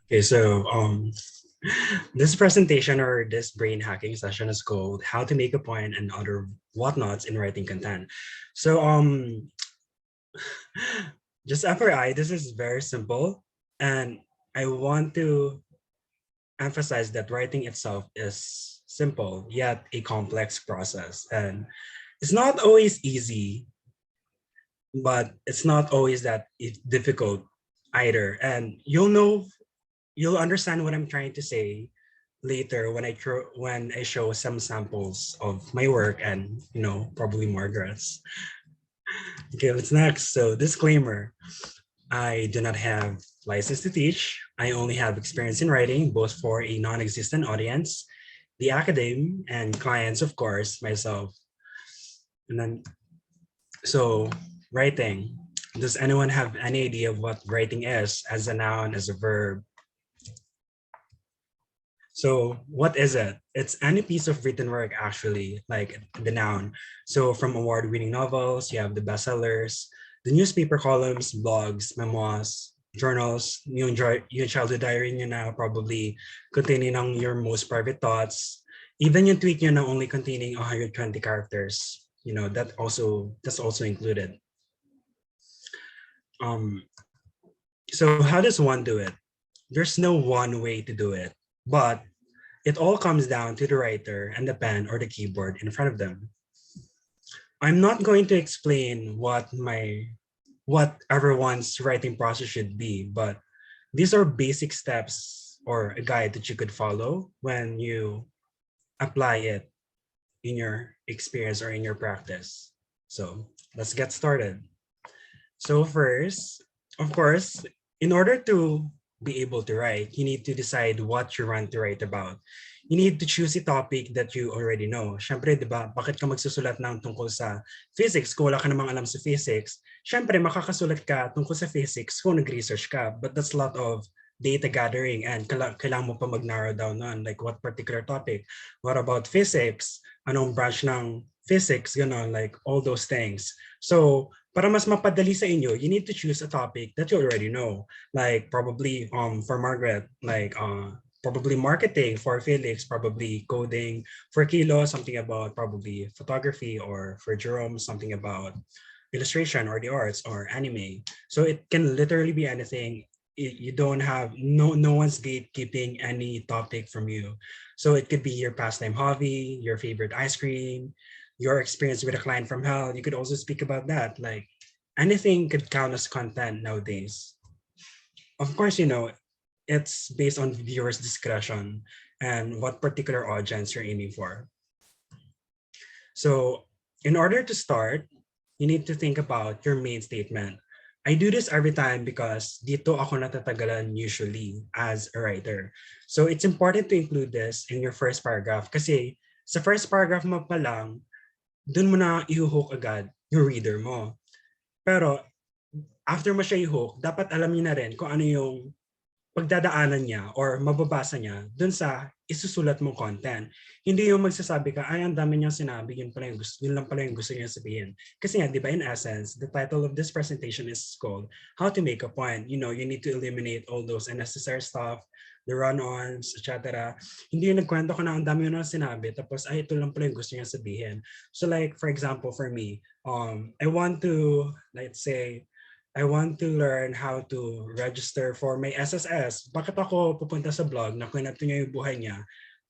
Okay, so this presentation or this brain hacking session is called "How to Make a Point and Other Whatnots in Writing Content." So just FYI, this is very simple, and I want to emphasize that writing itself is simple yet a complex process, and it's not always easy, but it's not always that it's difficult either. And you'll understand what I'm trying to say later when when I show some samples of my work and probably Margaret's. Okay, what's next? So disclaimer: I do not have license to teach. I only have experience in writing, both for a non-existent audience, the academe, and clients, of course, myself. And then so writing. Does anyone have any idea of what writing is as a noun, as a verb? So what is it? It's any piece of written work, actually, like the noun. So from award-winning novels, you have the bestsellers, the newspaper columns, blogs, memoirs, journals, yung childhood diary nyo na probably containing ng your most private thoughts, even yung tweet nyo na only containing 120 characters, that's also included. Um, so how does one do it? There's no one way to do it, but it all comes down to the writer and the pen or the keyboard in front of them. I'm not going to explain what everyone's writing process should be, but these are basic steps or a guide that you could follow when you apply it in your experience or in your practice. So let's get started. So first, of course, in order to be able to write, you need to decide what you want to write about. You need to choose a topic that you already know. Siyempre, di ba, bakit ka magsusulat ng tungkol sa physics kung wala ka namang alam sa physics? Siyempre, makakasulat ka tungkol sa physics kung nag-research ka. But that's a lot of data gathering and kailangan mo pa mag-narrow down on like what particular topic. What about physics? Anong branch ng physics? Ganon, like all those things. So, para mas mapadali sa inyo, you need to choose a topic that you already know. Like probably for Margaret, like probably marketing; for Felix, probably coding; for Kilo, something about probably photography; or for Jerome, something about illustration or the arts or anime. So it can literally be anything. You don't have no one's gatekeeping any topic from you. So it could be your pastime hobby, your favorite ice cream, your experience with a client from hell. You could also speak about that. Like anything could count as content nowadays. Of course, it's based on viewers' discretion and what particular audience you're aiming for. So in order to start, you need to think about your main statement. I do this every time because dito ako natatagalan usually as a writer. So it's important to include this in your first paragraph kasi sa first paragraph mo pa lang, dun mo na i-hook agad yung reader mo. Pero after mo siya i-hook, dapat alam niyo na rin kung ano yung pagdadaanan niya or mababasa niya dun sa isusulat mong content. Hindi yung magsasabi ka, ay, ang dami niyang sinabi, yun lang pala yung gusto niya sabihin. Kasi nga, di ba, in essence, the title of this presentation is called How to Make a Point. You need to eliminate all those unnecessary stuff, the run-ons, etc. Hindi yung nagkwento ka na ang dami yun ang sinabi, tapos, ay, ito lang pala yung gusto niya sabihin. So like, for example, for me, I want to, let's say, I want to learn how to register for my SSS. Bakit ako pupunta sa blog na kwento niya yung buhay niya?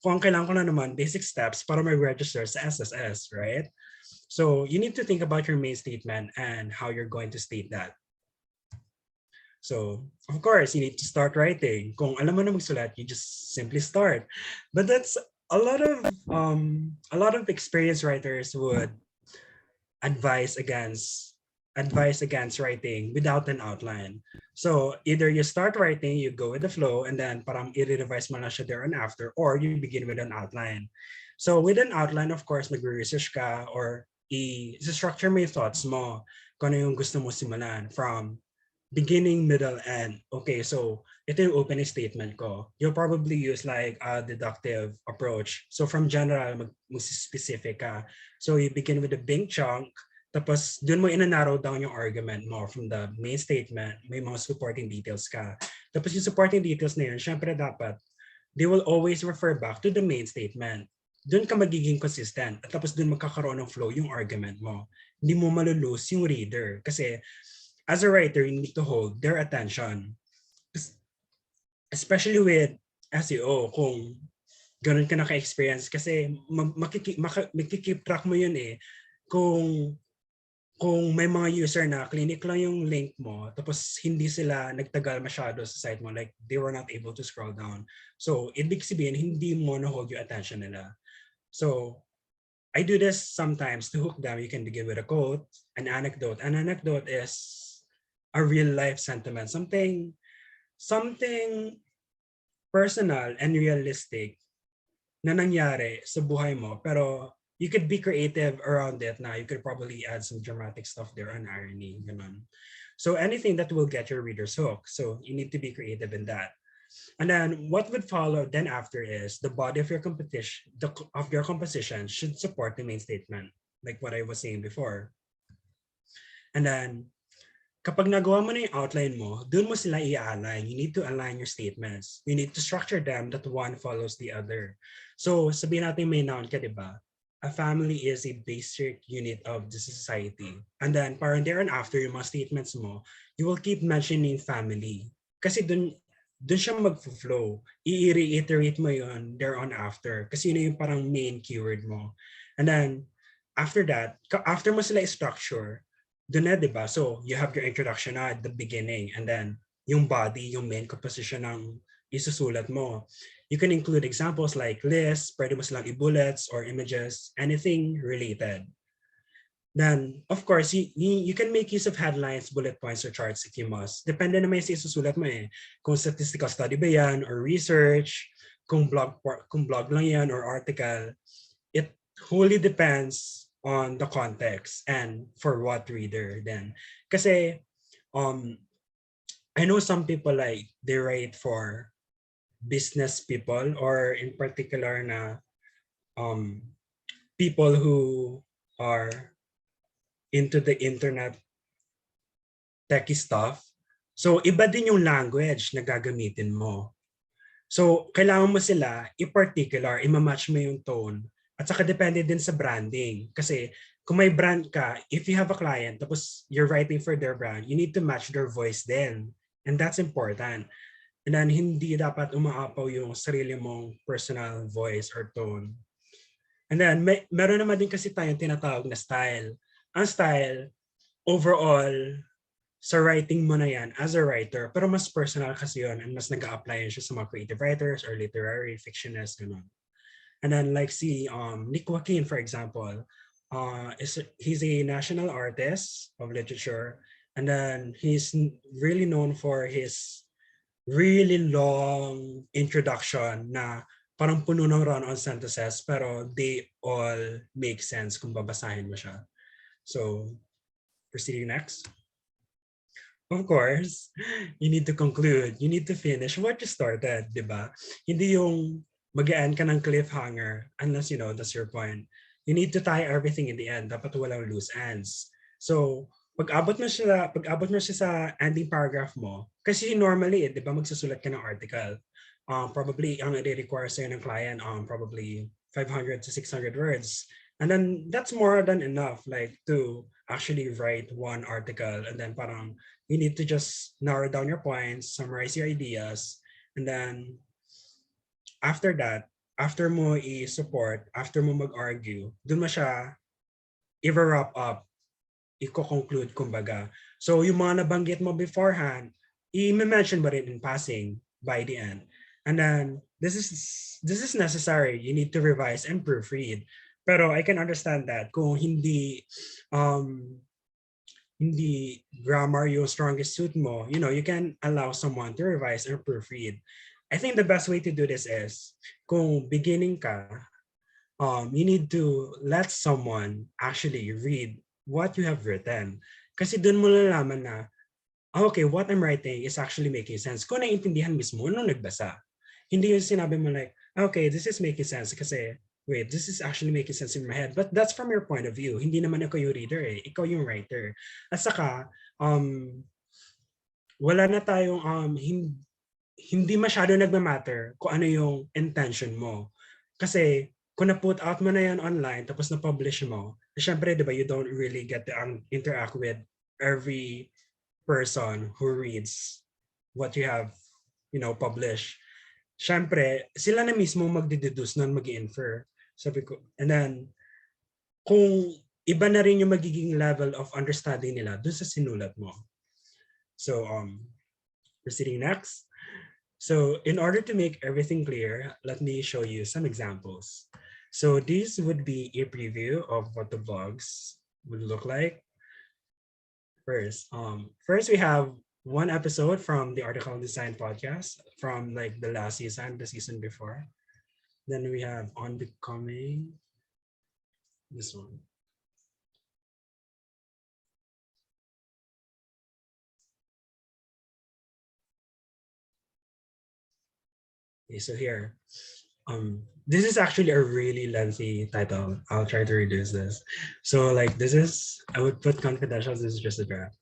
Kung ang kailangan ko na naman, basic steps para mag-register sa SSS, right? So you need to think about your main statement and how you're going to state that. So, of course, you need to start writing. Kung alam mo na magsulat, you just simply start. But that's a lot of experienced writers would advise against writing without an outline. So either you start writing, you go with the flow, and then parang i-revise mo lang siya there and after, or you begin with an outline. So with an outline, of course, mag-research ka or i-structure mo yung thoughts mo kung ano yung gusto mo simulan from beginning, middle, end. Okay, so ito yung opening statement ko. You'll probably use like a deductive approach. So from general, mag-specific ka. So you begin with a big chunk, tapos dun mo ina-narrow down yung argument mo from the main statement, may mga supporting details ka. Tapos yung supporting details na yun, syempre dapat, they will always refer back to the main statement. Doon ka magiging consistent at tapos doon magkakaroon ng flow yung argument mo. Hindi mo malulose yung reader. Kasi as a writer, you need to hold their attention. Especially with SEO, kung ganun ka naka-experience kasi makikip track mo yun eh. Kung may mga user na clinic lang yung link mo, tapos hindi sila nagtagal masyado sa site mo, like they were not able to scroll down. So, ibig sabihin, hindi mo na-hold yung attention nila. So, I do this sometimes to hook them. You can begin with a quote, an anecdote. An anecdote is a real life sentiment, something personal and realistic na nangyari sa buhay mo, pero you could be creative around it na you could probably add some dramatic stuff there on irony, ganun. So anything that will get your readers hooked. So you need to be creative in that. And then what would follow then after is the body of your composition should support the main statement, like what I was saying before. And then kapag nagawa mo na yung outline mo, doon mo sila i-align. You need to align your statements. You need to structure them that one follows the other. So, sabihin natin may noun ka, di ba? A family is a basic unit of the society. And then, parang there and after yung mga statements mo, you will keep mentioning family. Kasi doon siya mag-flow. I-reiterate mo yun there on after. Kasi yun yung parang main keyword mo. And then, after that, after mo sila i-structure, doon na, di ba? So, you have your introduction at the beginning and then yung body, yung main composition ng isusulat mo. You can include examples like lists, pwede mo silang i-bullets or images, anything related. Then, of course, you can make use of headlines, bullet points, or charts if you must. Depende naman sa isusulat mo eh. Kung statistical study ba yan or research, kung blog lang yan or article, it wholly depends on the context and for what reader then. Kasi I know some people like they write for business people or in particular na people who are into the internet techie stuff. So iba din yung language na gagamitin mo. So kailangan mo sila i-particular, i-match mo yung tone. At saka depende din sa branding. Kasi kung may brand ka, if you have a client, tapos you're writing for their brand, you need to match their voice then. And that's important. And then hindi dapat umaapaw yung sarili mong personal voice or tone. And then meron naman din kasi tayong tinatawag na style. Ang style, overall, sa writing mo na yan as a writer, pero mas personal kasi yun and mas nag-a-apply siya sa mga creative writers or literary fictionists, gano'n. And then like see Nick Joaquin, for example, he's a national artist of literature. And then he's really known for his really long introduction na parang puno ng run-on sentences, pero they all make sense kung babasahin mo siya. So, proceeding next. Of course, you need to conclude. You need to finish what you started, di ba? Hindi yung mag-end ka ng cliffhanger unless you know that's your point. You need to tie everything in the end. Dapat walang loose ends. So, pag-abot mo siya sa ending paragraph mo, kasi normally, di ba, magsusulat ka ng article. Probably, ang i-require sa'yo ng client, probably 500 to 600 words. And then, that's more than enough, like, to actually write one article. And then, parang, you need to just narrow down your points, summarize your ideas, and then, after that, after mo i-support, after mo mag-argue, dun mo siya i-wrap up, i-conclude kumbaga. So yung mga nabanggit mo beforehand, i-mention mo rin in passing by the end. And then this is necessary. You need to revise and proofread. Pero I can understand that kung hindi grammar yung strongest suit mo, you can allow someone to revise and proofread. I think the best way to do this is kung beginning ka, you need to let someone actually read what you have written. Kasi dun mo nalalaman na, okay, what I'm writing is actually making sense. Kung naiintindihan mismo nung nagbasa. Hindi yung sinabi mo like, okay, this is making sense kasi, wait, this is actually making sense in my head. But that's from your point of view. Hindi naman ikaw yung reader eh. Ikaw yung writer. At saka, wala na tayong, hindi masyado nagmamatter kung ano yung intention mo. Kasi kung na-put out mo na yan online tapos na-publish mo, syempre, di ba, you don't really get to interact with every person who reads what you have, published. Syempre, sila na mismo magdideduce nun, mag-infer. Sabi ko, and then, kung iba na rin yung magiging level of understanding nila dun sa sinulat mo. So, proceeding next. So in order to make everything clear, let me show you some examples. So these would be a preview of what the vlogs would look like. First we have one episode from the Article Design podcast from like the last season, the season before. Then we have On Becoming, this one. Okay, so here, this is actually a really lengthy title. I'll try to reduce this. So like I would put confidential, this is just a draft.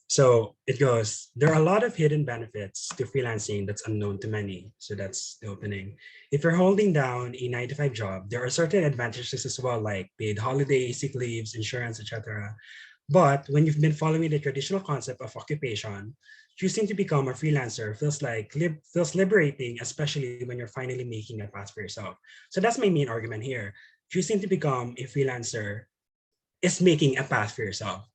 So it goes, there are a lot of hidden benefits to freelancing that's unknown to many. So that's the opening. If you're holding down a 9 to 5 job, there are certain advantages as well, like paid holidays, sick leaves, insurance, etc. But when you've been following the traditional concept of occupation, choosing to become a freelancer feels liberating, especially when you're finally making a path for yourself. So that's my main argument here. Choosing to become a freelancer is making a path for yourself.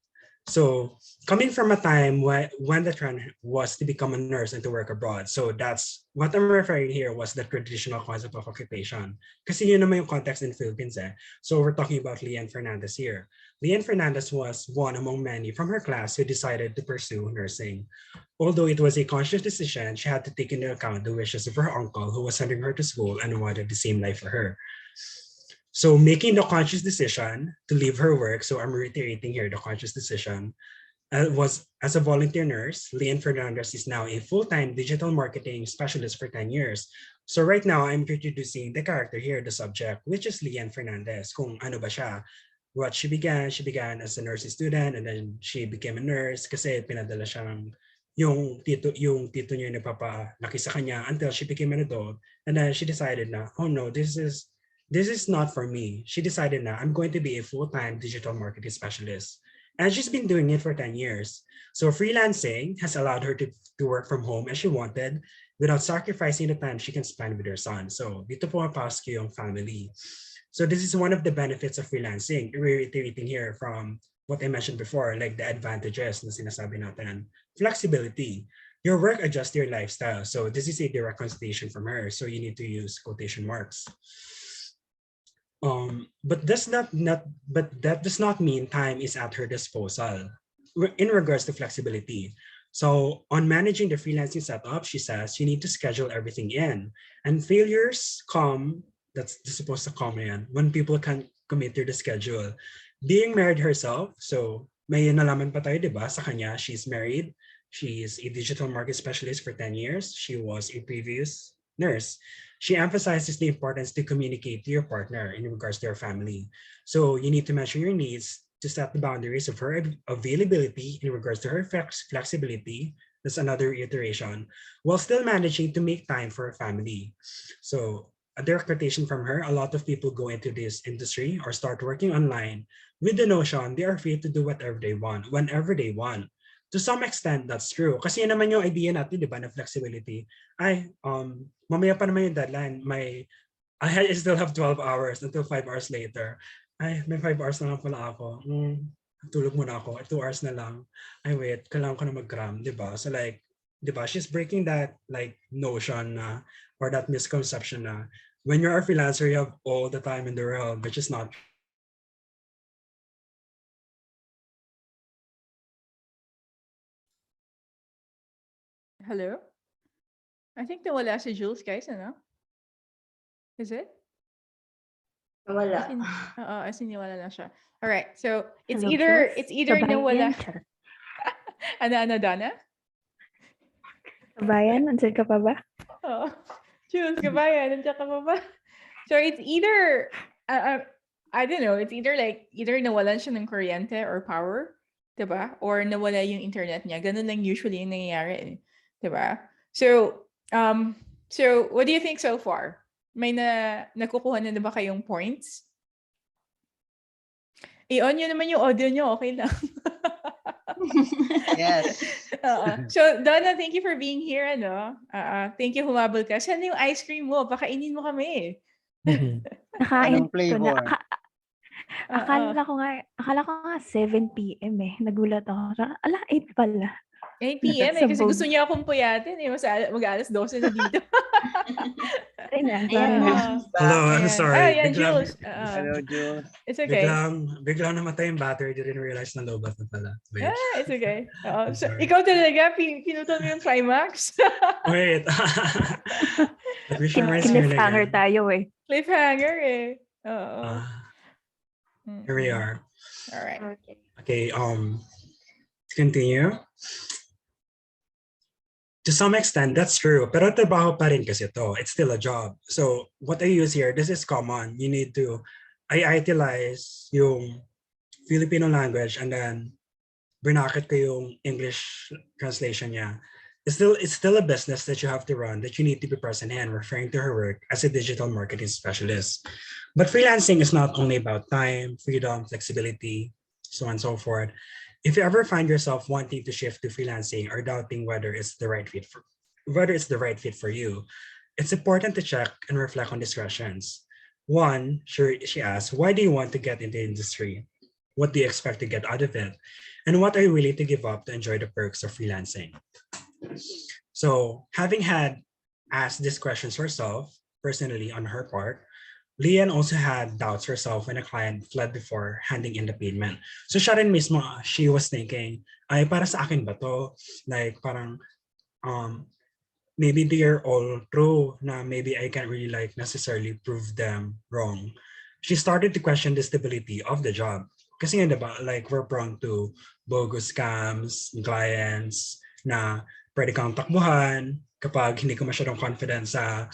So coming from a time when the trend was to become a nurse and to work abroad. So that's what I'm referring here was the traditional concept of occupation. Kasi yun naman yung context in Philippines eh. So we're talking about Lian Fernandez here. Lian Fernandez was one among many from her class who decided to pursue nursing. Although it was a conscious decision, she had to take into account the wishes of her uncle who was sending her to school and wanted the same life for her. So making the conscious decision to leave her work, so I'm reiterating here the conscious decision, was as a volunteer nurse. Lian Fernandez is now a full-time digital marketing specialist for 10 years. So right now, I'm introducing the character here, the subject, which is Lian Fernandez. Kung ano ba siya. What she began as a nursing student and then she became a nurse kasi pinadala siyang yung tito niya nagpapalaki sa kanya until she became an adult. And then she decided na, oh no, this is not for me. She decided na I'm going to be a full-time digital marketing specialist. And she's been doing it for 10 years. So freelancing has allowed her to work from home as she wanted without sacrificing the time she can spend with her son. So dito pumapasok yung family. So this is one of the benefits of freelancing. Reiterating here from what I mentioned before, like the advantages na sinasabi natin. Flexibility. Your work adjusts your lifestyle. So this is a direct consultation from her. So you need to use quotation marks. But that does not mean time is at her disposal in regards to flexibility. So on managing the freelancing setup, she says you need to schedule everything in, and failures come. That's supposed to come in when people can't commit to the schedule. Being married herself, so may nalaman pa tayo, diba? Sa kanya, she's married. She's a digital market specialist for 10 years. She was a previous nurse. She emphasizes the importance to communicate to your partner in regards to your family. So you need to measure your needs to set the boundaries of her availability in regards to her flexibility. That's another iteration, while still managing to make time for her family. So a direct quotation from her, a lot of people go into this industry or start working online with the notion they are free to do whatever they want, whenever they want. To some extent, that's true. Kasi yun naman yung idea natin, di ba, na flexibility. Mamaya pa naman yung deadline. I still have 12 hours until 5 hours later. May 5 hours na lang pala ako. Tulog muna ako. 2 hours na lang. Wait, kailangan ko na mag-cram, di ba? So like, di ba, she's breaking that like notion na, or that misconception na when you're a freelancer, you have all the time in the world, which is not. Hello? I think nawala si Jules, guys, ano? Is it? Wala. As in nawala lang siya. All right. So it's Hello, either Jules? nawala. Char. Ano, Donna? Kabayan, nandiyan ka pa ba? Oh, Jules, kabayan, nandiyan ka pa ba? So it's either, I don't know, it's either nawalan siya ng kuryente or power, diba? Or nawala yung internet niya. Ganun lang usually yung nangyayari, diba? So So what do you think so far? May nakukuha na ba kayong points? I-on nyo naman yung audio nyo, okay lang. Yes. So, Donna, thank you for being here. Thank you, humabol ka. Saan yung ice cream mo? Pakainin mo kami. Nakain Anong ko na. flavor? Akala ko nga 7 p.m. eh. Nagulat ako. 8 pala. 8 p.m. kasi Sabog. gusto niya akong puyatin. Mag-alas 12 na dito. Sorry na. Hello, I'm Ayan. sorry. Yan, Biglang, Jules. Hello, Jules. It's okay. biglang namatay yung battery. Didn't realize na lobat na pala. Wait. It's okay. I'm So, sorry. ikaw talaga, pinutol mo yung climax. Wait. Let me share my screen Cliffhanger again. tayo eh. Cliffhanger eh. Oo. Here we are. All right. Okay, to continue. To some extent, that's true. Pero trabaho pa rin kasi to. It's still a job. So what I use here, this is common. You need to, I italize yung Filipino language and then brinakit ko yung English translation niya. It's still a business that you have to run, that you need to be present in, referring to her work as a digital marketing specialist. But freelancing is not only about time, freedom, flexibility, so on and so forth. If you ever find yourself wanting to shift to freelancing or doubting whether it's the right fit for you, it's important to check and reflect on these questions. One, she asked, why do you want to get into the industry? What do you expect to get out of it? And what are you willing to give up to enjoy the perks of freelancing? So having asked these questions herself, personally on her part, Leanne also had doubts herself when a client fled before handing in the payment. So siya rin mismo, she was thinking, ay para sa akin ba to? Like parang, maybe they are all true na maybe I can't really like necessarily prove them wrong. She started to question the stability of the job. Kasi nga diba, like we're prone to bogus scams, clients na pwede kang takbuhan kapag hindi ka masyadong confident sa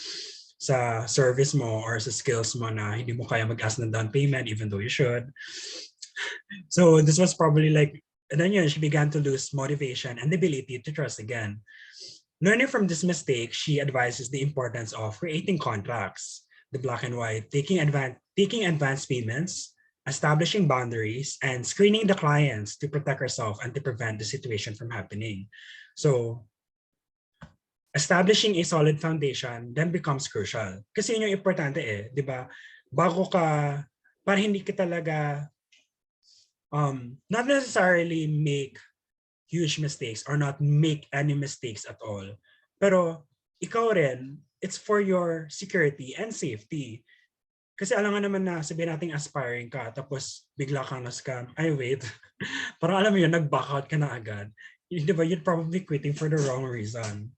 service mo or sa skills mo na hindi mo kaya mag-ask ng down payment even though you should. So this was probably like, and then she began to lose motivation and the ability to trust again. Learning from this mistake, she advises the importance of creating contracts, the black and white, taking advance payments, establishing boundaries, and screening the clients to protect herself and to prevent the situation from happening. So establishing a solid foundation then becomes crucial. Kasi yun yung importante eh, di ba? Bago ka, para hindi ka talaga, not necessarily make huge mistakes or not make any mistakes at all. Pero ikaw rin, it's for your security and safety. Kasi alam nga naman na sabihin natin aspiring ka, tapos bigla kang na-scam. Ay, wait. Parang alam mo yun, nag-back out ka na agad. Di ba, you're probably quitting for the wrong reason.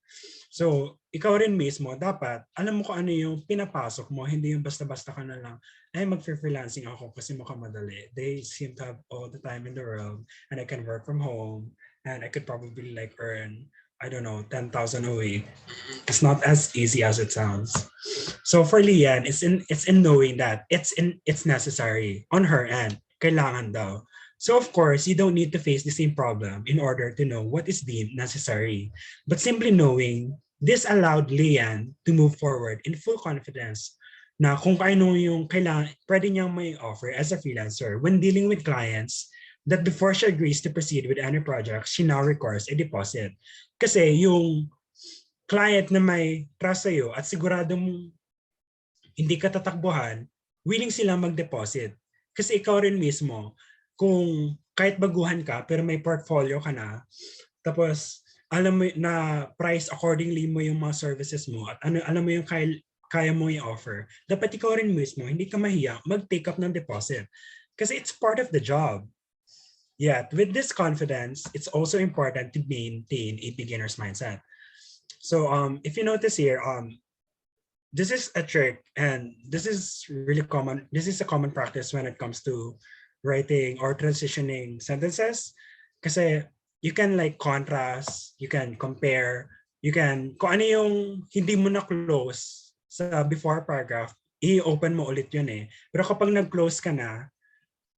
So, ikaw rin mismo, dapat alam mo kung ano yung pinapasok mo, hindi yung basta-basta ka na lang, ay mag-freelancing ako kasi mukhang madali. They seem to have all the time in the world and I can work from home and I could probably like earn, I don't know, 10,000 a week. It's not as easy as it sounds. So for Lian, it's in knowing that it's necessary on her end. Kailangan daw. So of course, you don't need to face the same problem in order to know what is deemed necessary. But simply knowing this allowed Lian to move forward in full confidence na kung ano yung kailangan, pwede niyang may offer as a freelancer when dealing with clients, that before she agrees to proceed with any project, she now requires a deposit. Kasi yung client na may trust sa'yo at siguradong hindi ka tatakbuhan, willing sila mag-deposit. Kasi ikaw rin mismo, kung kahit baguhan ka pero may portfolio ka na, tapos alam mo na price accordingly mo yung mga services mo at alam mo yung kaya mo i-offer, dapat ikaw rin mismo, hindi ka mahiya mag-take up ng deposit. Kasi it's part of the job. Yet, with this confidence, it's also important to maintain a beginner's mindset. So if you notice here, this is a trick and this is really common. This is a common practice when it comes to writing or transitioning sentences. Kasi you can like contrast, you can compare, you can, kung ano yung hindi mo na close sa before paragraph, i-open mo ulit yun eh. Pero kapag nag-close ka na,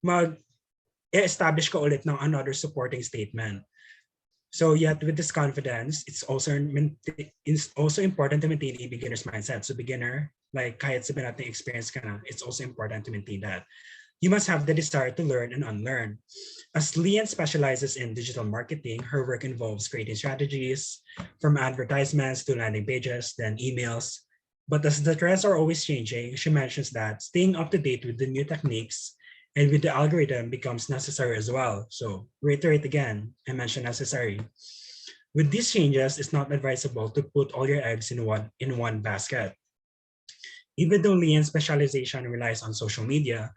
mag-establish ka ulit ng another supporting statement. So yet with this confidence, it's also important to maintain a beginner's mindset. So beginner, like kahit sabihin natin experience ka na, it's also important to maintain that. You must have the desire to learn and unlearn. As Leanne specializes in digital marketing, her work involves creating strategies from advertisements to landing pages, then emails. But as the trends are always changing, she mentions that staying up to date with the new techniques and with the algorithm becomes necessary as well. So reiterate again, I mentioned necessary. With these changes, it's not advisable to put all your eggs in one basket. Even though Leanne's specialization relies on social media,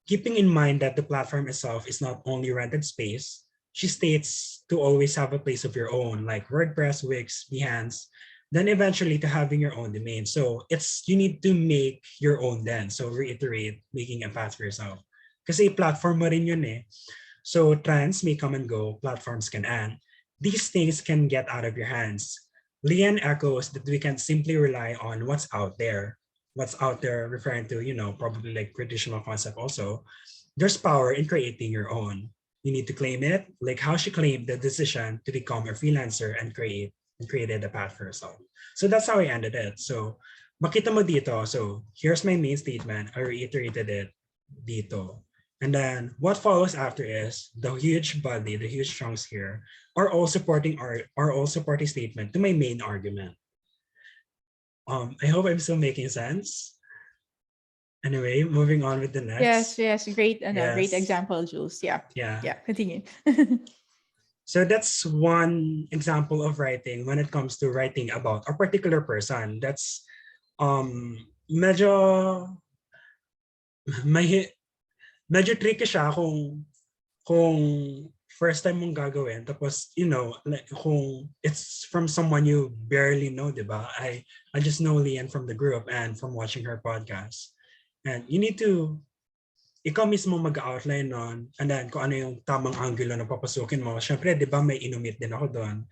keeping in mind that the platform itself is not only rented space, she states to always have a place of your own, like WordPress, Wix, Behance, then eventually to having your own domain. So you need to make your own then. So reiterate, making a path for yourself. Kasi platform mo rin yun eh. So trends may come and go, platforms can end. These things can get out of your hands. Leanne echoes that we can simply rely on what's out there. What's out there referring to, probably like traditional concept also. There's power in creating your own. You need to claim it, like how she claimed the decision to become a freelancer and created a path for herself. So that's how I ended it. So makita mo dito. So here's my main statement. I reiterated it dito. And then what follows after is the huge body, the huge chunks here are all supporting statement to my main argument. I hope I'm still making sense. Anyway, moving on with the next. Yes, great, great Yes. example, Jules. Yeah, Yeah. continue. So that's one example of writing when it comes to writing about a particular person. That's medyo may medyo tricky siya kung first time mong gagawin tapos like kung it's from someone you barely know, diba? I just know Leanne from the group and from watching her podcast. And you need to ikaw mismo mag-outline nun and then kung ano yung tamang angulo na papasukin mo. Syempre, di ba may inumit din ako doon.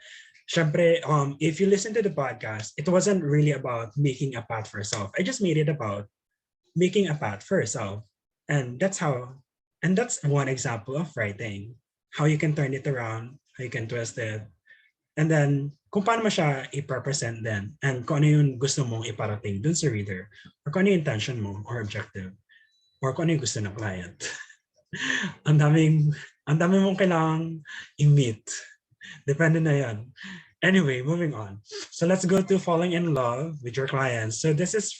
Syempre, if you listen to the podcast, it wasn't really about making a path for yourself. I just made it about making a path for yourself. And that's one example of writing. How you can turn it around, how you can twist it. And then, kung paano mo siya i-represent din. And kung ano yung gusto mong iparating dun sa reader. Or kung ano yung intention mo or objective. Or kung ano yung gusto ng client. ang daming mong kailangang i-meet. Depende na yan. Anyway, moving on. So let's go to falling in love with your clients. So this is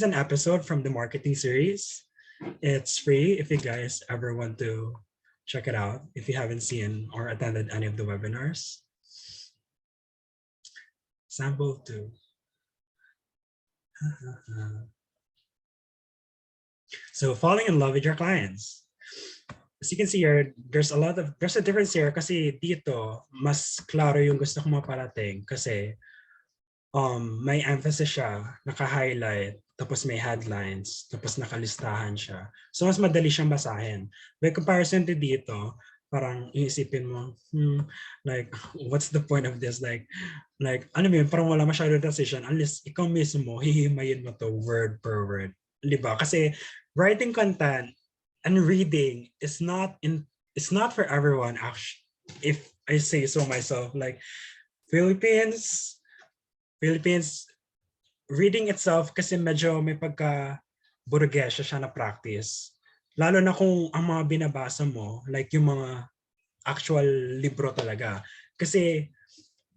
an episode from the marketing series. It's free if you guys ever want to check it out, if you haven't seen or attended any of the webinars. Sample 2. So falling in love with your clients. As you can see here, there's a difference here kasi dito, mas klaro yung gusto kong maparating kasi may emphasis siya, naka-highlight, tapos may headlines, tapos nakalistahan siya. So mas madali siyang basahin. By comparison to dito, parang iisipin mo, like, what's the point of this? Like, ano yun, parang wala masyado decision unless ikaw mismo, hihimayin mo to word per word. Diba? Kasi writing content and reading is it's not for everyone, actually. If I say so myself, like, Philippines, reading itself kasi medyo may pagka-burguesya siya na practice. Lalo na kung ang mga binabasa mo, like yung mga actual libro talaga. Kasi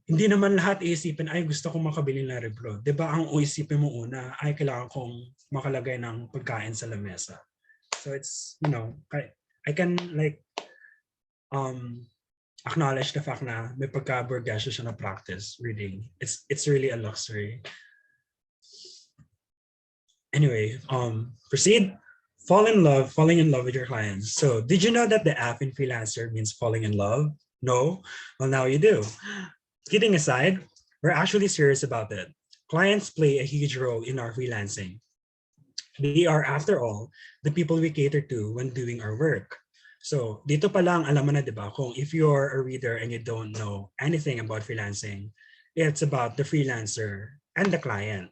hindi naman lahat iisipin, ay gusto kong makabili ng libro. Diba ang iisipin mo una, ay kailangan kong makalagay ng pagkain sa lamesa. So it's, I can like, acknowledge the fact na may pagka-burguesya siya na practice reading. It's really a luxury. Anyway, proceed. Falling in love with your clients. So did you know that the F in freelancer means falling in love? No? Well, now you do. Kidding aside, we're actually serious about it. Clients play a huge role in our freelancing. They are, after all, the people we cater to when doing our work. So dito pa lang alam mo na, diba, kung if you're a reader and you don't know anything about freelancing, it's about the freelancer and the client.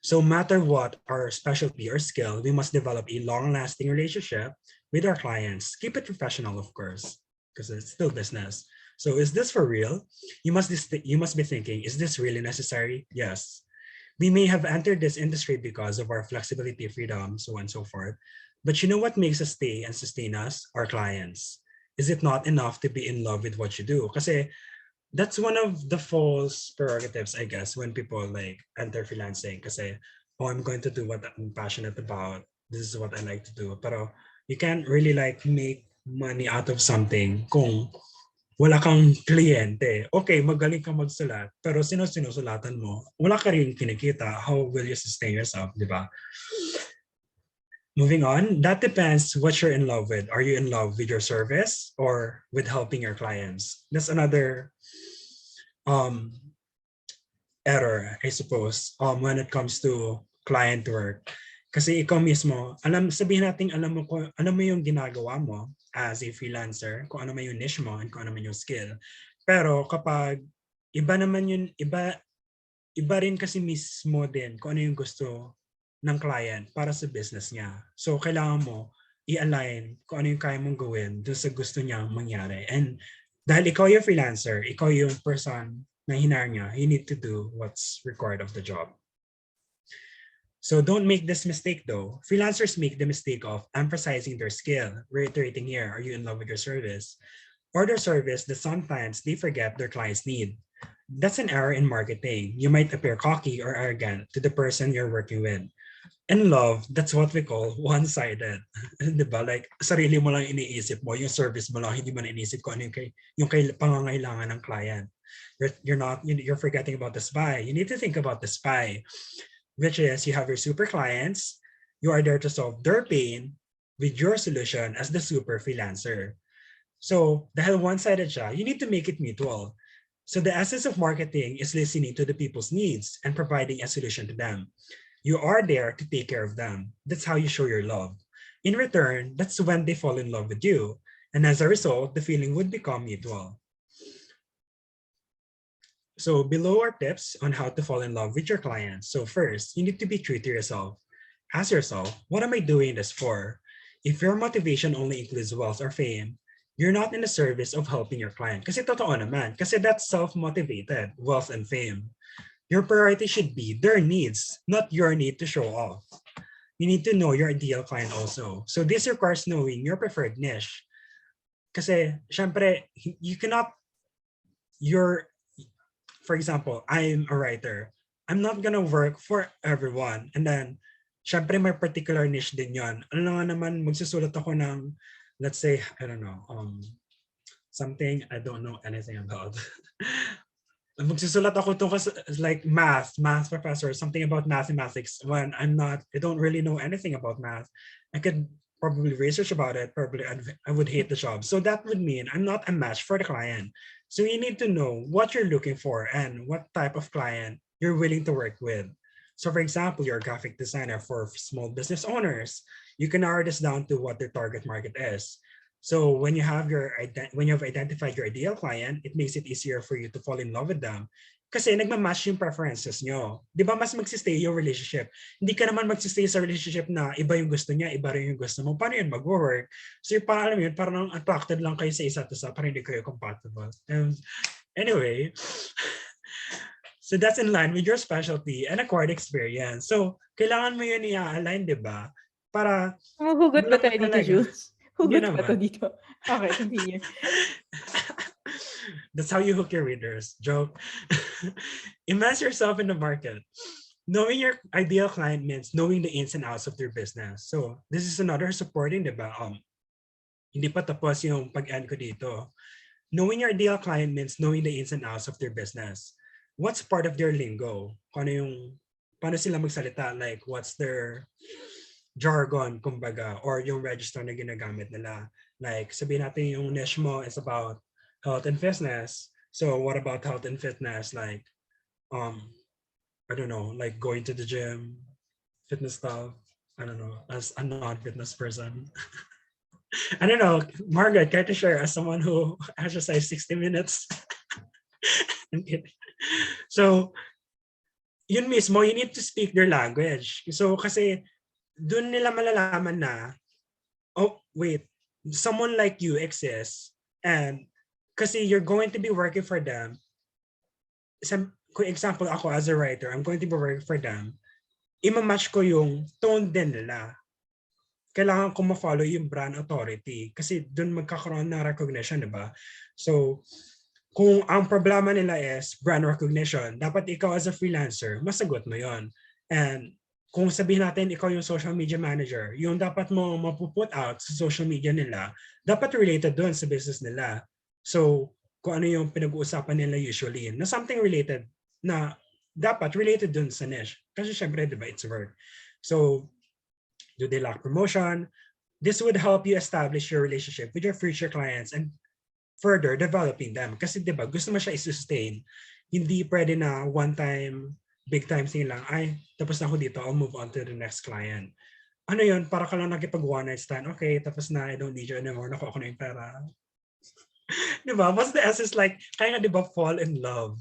So no matter what our specialty or skill, we must develop a long-lasting relationship with our clients. Keep it professional, of course, because it's still business. So is this for real? You must be thinking, is this really necessary? Yes. We may have entered this industry because of our flexibility, freedom, so on and so forth. But you know what makes us stay and sustain us? Our clients. Is it not enough to be in love with what you do? Kasi that's one of the false prerogatives, I guess, when people like enter freelancing. Kasi, oh, I'm going to do what I'm passionate about. This is what I like to do. Pero you can't really like make money out of something kung wala kang kliyente. Okay, magaling kang magsulat, pero sinusulatan mo, wala ka rin kinikita. How will you sustain yourself, di ba? Moving on, that depends what you're in love with. Are you in love with your service or with helping your clients? That's another um, error, I suppose, when it comes to client work. Kasi ikaw mismo, sabihin natin, alam mo yung ginagawa mo as a freelancer, kung ano man yung niche mo and kung ano man yung skill. Pero kapag iba rin kasi mismo din kung ano yung gusto ng client para sa business niya. So kailangan mo i-align kung ano yung kaya mong gawin doon sa gusto niyang mangyari. And dahil ikaw yung freelancer, ikaw yung person na hinar niya, you need to do what's required of the job. So don't make this mistake though. Freelancers make the mistake of emphasizing their skill, reiterating here, are you in love with your service? Or their service that sometimes they forget their clients need. That's an error in marketing. You might appear cocky or arrogant to the person you're working with. In love, that's what we call one-sided. Diba? Like, sarili mo lang iniisip mo, yung service mo lang, hindi mo na iniisip ko ano yung pangangailangan ng client. You're forgetting about the spy. You need to think about the spy, which is you have your super clients, you are there to solve their pain with your solution as the super freelancer. So, dahil one-sided siya, you need to make it mutual. So the essence of marketing is listening to the people's needs and providing a solution to them. You are there to take care of them. That's how you show your love. In return, that's when they fall in love with you. And as a result, the feeling would become mutual. So below are tips on how to fall in love with your clients. So first, you need to be true to yourself. Ask yourself, what am I doing this for? If your motivation only includes wealth or fame, you're not in the service of helping your client. Kasi totoo naman. Kasi that's self-motivated, wealth and fame. Your priority should be their needs, not your need to show off. You need to know your ideal client also. So this requires knowing your preferred niche. Kasi, syempre, you cannot, for example, I'm a writer. I'm not gonna work for everyone. And then, syempre, may particular niche din yon. Ano nga naman, magsusulat ako ng, let's say, I don't know, something I don't know anything about. Magsusulat ako to like math professor, something about mathematics when I don't really know anything about math. I could probably research about it, probably I would hate the job. So that would mean I'm not a match for the client. So you need to know what you're looking for and what type of client you're willing to work with. So for example, you're a graphic designer for small business owners. You can narrow this down to what their target market is. So when you have identified your ideal client, it makes it easier for you to fall in love with them. Kasi nagmamatch yung preferences nyo. Di ba mas magsistay yung relationship? Hindi ka naman magsistay sa relationship na iba yung gusto niya, iba rin yung gusto mo. Paano yun mag-work? So yung alam yun, parang attracted lang kayo sa isa't isa, parang hindi kayo compatible. Anyway, so that's in line with your specialty and acquired experience. So kailangan mo yun i-align, di ba? Para hugot ba tayo dito, Jules? Hugot Hindi ba to naman. dito? Okay, continue. That's how you hook your readers. Joke. Immerse yourself in the market. Knowing your ideal client means knowing the ins and outs of their business. So this is another supporting, diba? Hindi pa tapos yung pag-end ko dito. Knowing your ideal client means knowing the ins and outs of their business. What's part of their lingo? Paano sila magsalita? Like, what's their jargon, kumbaga, or yung register na ginagamit nila. Like, sabihin natin yung niche mo is about health and fitness. So what about health and fitness? Like, I don't know, like going to the gym, fitness stuff. I don't know, as a non-fitness person. I don't know, Margaret, care to share as someone who exercised 60 minutes? So, yun mismo, you need to speak their language. So, kasi, doon nila malalaman na, oh, wait, someone like you exists and Kasi you're going to be working for them. Kung example, ako as a writer, I'm going to be working for them. Ima-match ko yung tone din nila. Kailangan ko ma-follow yung brand authority kasi doon magkakaroon ng recognition, di ba? So, kung ang problema nila is brand recognition, dapat ikaw as a freelancer, masagot mo yon. And kung sabihin natin ikaw yung social media manager, yung dapat mo mapuput out sa social media nila, dapat related doon sa business nila. So, kung ano yung pinag-uusapan nila usually, na something related, na dapat related doon sa niche. Kasi syempre, di ba, it's work. So, do they lack promotion? This would help you establish your relationship with your future clients and further developing them. Kasi diba, gusto mo siya i-sustain. Hindi pwede na one time, big time thing lang, ay, tapos na ako dito, I'll move on to the next client. Ano yun? Para ka lang nakipag one night stand. Okay, tapos na, I don't need you anymore. Nakuha ko na yung pera. Diba? What's the essence like? Kaya nga diba, fall in love.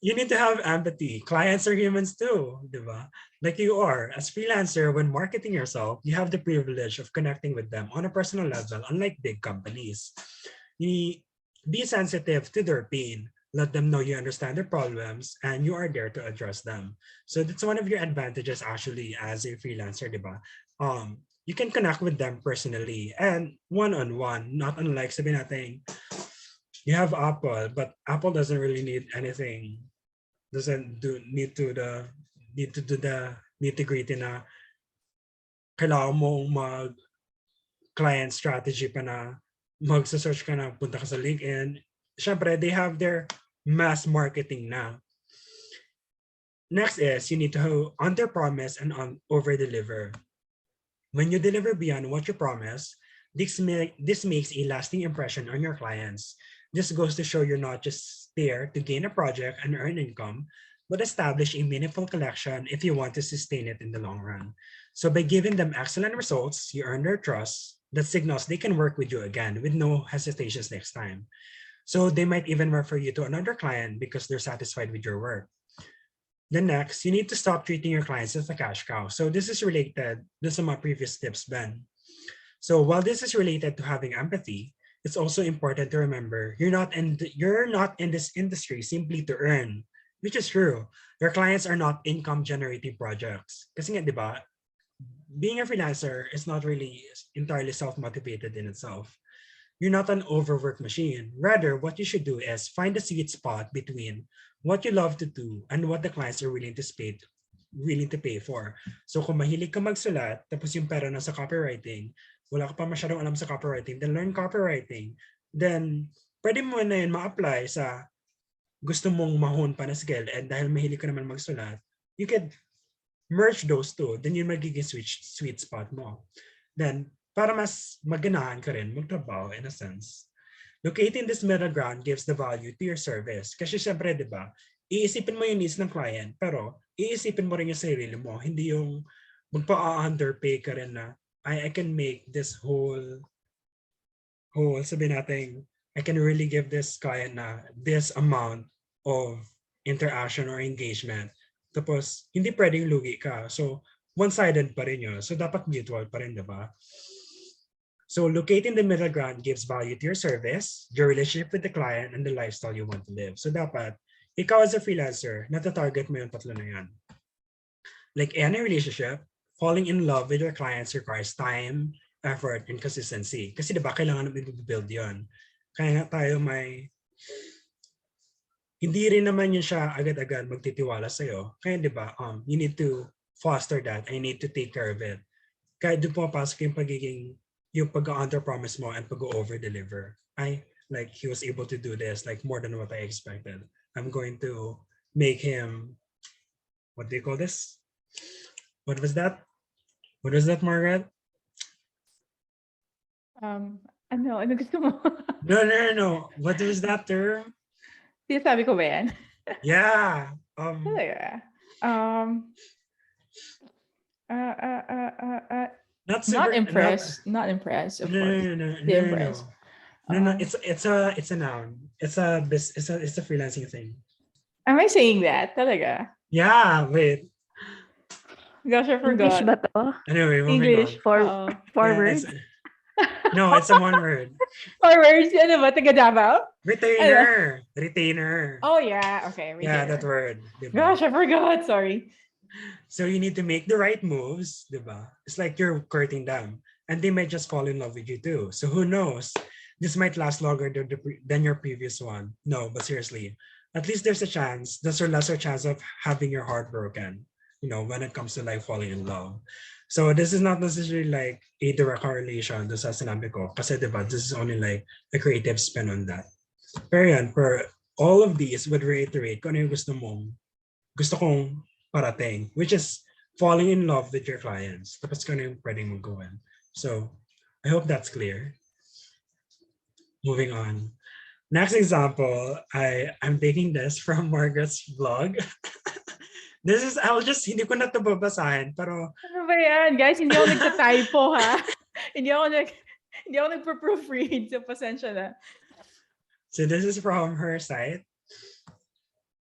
You need to have empathy. Clients are humans too, diba? Like you are. As freelancer, when marketing yourself, you have the privilege of connecting with them on a personal level, unlike big companies. You be sensitive to their pain. Let them know you understand their problems and you are there to address them. So that's one of your advantages actually as a freelancer, diba? You can connect with them personally and one-on-one, not unlike sabihin natin, you have Apple, but Apple doesn't really need anything. Need to do the nitty-gritty na kailangan mong mag-client strategy pa na magsa-search ka na, punta ka sa LinkedIn. Siyempre, they have their mass marketing na. Next is, you need to under-promise and over-deliver. When you deliver beyond what you promise, this makes a lasting impression on your clients. This goes to show you're not just there to gain a project and earn income, but establish a meaningful collection if you want to sustain it in the long run. So by giving them excellent results, you earn their trust. That signals they can work with you again with no hesitations next time. So they might even refer you to another client because they're satisfied with your work. Then next, you need to stop treating your clients as a cash cow. So this is related to some of my previous tips, Ben. So while this is related to having empathy, it's also important to remember you're not in this industry simply to earn, which is true. Your clients are not income generating projects. Kasi nga, di ba, being a freelancer is not really entirely self-motivated in itself. You're not an overworked machine. Rather, what you should do is find the sweet spot between what you love to do and what the clients are willing to pay for. So kung mahilig ka magsulat, tapos yung pera na sa copywriting, wala ka pa masyadong alam sa copywriting, then learn copywriting. Then, pwede mo na yun ma-apply sa gusto mong mahon pa na skill and dahil mahilig ka naman magsulat, you can merge those two. Then yun magiging sweet spot mo. Then, para mas maganahan ka rin magtrabaho in a sense. Locating this middle ground gives the value to your service. Kasi syempre, di ba, iisipin mo yung needs ng client, pero iisipin mo rin yung sarili mo. Hindi yung magpa-underpay ka rin na, I can make this whole sabihin natin, I can really give this client na this amount of interaction or engagement. Tapos, hindi pwedeng lugi ka. So, one-sided pa rin yun. So, dapat mutual pa rin, diba? So, locating the middle ground gives value to your service, your relationship with the client, and the lifestyle you want to live. So, dapat, ikaw as a freelancer, natatarget mo yung tatlo na yan. Like any relationship, falling in love with your clients requires time, effort, and consistency. Kasi diba, kailangan namin i-build yun. Kaya tayo hindi rin naman yun siya agad-agad magtitiwala sa'yo. Kaya diba, you need to foster that. I need to take care of it. Kaya doon pumapasok yung pag-under-promise mo and pag-over-deliver. Like, he was able to do this, like, more than what I expected. I'm going to make him, what do you call this? What was that? What was that, Margaret? Ano gusto mo? No. What was that term? Sinasabi ko ba yan? Yeah. Talaga? Not Not impressed. Not impressed, of course. Impressed. No. It's a noun. It's a freelancing thing. Am I saying that? Talaga? Yeah. Wait. Gosh, I English forgot. ba to? Anyway, moving English. on. Four Yeah, words? No, it's a one word. Or words, ano ba? Taga Davao? Ano? Retainer. Oh, yeah. Okay. Yeah, that Retainer. word. Diba? Gosh, I forgot. Sorry. So you need to make the right moves, diba? It's like you're courting them, and they might just fall in love with you too. So who knows? This might last longer than your previous one. No, but seriously, at least there's a chance. There's a lesser chance of having your heart broken. When it comes to like falling in love. So this is not necessarily like a direct correlation to sa sinabi ko. Kasi diba, this is only like a creative spin on that. Pero yan, for all of these would reiterate kung ano yung gusto kong parating, which is falling in love with your clients. Tapos kung ano yung pwedeng mong gawin. So, I hope that's clear. Moving on. Next example, I'm taking this from Margaret's vlog. Hindi ko na ito babasahin, pero Ano ba yan? Guys, hindi ako nagta-typo, ha? hindi ako nagpo-proofread. So, pasensya na. so this is from her site.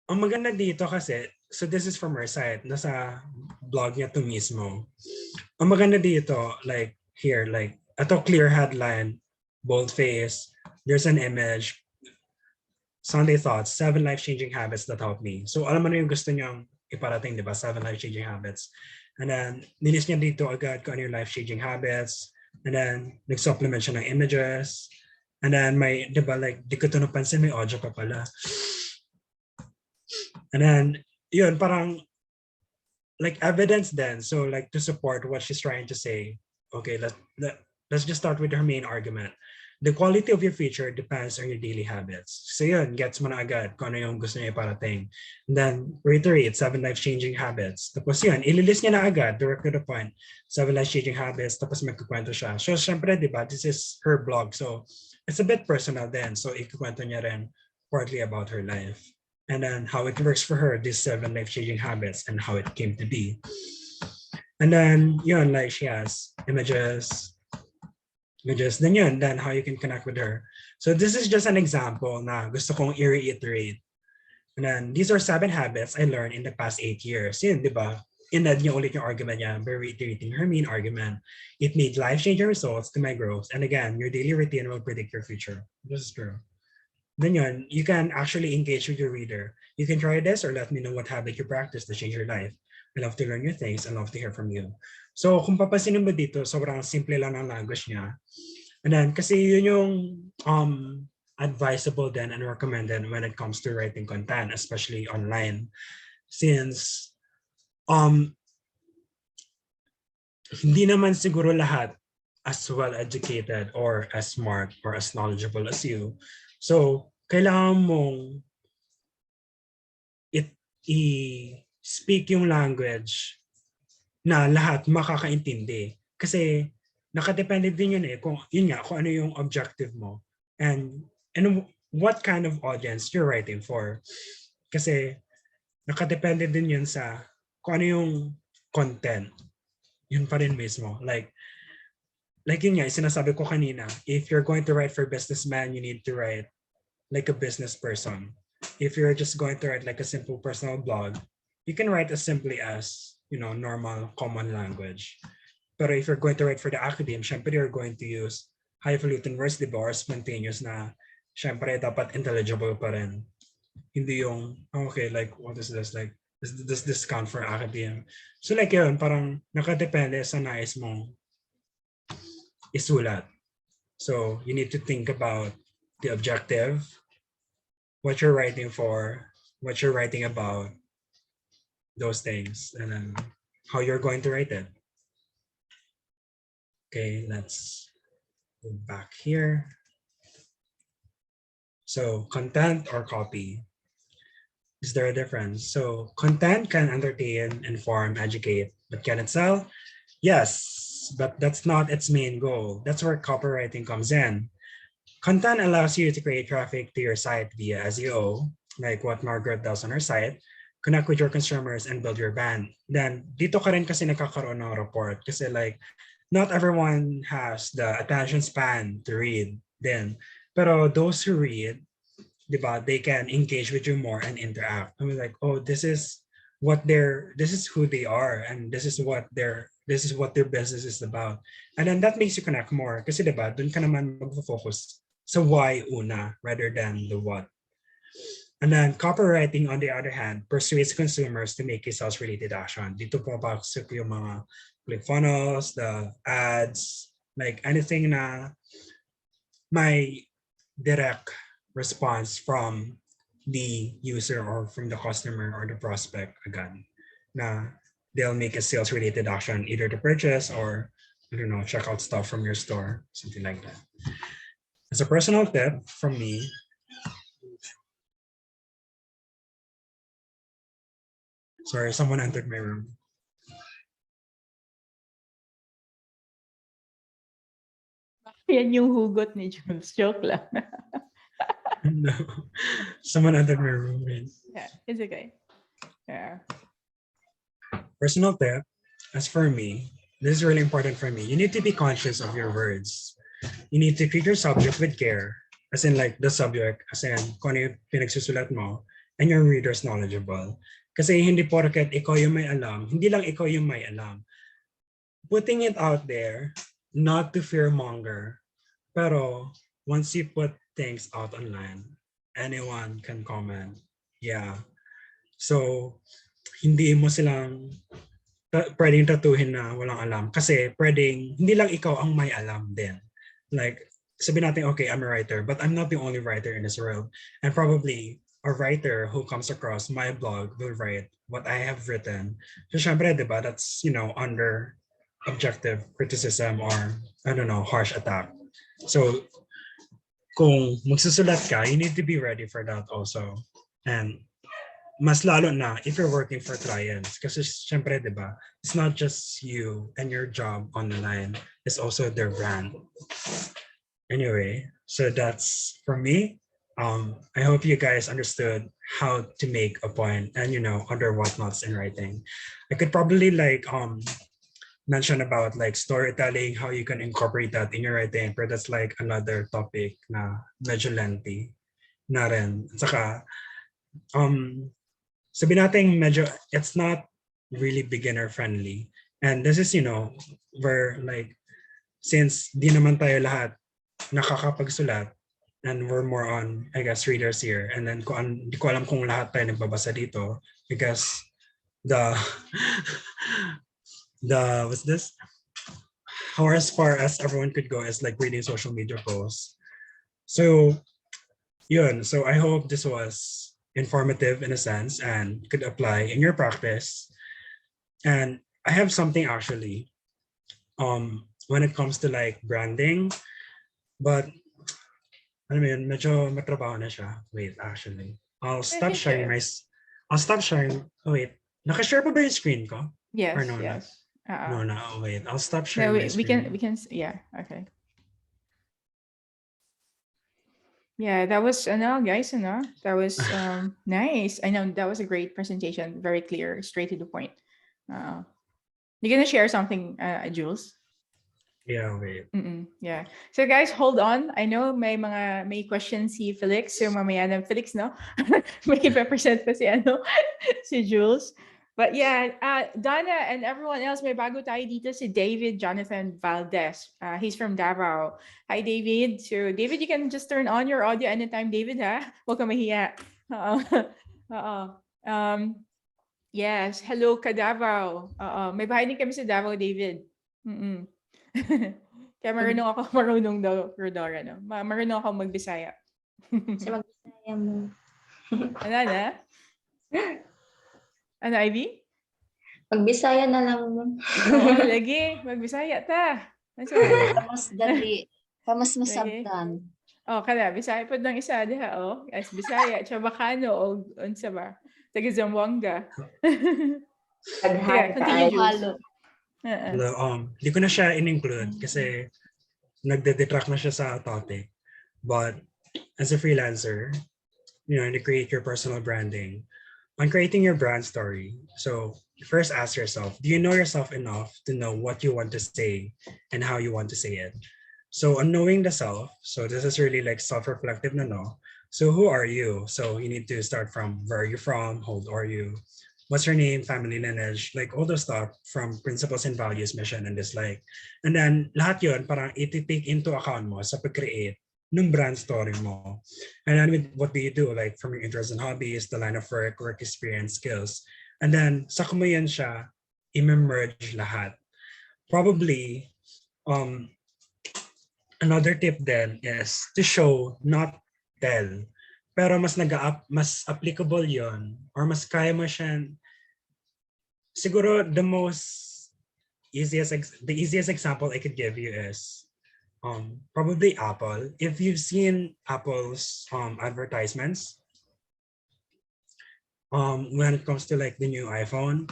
Ang maganda dito kasi, so this is from her site, nasa blog niya to mismo. Ang maganda dito, like here, like, ito clear headline, bold face, there's an image, Sunday thoughts, 7 life-changing habits that help me. So alam mo na yung gusto niyang iparating, di ba? 7 life-changing habits. And then, nilis niya dito agad kung ano yung life-changing habits. And then, nag-supplement siya ng images. And then, may, di ba, like, di ko ito napansin, may audio pa pala. And then, yun, parang, like, evidence then. So, like, to support what she's trying to say. Okay, let's just start with her main argument. The quality of your future depends on your daily habits. So yun, gets mo na agad kung ano yung gusto niya iparating. And then, reiterate, 7 life-changing habits. Tapos yun, ililist niya na agad, direct to the point. 7 life-changing habits, tapos magkukwento siya. So, syempre, di ba, this is her blog. So, it's a bit personal then. So, ikukwento niya rin partly about her life. And then, how it works for her, these 7 life-changing habits, and how it came to be. And then, yun, like, she has images, then how you can connect with her. So this is just an example na gusto kong i-reiterate. And then these are 7 habits I learned in the past 8 years. Yun, di ba? Inad niya ulit yung argument niya by reiterating her main argument. It made life-changing results to my growth. And again, your daily routine will predict your future. This is true. Then yun, you can actually engage with your reader. You can try this or let me know what habit you practice to change your life. I love to learn new things. I love to hear from you. So kung papansinin mo dito, sobrang simple lang ng language niya. And then, kasi yun yung advisable then and recommended when it comes to writing content, especially online. Since hindi naman siguro lahat as well educated or as smart or as knowledgeable as you. So, kailangan mong i-speak yung language na lahat makakaintindi. Kasi nakadepende din yun kung ano yung objective mo and what kind of audience you're writing for. Kasi nakadepende din yun sa kung ano yung content. Yun pa rin mismo. Like yun nga, sinasabi ko kanina, if you're going to write for businessman, you need to write like a business person. If you're just going to write like a simple personal blog, you can write as simply as, normal common language. But if you're going to write for the academe, syempre you're going to use highfalutin words, diba, or spontaneous na syempre dapat intelligible pa rin. Hindi yung, okay, like, what is this? Like, does this count for academe? So like yun, parang nakadepende sa nais mong isulat. So you need to think about the objective, what you're writing for, what you're writing about, those things, and then how you're going to write it. Okay, let's go back here. So content or copy. Is there a difference? So content can entertain, inform, educate, but can it sell? Yes, but that's not its main goal. That's where copywriting comes in. Content allows you to create traffic to your site via SEO, like what Margaret does on her site, connect with your consumers and build your brand. Then dito ka rin kasi nakakaroon ng report kasi like not everyone has the attention span to read then. Pero those who read, diba, they can engage with you more and interact. I mean like, oh, this is who they are and this is what they're this is what their business is about. And then that makes you connect more. Kasi diba, dun ka naman mag-focus sa why una rather than the what. And then copywriting, on the other hand, persuades consumers to make a sales-related action. Dito po pasok yung mga ClickFunnels, the ads, like anything na may direct response from the user or from the customer or the prospect again. Na they'll make a sales-related action either to purchase or, I don't know, check out stuff from your store, something like that. As a personal tip from me, sorry, someone entered my room. Yan yung hugot ni Jules. Joke lang. No, someone entered my room. Yeah, it's okay. Yeah. Personal tip, as for me, this is really important for me. You need to be conscious of your words. You need to treat your subject with care, as in like the subject, as in kung ano yung pinagsusulat mo, and your readers knowledgeable. Kasi hindi porket ikaw yung may alam, hindi lang ikaw yung may alam. Putting it out there, not to fearmonger, pero once you put things out online, anyone can comment. Yeah. So, hindi mo silang pwedeng tatuhin na walang alam. Kasi pwedeng, hindi lang ikaw ang may alam din. Like, sabihin natin, okay, I'm a writer, but I'm not the only writer in this world. And probably, a writer who comes across my blog will write what I have written. So, syempre, diba, that's, you know, under objective criticism or, I don't know, harsh attack. So, kung magsusulat ka, you need to be ready for that also. And mas lalo na if you're working for clients. Kasi syempre, di ba, it's not just you and your job on the line. It's also their brand. Anyway, so that's for me. I hope you guys understood how to make a point and, you know, under whatnots in writing. I could probably like mention about like storytelling, how you can incorporate that in your writing, but that's like another topic na medyo lengthy na rin. At saka, sabi natin medyo, it's not really beginner friendly. And this is, you know, where like, since di naman tayo lahat nakakapagsulat, and we're more on, I guess, readers here. And then di ko alam kung lahat tayo nagbabasa dito because the what's this? How as far as everyone could go is like reading social media posts. So yun, so I hope this was informative in a sense and could apply in your practice. And I have something actually when it comes to like branding, but I mean, medyo matrabaho na siya. Wait, actually. I'll stop sharing my... I'll stop sharing... Oh, wait. Nakashare pa ba yung screen ko? Yes, Or no, yes. No, wait. I'll stop No, sharing my screen. we can, yeah, okay. Yeah, that was, guys, that was nice. I know that was a great presentation. Very clear, straight to the point. You're going to share something, Jules? Yeah, wait. Yeah. So guys, hold on. I know may questions si Felix. So mamaya na Felix, no? May represent pa si si Jules. But yeah, Donna and everyone else, may bago tayo dito si David Jonathan Valdez. He's from Davao. Hi, David. So David, you can just turn on your audio anytime, David, ha? Huwag ka mahiya. Yes. Hello, ka Davao. May bahay din kami sa Davao, David. Kaya marunong daw, Rodora, no? Marunong ako magbisaya. Sa magbisaya mo. Ano na? Ano, Ivy? Magbisaya na lang mo. Oo, lagi. Magbisaya ta. Mas dali. Mas masabtan. Kada, Bisaya po ng isa, diha, as Bisaya, Chabacano, o unsa ba? Taga Zamboanga. Halo. Hindi ko na siya in-include kasi nagde-detract na siya sa topic. But as a freelancer, you know, to create your personal branding, on creating your brand story, so first ask yourself, do you know yourself enough to know what you want to say and how you want to say it? So on knowing the self, so this is really like self-reflective na, no? So who are you? So you need to start from where are you from, how old are you? what's her name, family lineage, like all the stuff from principles and values, mission and dislike. And then lahat yun parang iti-take into account mo sa pag-create ng brand story mo. And then with what do you do? Like from your interests and hobbies, the line of work experience, skills. And then sa mo yan siya, i-merge lahat. Probably, another tip then is to show, not tell. Pero mas applicable yon or mas kaya mo siya. Siguro the easiest example I could give you is probably Apple. If you've seen Apple's advertisements, when it comes to like the new iPhone,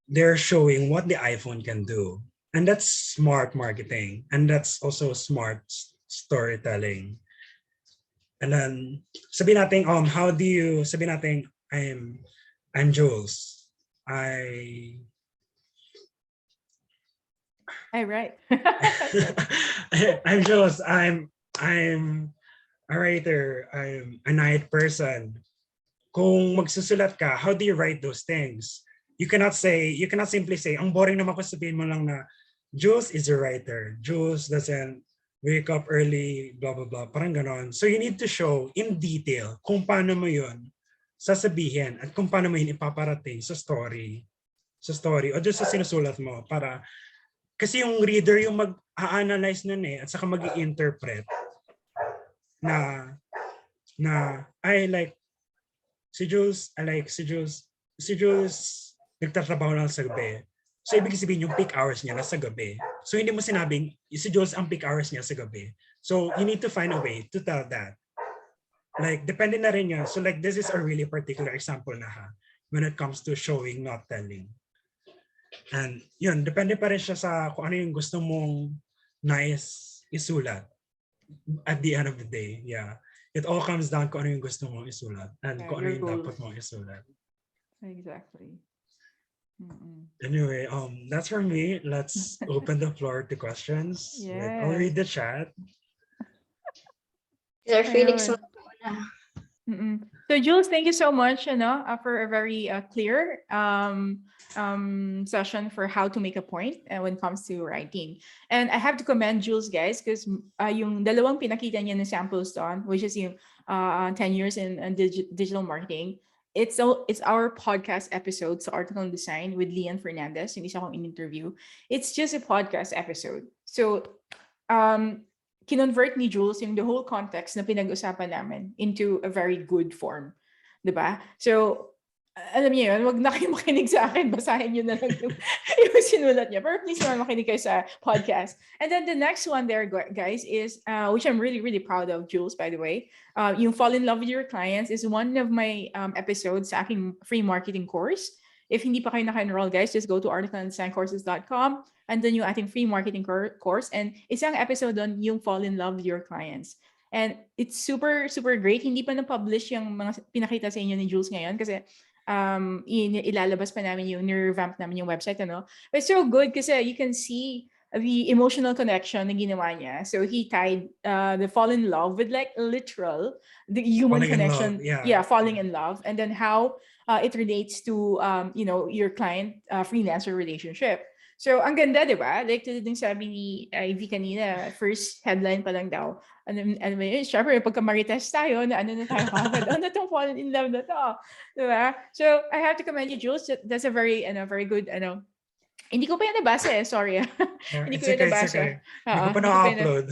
they're showing what the iPhone can do. And that's smart marketing. And that's also smart storytelling. And then sabihin natin, sabihin natin, I'm Jules. Right. I'm Jules. I'm a writer. I'm a night person. Kung magsusulat ka, how do you write those things? You cannot simply say, ang boring naman ko, sabihin mo lang na, Jules is a writer. Jules doesn't wake up early, blah, blah, blah. Parang ganon. So you need to show in detail kung paano mo yun sasabihin at kung paano mo yun ipaparating sa story o just sa sinusulat mo para kasi yung reader yung mag-a-analyze nun at saka mag-i-interpret na I like si Jules nagtatrabaho lang sa gabi. So, ibig sabihin yung peak hours niya nasa gabi. So, hindi mo sinabing, si Jules ang peak hours niya sa gabi. So, you need to find a way to tell that. Like, depende na rin yun. So, like, this is a really particular example na when it comes to showing, not telling. And, yun, depende pa rin siya sa kung ano yung gusto mong nais isulat at the end of the day. Yeah. It all comes down kung ano yung gusto mong isulat and kung ano yung dapat mong isulat. Exactly. Anyway, that's for me. Let's open the floor to questions. Yes. Like, I'll read the chat. Sir Felix, So Jules, thank you so much, for a very clear session for how to make a point when it comes to writing. And I have to commend Jules, guys, because yung dalawang pinakita niya na samples doon, which is yung 10 years in digital marketing. It's our podcast episode, so Article and Design with Lian Fernandez, yung isa kong in-interview. It's just a podcast episode. So, kinonvert ni Jules yung the whole context na pinag-usapan namin into a very good form. Diba? So, alam niyo yun, wag na kayo makinig sa akin, basahin niyo na lang yung sinulat niya. Pero please naman makinig kayo sa podcast. And then the next one there, guys, is, which I'm really, really proud of, Jules, by the way, yung Fall in Love with Your Clients is one of my episodes sa aking free marketing course. If hindi pa kayo naka-enroll, guys, just go to articleanddesigncourses.com and then yung ating free marketing course. And isang episode doon yung Fall in Love with Your Clients. And it's super, super great. Hindi pa na-publish yung mga pinakita sa inyo ni Jules ngayon kasi ilalabas pa namin yung revamp namin yung website, But it's so good kasi you can see the emotional connection na ginawa niya. So he tied the fall in love with like literal, the human Falling connection. in love, yeah. Falling in love. And then how it relates to, your client freelancer relationship. So, ang ganda, di ba? Like, tulad ng sabi ni Ivy kanina, first headline pa lang daw. Ano ba yun? Siyempre, pagka marites tayo, na tayo kagad. Ano itong fallen in love na to? Di ba? So, I have to commend you, Jules. That's a very good, hindi ko pa yan nabasa sorry. Hindi ko yan nabasa. Hindi ko pa na-upload.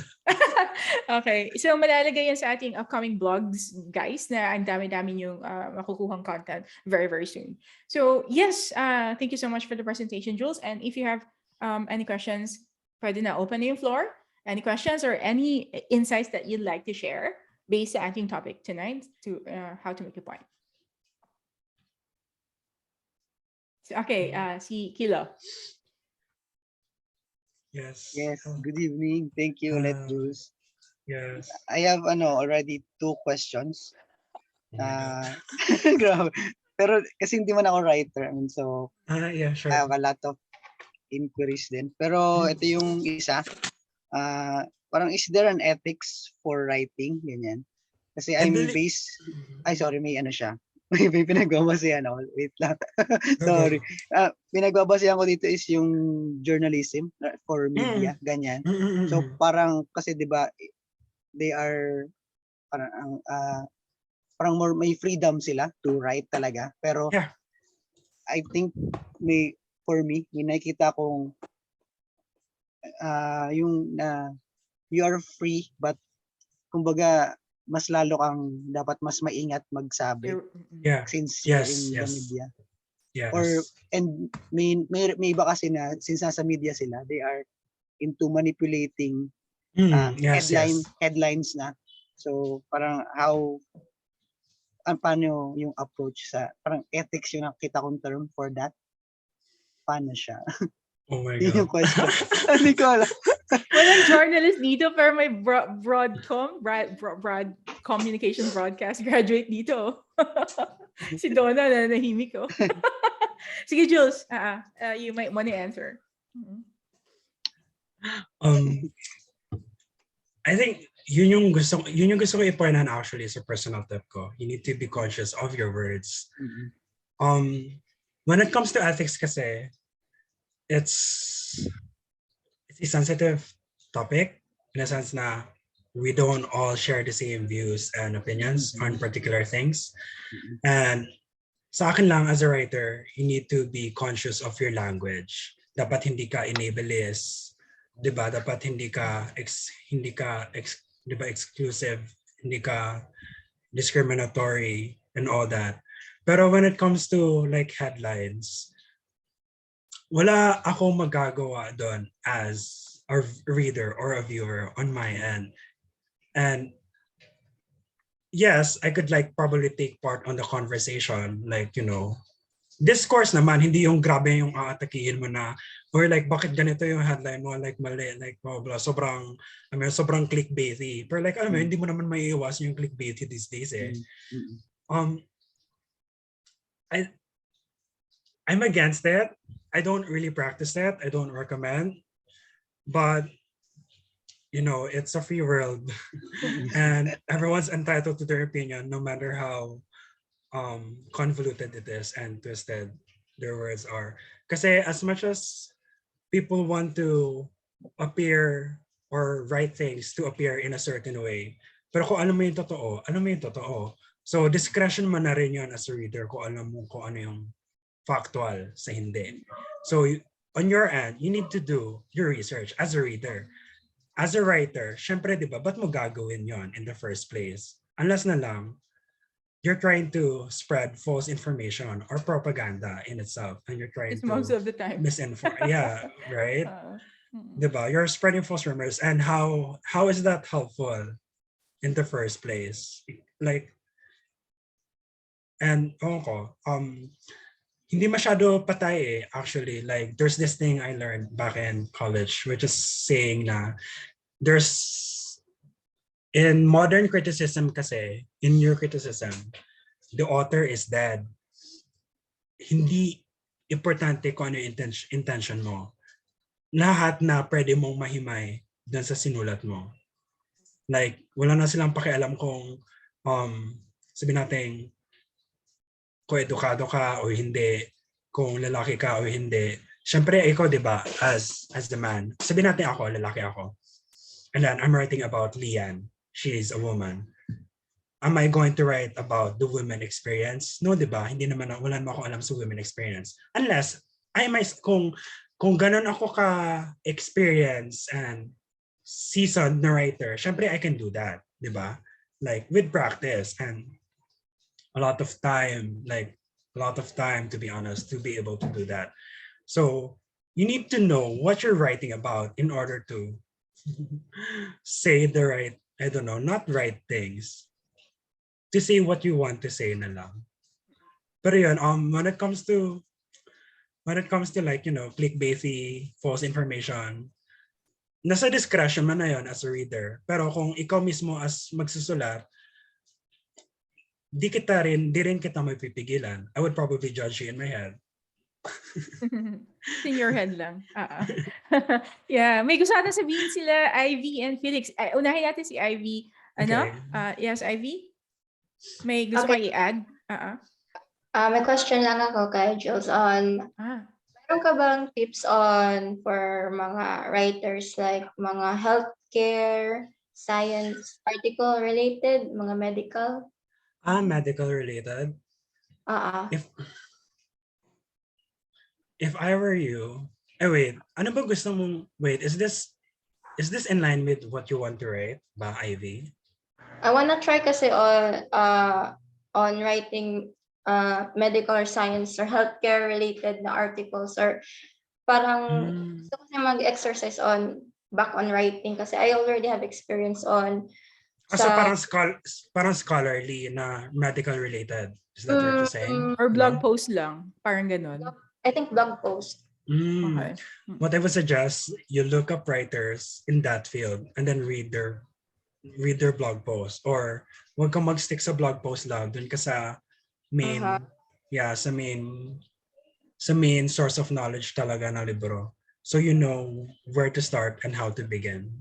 Okay. So, malalagay yan sa ating upcoming vlogs, guys, na ang dami-dami yung makukuhang content very, very soon. So, yes, thank you so much for the presentation, Jules. And if you have any questions, pwede na open na yung floor. Any questions or any insights that you'd like to share based sa ating topic tonight to how to make a point. Okay, si Kilo. Yes. Good evening. Thank you, Jules. Yes. I have already 2 questions. Oh my God. Grabe. Pero kasi hindi man ako writer, so yeah, sure. I have a lot of inquiries din. Pero ito yung isa. Parang is there an ethics for writing? Ganyan. Kasi I'm based, may may pinagbabasihan ako. Wait lang. Go, go, Sorry. go. Pinagbabasihan ko dito is yung journalism for media, ganyan. So parang kasi 'di ba they are parang parang more may freedom sila to write talaga. Pero Yeah. I think for me, may nakikita kong yung you are free but kumbaga mas lalo kang dapat mas maingat magsabi Yeah. since you're Yes, in the yes. media. Yes. And may iba kasi na since nasa media sila, they are into manipulating Yes, yes. headlines na. So parang paano yung approach sa parang ethics yung nakita kong term for that? Paano siya? Oh my Yun God. yung question. Hindi ko alam. Walang journalist dito pero may broad communication broadcast graduate dito. Si Donna na nahimik ko. Sige, Jules. You might want to answer. I think yun yung gusto ko i-pointan actually sa personal tip ko. You need to be conscious of your words. When it comes to ethics kasi, it's a sensitive topic in a sense na we don't all share the same views and opinions on particular things. And sa akin lang as a writer, you need to be conscious of your language. Dapat hindi ka enableist, 'di ba? Dapat hindi ka exclusive, hindi ka discriminatory and all that. Pero when it comes to like headlines, wala akong magagawa doon as a reader or a viewer on my end. And yes, I could like probably take part on the conversation, like, discourse naman, hindi yung grabe yung aatakihin mo na, or like, bakit ganito yung headline mo, like, mali, like, blah, blah, sobrang clickbaity. Pero like, hindi mo naman maiiwas yung clickbaity these days eh. I'm against it. I don't really practice that. I don't recommend. But, it's a free world. And everyone's entitled to their opinion, no matter how convoluted it is and twisted their words are. Kasi as much as people want to appear or write things to appear in a certain way, pero kung alam mo yung totoo. So discretion mo na rin yun as a reader kung alam mo kung ano yung factual sa hindi. So on your end, you need to do your research as a reader. As a writer, syempre, di ba, ba't mo gagawin yon in the first place? Unless na lang, you're trying to spread false information or propaganda in itself, and you're trying It's most to of the time. misinform. Yeah, right? Diba? You're spreading false rumors, and how is that helpful in the first place? Like, and hindi masyado patay eh, actually. Like, there's this thing I learned back in college, which is saying na in modern criticism kasi, in your criticism, the author is dead. Hindi importante kung ano yung intention mo. Lahat na pwede mong mahimay dun sa sinulat mo. Like, wala na silang pakialam kung sabihin natin kung edukado ka o hindi, kung lalaki ka o hindi. Siyempre, ikaw, di ba, as the man, sabihin natin ako, lalaki ako. And then I'm writing about Lian. She is a woman. Am I going to write about the women experience? No, di ba? Hindi naman, wala naman ako alam sa women experience. Unless, kung ganun ako ka-experience and seasoned narrator, syempre I can do that, di ba? Like, with practice and a lot of time, to be honest, to be able to do that. So, you need to know what you're writing about in order to say the right, not right things. To say what you want to say na lang. Pero yun, when it comes to like, clickbaity, false information, nasa discretion man na yun as a reader. Pero kung ikaw mismo as magsusulat, di rin kita mapipigilan. I would probably judge you in my head. In your head lang. Yeah, may gusto natin sabihin sila, Ivy and Felix. Unahin natin si Ivy. Ano? Okay. Yes, Ivy? May gusto Okay. kayo i-add? May question lang ako kay Jules on, Ah, meron ka bang tips on for mga writers like mga healthcare, science, article related, mga medical? Medical related. Ah, If if I were you, wait, ano ba gusto mong, wait, is this in line with what you want to write ba, Ivy? I wanna try kasi on writing medical or science or healthcare related na articles or parang Mm. gusto ko kasi mag-exercise on back on writing kasi I already have experience on So sa parang scholarly na medical related. Is that what you're saying? or blog No? post lang, parang ganon. I think blog post. Okay. What I would suggest, you look up writers in that field and then read their blog post, or wag kang mag-stick sa blog post lang, dun ka sa main sa main source of knowledge talaga ng libro. So you know where to start and how to begin.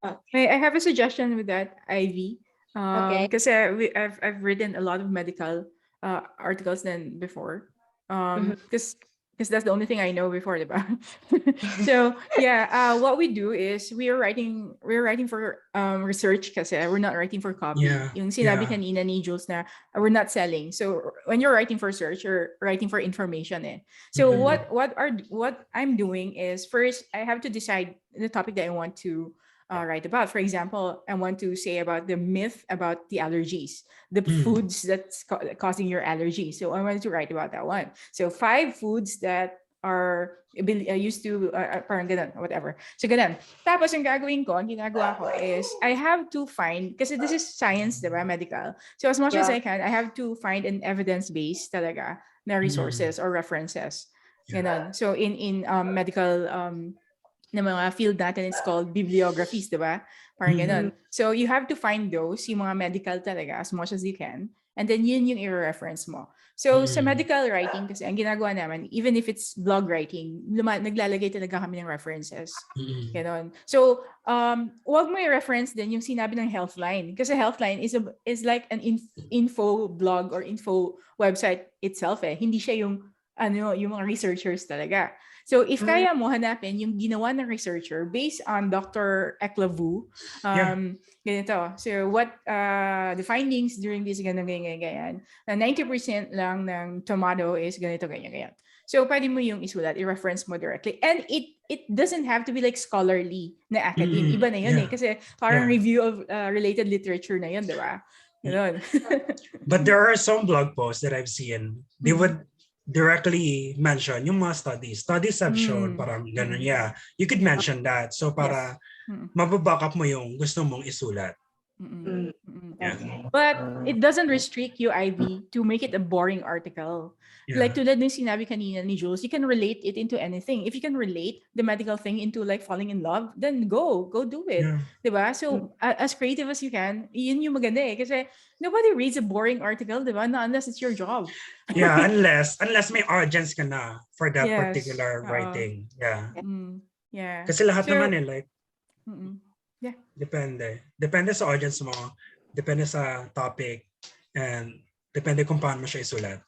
I have a suggestion with that, Ivy. Okay. Because I've written a lot of medical articles then before. Because that's the only thing I know before, diba? So yeah, what we do is we're writing for research kasi we're not writing for copy. Yeah, Yung sinabi yeah. kanina ni Jules na we're not selling. So when you're writing for search, you're writing for information eh. So Mhm. what I'm doing is first I have to decide the topic that I want to write about. For example, I want to say about the myth about the allergies, the foods that's causing your allergy. So I wanted to write about that one. So 5 foods that are used to parang ganun, whatever. So ganun. Tapos yung gagawin ko, ang ginagawa ko is I have to find, kasi this is science, diba, medical. So as much as I can, I have to find an evidence-based talaga na resources or references. Ganun. So in medical na mga field natin, it's called bibliographies, di ba? Parang ganun. So you have to find those, yung mga medical talaga, as much as you can. And then yun yung i-reference mo. So sa medical writing, kasi ang ginagawa naman, even if it's blog writing, naglalagay talaga kami ng references. Ganon. So, wag mo i-reference din yung sinabi ng Healthline. Kasi Healthline is like an info blog or info website itself eh. Hindi siya yung yung mga researchers talaga. So if kaya mo hanapin yung ginawa ng researcher based on Dr. Eklavu, ganito. So what the findings during this ganyan, na 90% lang ng tomato is ganito, ganyan. So pwede mo yung isulat, i-reference mo directly. And it doesn't have to be like scholarly na academe. Iba na yun eh. Kasi parang review of related literature na yun, di ba? But there are some blog posts that I've seen. They would directly mention yung mga studies have shown, parang ganun, you could mention that, so para mababack up mo yung gusto mong isulat. But it doesn't restrict you, Ivy, to make it a boring article. Like tulad ng sinabi kanina ni Jules, you can relate it into anything. If you can relate the medical thing into like falling in love, then go do it. Diba? So as creative as you can, yun yung maganda eh. Kasi nobody reads a boring article, diba? Not unless it's your job. Unless may audience ka na for that Yes. particular writing. Yeah. Kasi lahat naman eh, like, Depende sa audience mo, depende sa topic, and depende kung paano mo siya isulat.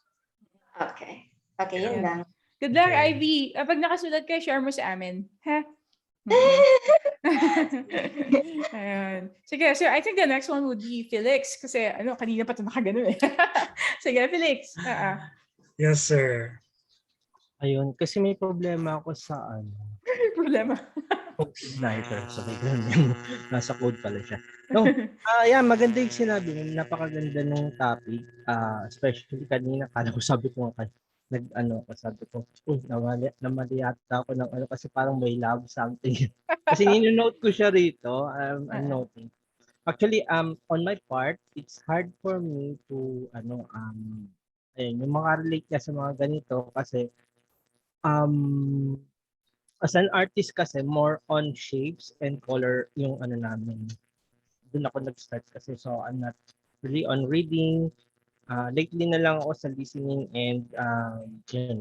Okay, yun lang. Good luck, Ivy. Pag nakasulat ka, share mo sa amin. Ha? Ayun. Sige, so I think the next one would be Felix. Kasi kanina pa ito nakagano eh. Sige, Felix. Yes, sir. Ayun, kasi may problema ako sa Problema. Igniter. So, nasa code pala siya. No, maganda yung sinabi mo. Napakaganda ng topic. Especially kanina, sabi ko sabi ko, namali yata ako ng kasi parang may love something. Kasi ninonote ko siya rito. I'm noting. Actually, on my part, it's hard for me to, yung mga relate niya sa mga ganito kasi, as an artist kasi, more on shapes and color yung namin. Doon ako nag-start kasi, so I'm not really on reading. Lately na lang ako sa listening and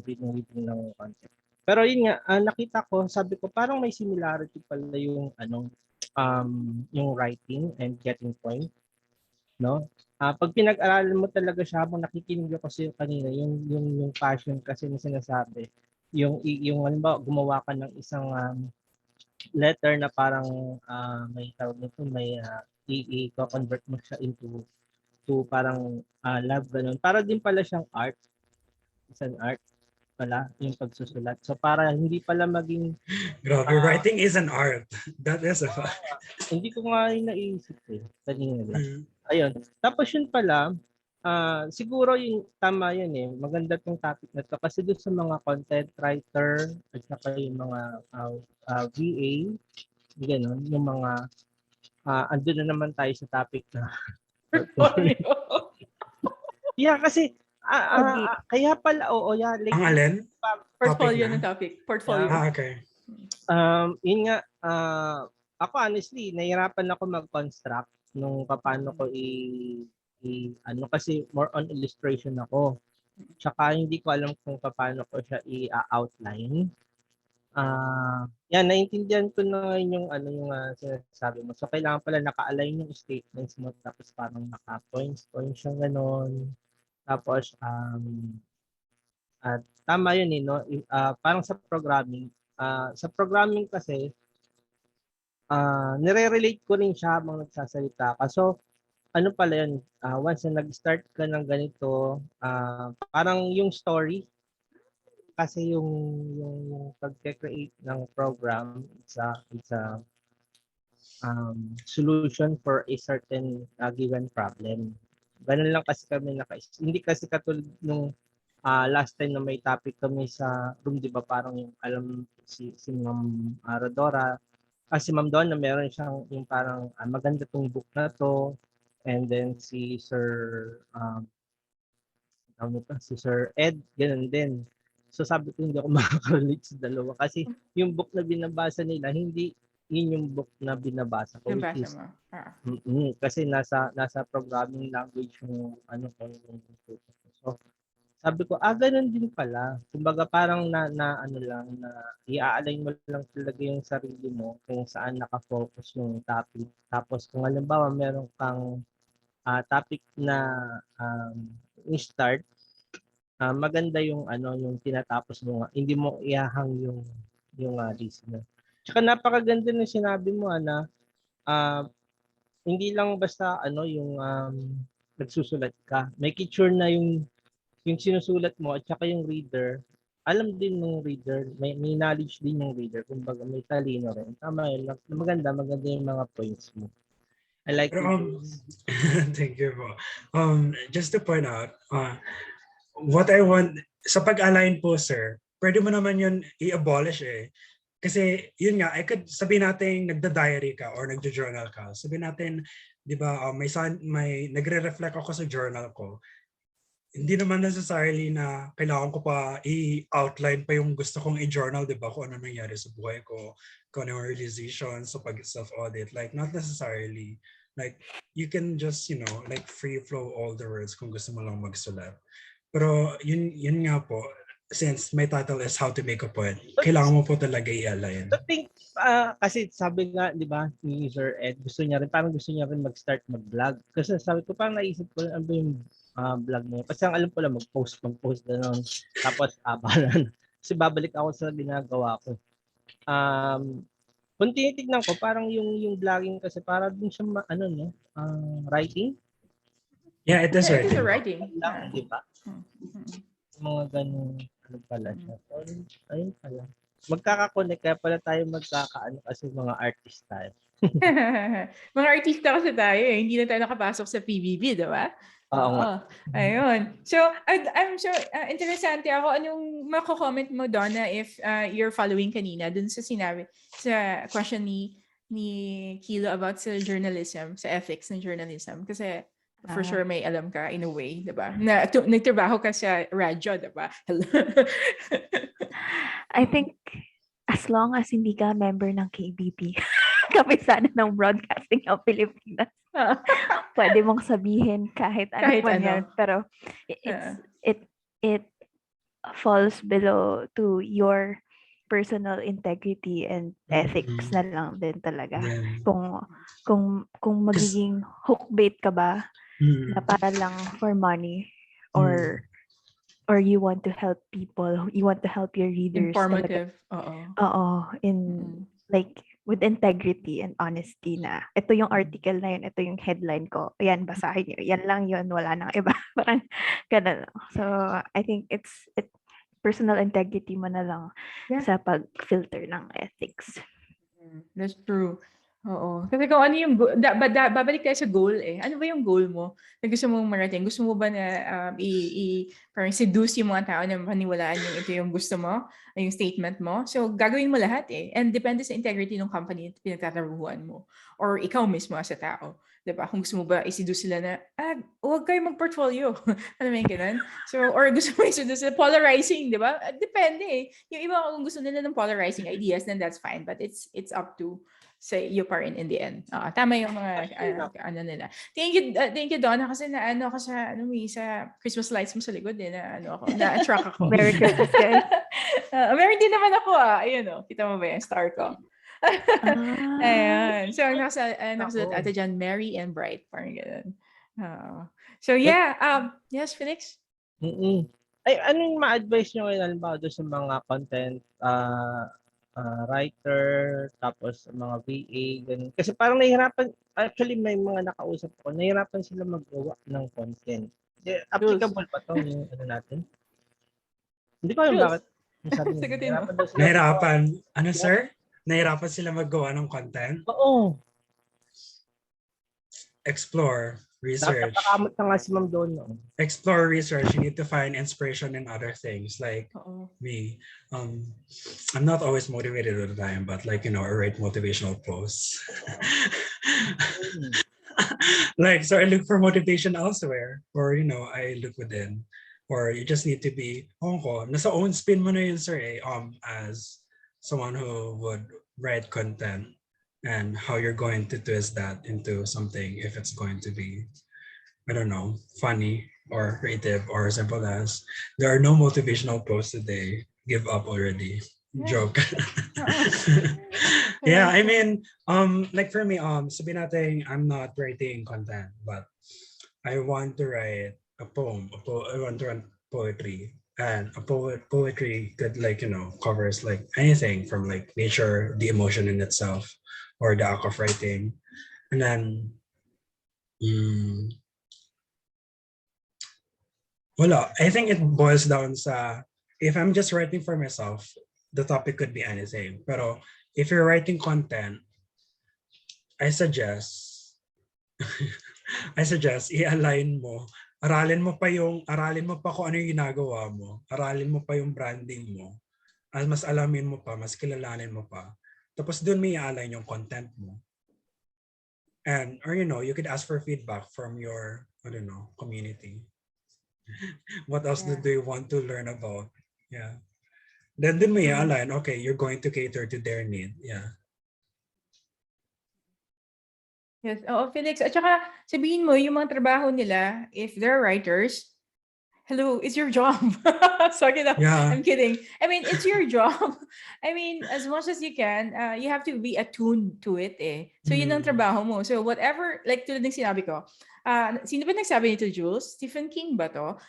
reading ng content. Pero yun nga, nakita ko, sabi ko parang may similarity pala yung yung writing and getting point. no? Pag pinag-aralan mo talaga siya, habang nakikinig ako sa kanina, yung passion kasi na sinasabi, yung halimbawa gumawa ka ng isang letter na parang may tawag nito, may i-convert mo siya into parang love ganun. Para din pala siyang art, isang art pala yung pagsusulat. So para hindi pala maging Grabe, writing is an art. That is a hindi ko nga yung naisip kanina lang. Mm. Ayun. Tapos yun pala, siguro yung tama yun maganda tong topic na to kasi doon sa mga content writer at saka yung mga VA, gano'n, yung mga andun na naman tayo sa topic na Portfolio. yeah, kasi Pogi. kaya pala, yeah, Ang like, alin? Portfolio Topic na? ng topic. Portfolio. Okay. yun nga, ako honestly, nahirapan ako mag-construct nung paano ko ano kasi more on illustration ako. Tsaka hindi ko alam kung paano ko siya i-outline. Yan, naiintindihan ko na ngayon yung yung sinasabi mo. So, kailangan pala naka-align yung statements mo tapos parang naka-points yung gano'n. Tapos, tama yun no? Parang sa programming kasi, nire-relate ko rin siya habang nagsasalita ka. So, ano pala yun, once na nag-start ka ng ganito, parang yung story, kasi yung pag-create ng program, it's a solution for a certain given problem. Ganun lang kasi kami hindi kasi katulad nung last time na may topic kami sa room, di ba, parang yung alam si Ma'am Rodora, si Ma'am Don na meron siyang yung parang maganda tong book na to, and then si si Sir Ed, ganun din. So sabi ko hindi ako makaka-relate sa dalawa kasi yung book na binabasa nila, hindi yun yung book na binabasa ko, which Nabasa is mo. kasi nasa programming language yung ko yung tutok ko. So sabi ko, ganun din pala. Kumbaga parang na ano lang, na i-align mo lang talaga yung sarili mo kung saan naka-focus yung topic. Tapos kung halimbawa meron kang topic na start, maganda yung yung tinatapos mo nga. Hindi mo ihahang yung listener. Tsaka napakaganda ng sinabi mo na hindi lang basta yung nagsusulat ka. Make sure na yung sinusulat mo at saka yung reader, alam din ng reader, may knowledge din yung reader, kumbaga may talino rin. Tama yun. Maganda yung mga points mo. I like Pero, it. thank you po. Just to point out, what I want, sa pag-align po, sir, pwede mo naman yun i-abolish Kasi yun nga, sabihin natin nagda-diary ka or nagjo-journal ka. Sabihin natin, di ba, may nagre-reflect ako sa journal ko. Hindi naman necessarily na kailangan ko pa i-outline pa yung gusto kong i-journal, di ba, kung ano nangyari sa buhay ko, kung ano yung realizations sa pag-self-audit. Like, not necessarily. Like, you can just, like free flow all the words kung gusto mo lang magsulat. Pero yun nga po, since my title is How to Make a Poet, kailangan mo po talaga i-align. I think, kasi sabi nga, di ba, ni Sir Ed, gusto niya rin mag-start mag-vlog. Kasi sabi ko, parang naisip ko, ano ba yung vlog mo? Kasi ang alam ko lang, mag-post gano'n. Tapos, bahala na. Kasi babalik ako sa ginagawa ko. Kung tinitignan ko, parang yung vlogging kasi, para din siya, writing. Yeah, it is Yeah, it is a writing. writing. Di ba? Mga ganun, pala siya. So, ayun pala. Magkakakonek, kaya pala tayo kasi mga artist tayo. Mga artista kasi tayo hindi na tayo nakapasok sa PBB, di ba? Oo nga. Ayun. So, I'm so interesante ako. Anong mako-comment mo, Donna, if you're following kanina dun sa sinabi, sa question ni Kilo about sa journalism, sa ethics ng journalism. Kasi for sure may alam ka in a way, di ba? Nagtrabaho ka sa radyo, di ba? I think as long as hindi ka member ng KBP, kapisana ng Broadcasting ng Pilipinas, pwede mong sabihin kahit ano Kahit man ano. yan. Pero it falls below to your personal integrity and ethics na lang din talaga. Yeah. Kung magiging hookbait ka ba na para lang for money or you want to help people, you want to help your readers talaga. Informative. Oo. Oo, in Mm. like with integrity and honesty na ito yung article na yun, ito yung headline ko. Ayan, basahin niyo. Yan lang yun, wala nang iba. Parang ganun lang. So, I think it personal integrity mo na lang Yeah. sa pag-filter ng ethics. That's true. Oo. Kasi kung ano yung babalik tayo sa goal eh. Ano ba yung goal mo na gusto mong marating? Gusto mo ba na parang seduce yung mga tao na maniwalaan yung ito yung gusto mo, yung statement mo? So, gagawin mo lahat eh. And depende sa integrity ng company na pinagtataruhan mo. Or ikaw mismo as a tao. Diba? Kung gusto mo ba i-seduce sila na, huwag kayo mag-portfolio. Alam mo yung ganun? So, or gusto mo i-seduce sila, polarizing, diba? Depende eh. Yung iba kung gusto nila ng polarizing ideas, then that's fine. But it's up to say you pa rin in the end. Tama yung mga ano nila. Thank you Donna kasi naano ako sa sa Christmas lights mo sa likod na-attract ako. Merry Christmas, guys. Meron din naman ako ayun kita mo ba yung star ko? Ayan. So nakasulat ata dyan, merry and bright. Parang ganun. So yeah, yes Felix? Ay, anong ma-advise nyo ngayon halimbawa doon sa mga content writer, tapos mga VA, ganun. Kasi parang nahihirapan, actually may mga nakausap ko, nahihirapan sila magawa ng content. Applicable pa to yung ano natin? Hindi ko alam bakit. Sabi niya, Sagutin mo. nahihirapan daw sila. Nahirapan. Ano, sir? Nahirapan sila maggawa ng content? Oo. Explore, research. Nakakamot na nga si Ma'am doon. No? Explore, research. You need to find inspiration in other things. Like me, I'm not always motivated all the time, but like, I write motivational posts. So I look for motivation elsewhere, or, I look within. Or you just need to be, nasa own spin mo na yun, sir, as someone who would write content. And how you're going to twist that into something, if it's going to be, I don't know, funny or creative or simple as, there are no motivational posts today. Give up already. Yeah. Joke. Yeah, I mean, like for me, sabihin natin, I'm not writing content, but I want to write a poem. I want to write poetry. And a poetry could covers like anything from like nature, the emotion in itself, or the act of writing. And then I think it boils down sa, if I'm just writing for myself, the topic could be anything. Pero if you're writing content, I suggest i-align mo. Aralin mo pa kung ano yung ginagawa mo. Aralin mo pa yung branding mo. Mas alamin mo pa, mas kilalanin mo pa. Tapos doon may i-align yung content mo. And, or you could ask for feedback from your, community. What else do they want to learn about? Yeah. Then may i-align, okay, you're going to cater to their need. Yeah. Yes. Oo, Felix. At saka sabihin mo, yung mga trabaho nila, if they're writers, hello, it's your job. Suck it up. Yeah. I'm kidding. I mean, it's your job. I mean, as much as you can, you have to be attuned to it eh. So yun ang trabaho mo. So whatever, like tulad ng sinabi ko, sino ba nagsabi nito, Jules? Stephen King ba to?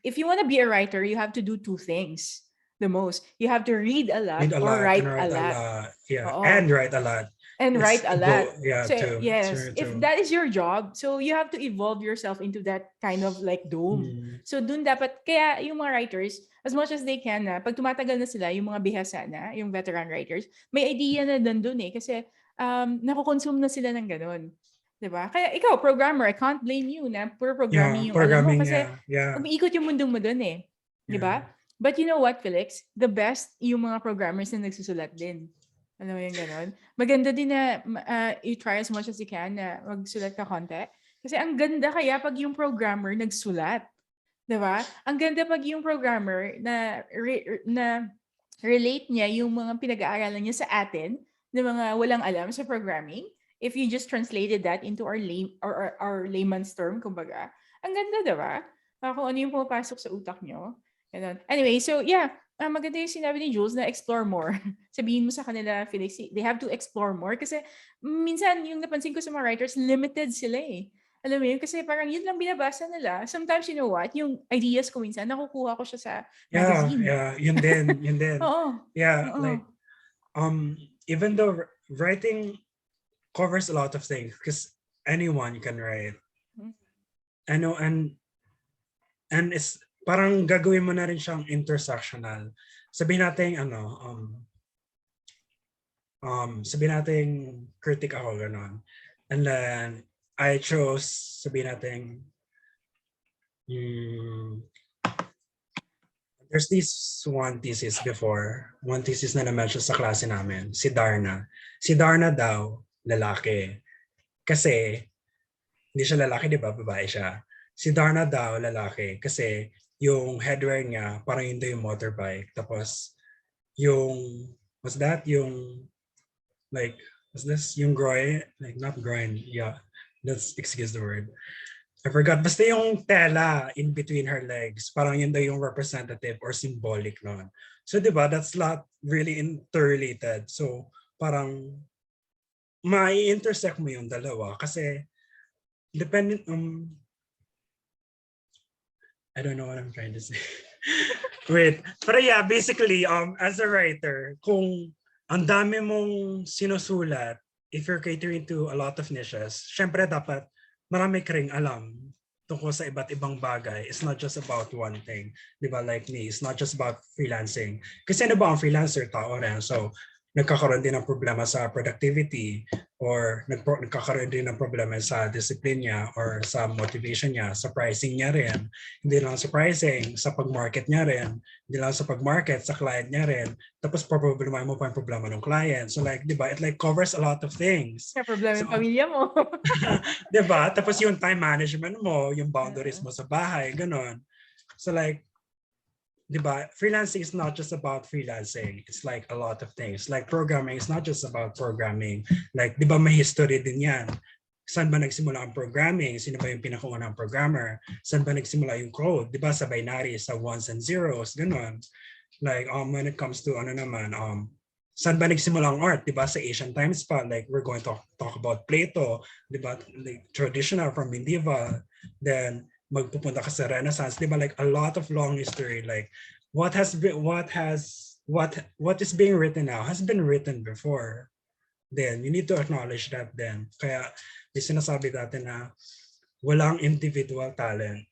If you want to be a writer, you have to do two things the most. You have to read a lot or write a lot. Yeah, and write a lot. And write a lot. Yeah, so, too. yes, True, if too. that is your job, so you have to evolve yourself into that kind of like dome. So dun dapat, kaya yung mga writers, as much as they can pag tumatagal na sila, yung mga bihasa na, yung veteran writers, may idea na dun eh, kasi nakukonsume na sila ng ganun. Diba? Kaya ikaw, programmer, I can't blame you na puro programming yung alam mo, kasi umiikot yung mundong mo dun eh. Diba? But you know what, Felix? The best yung mga programmers na nagsusulat din. Alam mo yung gano'n? Maganda din na you try as much as you can na magsulat ka konti. Kasi ang ganda kaya pag yung programmer nagsulat. Diba? Ang ganda pag yung programmer na relate niya yung mga pinag-aaralan niya sa atin na mga walang alam sa programming. If you just translated that into our layman's term, kumbaga. Ang ganda, diba? Kung ano yung pumapasok sa utak nyo. Anyway, so yeah. Maganda yung sinabi ni Jules na explore more. Sabihin mo sa kanila, Felix, they have to explore more kasi minsan yung napansin ko sa mga writers, limited sila eh. Alam mo yun? Kasi parang yun lang binabasa nila. Sometimes, you know what? Yung ideas ko minsan, nakukuha ko siya sa Yeah, magazine. yeah, yun din, yun din. Oo. Yeah, Oo. like even though writing covers a lot of things because anyone can write. Mm. I know, and it's parang gagawin mo na rin siyang intersectional. Sabihin natin sabihin natin critic ako ganon. And then I chose sabihin natin there's this one thesis na na-mention sa klase namin, si Darna. Si Darna daw, lalaki. Kasi, hindi siya lalaki, di ba? Babae siya. Si Darna daw, lalaki. Kasi, yung headwear niya, parang yun daw yung motorbike. Tapos, yung, what's that? Yung, like, what's this? Yung groin? Like, not groin. Yeah. That's, excuse the word. I forgot. Basta yung tela in between her legs, parang yun daw yung representative or symbolic nun. So, di ba, that's not really interrelated. So, parang mai-intersect mo yung dalawa kasi dependent I don't know what I'm trying to say. Wait. Pero yeah, basically, as a writer, kung ang dami mong sinusulat, if you're catering to a lot of niches, syempre dapat marami ka ring alam tungkol sa iba't ibang bagay. It's not just about one thing. Di ba? Like me, it's not just about freelancing. Kasi ano ba ang freelancer? Tao rin. So, nagkakaroon din ng problema sa productivity or nagkakaroon din ng problema sa discipline niya or sa motivation niya, sa pricing niya rin. Hindi lang sa pricing, sa pag-market niya rin. Hindi lang sa pag-market, sa client niya rin. Tapos problema mo pa yung problema ng client. So like, di ba, it like covers a lot of things. Kaya problema yung So, pamilya mo. di ba? Tapos yung time management mo, yung boundaries mo sa bahay, ganon. So like, di ba, freelancing is not just about freelancing. It's like a lot of things. Like programming is not just about programming. Like, di ba may history din yan? Saan ba nagsimula ang programming? Sino ba yung pinakaunang programmer? Saan ba nagsimula yung code? Di ba sa binary, sa ones and zeros, ganon. Like, when it comes to saan ba nagsimula ang art? Di ba sa ancient times pa? Like, we're going to talk about Plato, di ba? Like, traditional from medieval. Then, magpupunta ka sa Renaissance, di ba? Like a lot of long history, like what is being written now has been written before. Then you need to acknowledge that then. Kaya may sinasabi natin na walang individual talent.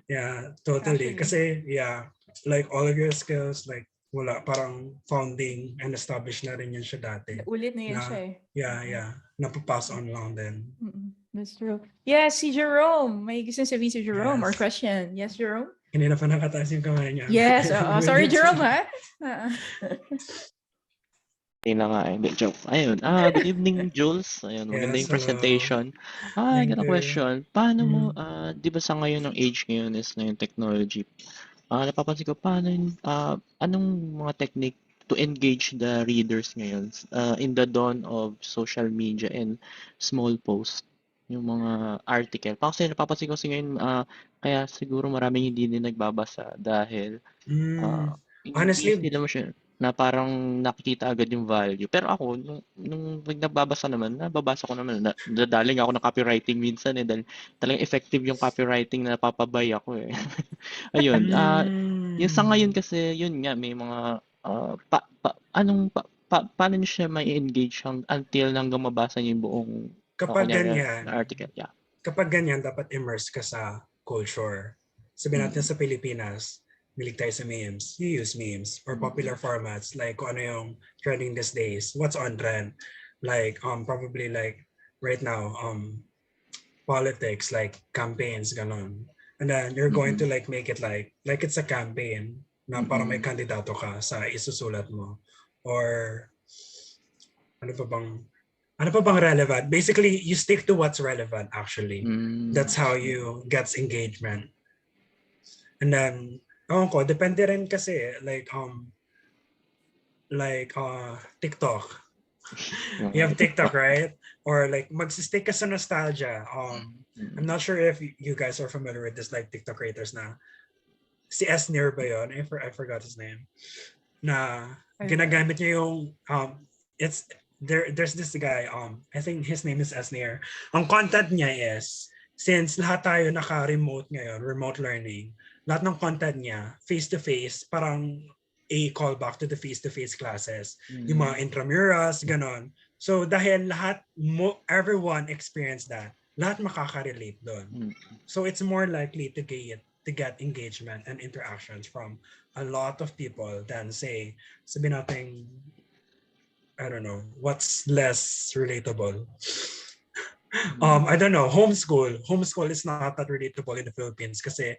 Yeah, totally. Actually. Kasi yeah, like all of your skills, like wala, parang founding and established na rin yan siya dati. Ulit na yan Na, siya eh. yeah. Napapass on lang din. That's true. Yes, si Jerome. May gusto sabihin si Jerome or Yes. question. Yes, Jerome? Kanina pa nakataas yung kamay niya. Yes. Sorry, Jerome, ha? Hindi na nga eh. Hindi, joke. Ayun. Good evening, Jules. Ayun, maganda Yes, yung hello. presentation. I Thank got a you. question. Paano mo, Mm. di ba sa ngayon ng age ngayon is na yung technology, napapansin ko, paano yung, anong mga technique to engage the readers ngayon in the dawn of social media and small post, yung mga article. Kasi napapansin ko kasi ngayon, kaya siguro maraming hindi din nagbabasa dahil hindi Honestly, sila siya na parang nakikita agad yung value. Pero ako, nung nagbabasa naman, nababasa ko naman, nadadaling ako ng copywriting minsan dahil talagang effective yung copywriting na napapabay ako eh. Ayun, yung sa ngayon kasi, yun nga, may mga, paano niyo siya mai-engage until hanggang mabasa niyo yung buong, kapag kunyari, ganyan, na article. Yeah. dapat immerse ka sa culture. Sabihin natin sa Pilipinas, milig tayo sa memes. You use memes or popular formats like kung ano yung trending these days. What's on trend? Like probably like right now politics, like campaigns, ganon. And then you're going to like make it like it's a campaign na para may kandidato ka sa isusulat mo. Or ano pa bang relevant? Basically, you stick to what's relevant actually. That's how you get engagement. And then, depende rin kasi TikTok. You have TikTok, right? Or like magsistick ka sa nostalgia. I'm not sure if you guys are familiar with this like TikTok creators na si S Near ba yun? I forgot his name. Na ginagamit niya yung there's this guy, I think his name is Esnir. Ang content niya is, since lahat tayo naka-remote ngayon, remote learning, lahat ng content niya, face-to-face, parang a callback to the face-to-face classes. Yung mga intramurals, ganon. So dahil everyone experienced that, lahat makaka-relate doon. So it's more likely to get engagement and interactions from a lot of people than say, sabi natin, I don't know, what's less relatable. I don't know, homeschool. Homeschool is not that relatable in the Philippines kasi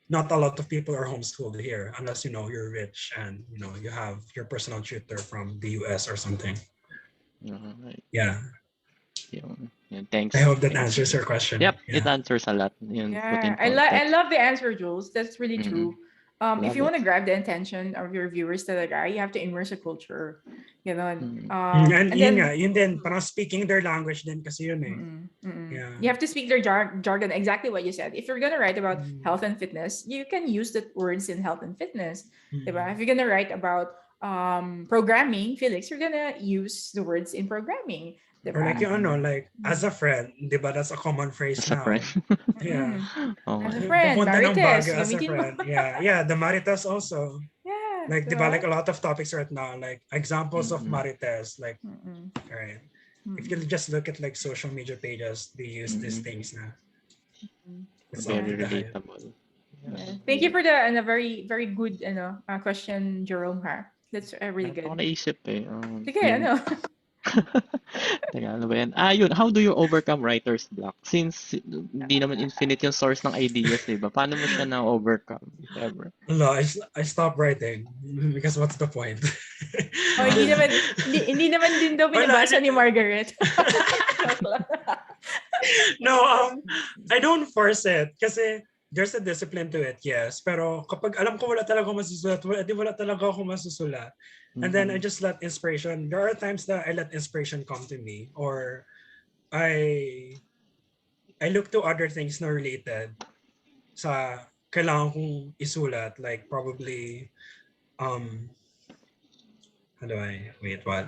not a lot of people are homeschooled here unless you're rich and you have your personal tutor from the US or something. Yeah. Thanks. I hope that answers your question. Yep, Yeah. it answers a lot. I love the answer, Jules. That's really true. If you Love want to grab the attention of your viewers talaga, you have to immerse a culture. Ganon. And yun din, parang speaking their language din kasi yun eh. Yeah. You have to speak their jargon, exactly what you said. If you're gonna write about health and fitness, you can use the words in health and fitness. Diba? If you're gonna write about programming, Felix, you're gonna use the words in programming. Or like like as a friend, diba? That's a common phrase As now. a friend. Yeah. As a friend, Pupunta ng Marites, Baguio as a gamitin mo. friend. Yeah, the Marites also. Yeah. Like, diba, like a lot of topics right now, like examples of Marites, like, right. If you just look at like social media pages, they use these things now. It's Very all the hype. relatable. Thank you for the very very good question, Jerome. That's really good. Ako naisip eh. Sige, Teka, ano ba yan? Yun. How do you overcome writer's block? Since hindi naman infinite yung source ng ideas, diba? Paano mo siya na-overcome, if ever? No, I stopped writing because what's the point? Hindi naman din daw binabasa ni Margaret. No, I don't force it kasi there's a discipline to it, yes. Pero kapag alam ko wala talaga masusulat, wala talaga ako masusulat. And then I just let inspiration. There are times that I let inspiration come to me, or I look to other things na related sa kailangan kong isulat. Like probably, how do I, wait, what?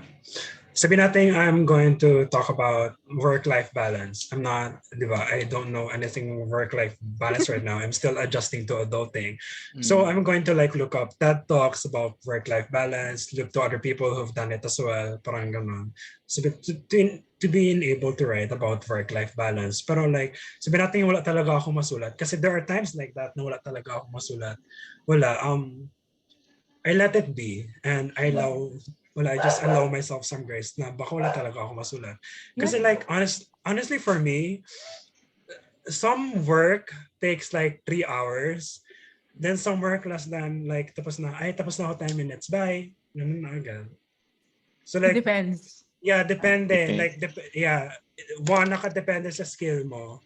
Sabi natin I'm going to talk about work-life balance. I'm not, diba, I don't know anything work-life balance right now. I'm still adjusting to adulting. So I'm going to like look up TED Talks about work-life balance, look to other people who've done it as well, parang ganun. So to being able to write about work-life balance. Pero like, sabi natin wala talaga ako masulat. Kasi there are times like that na wala talaga ako masulat. Wala, I let it be and I just allow myself some grace na baka wala talaga ako masulat. Kasi like honestly for me, some work takes like 3 hours. Then some work less than like tapos na ako 10 minutes. Bye. Ganun na agad. So like it depends. Yeah, depende. Okay. Like one nakadepende sa skill mo.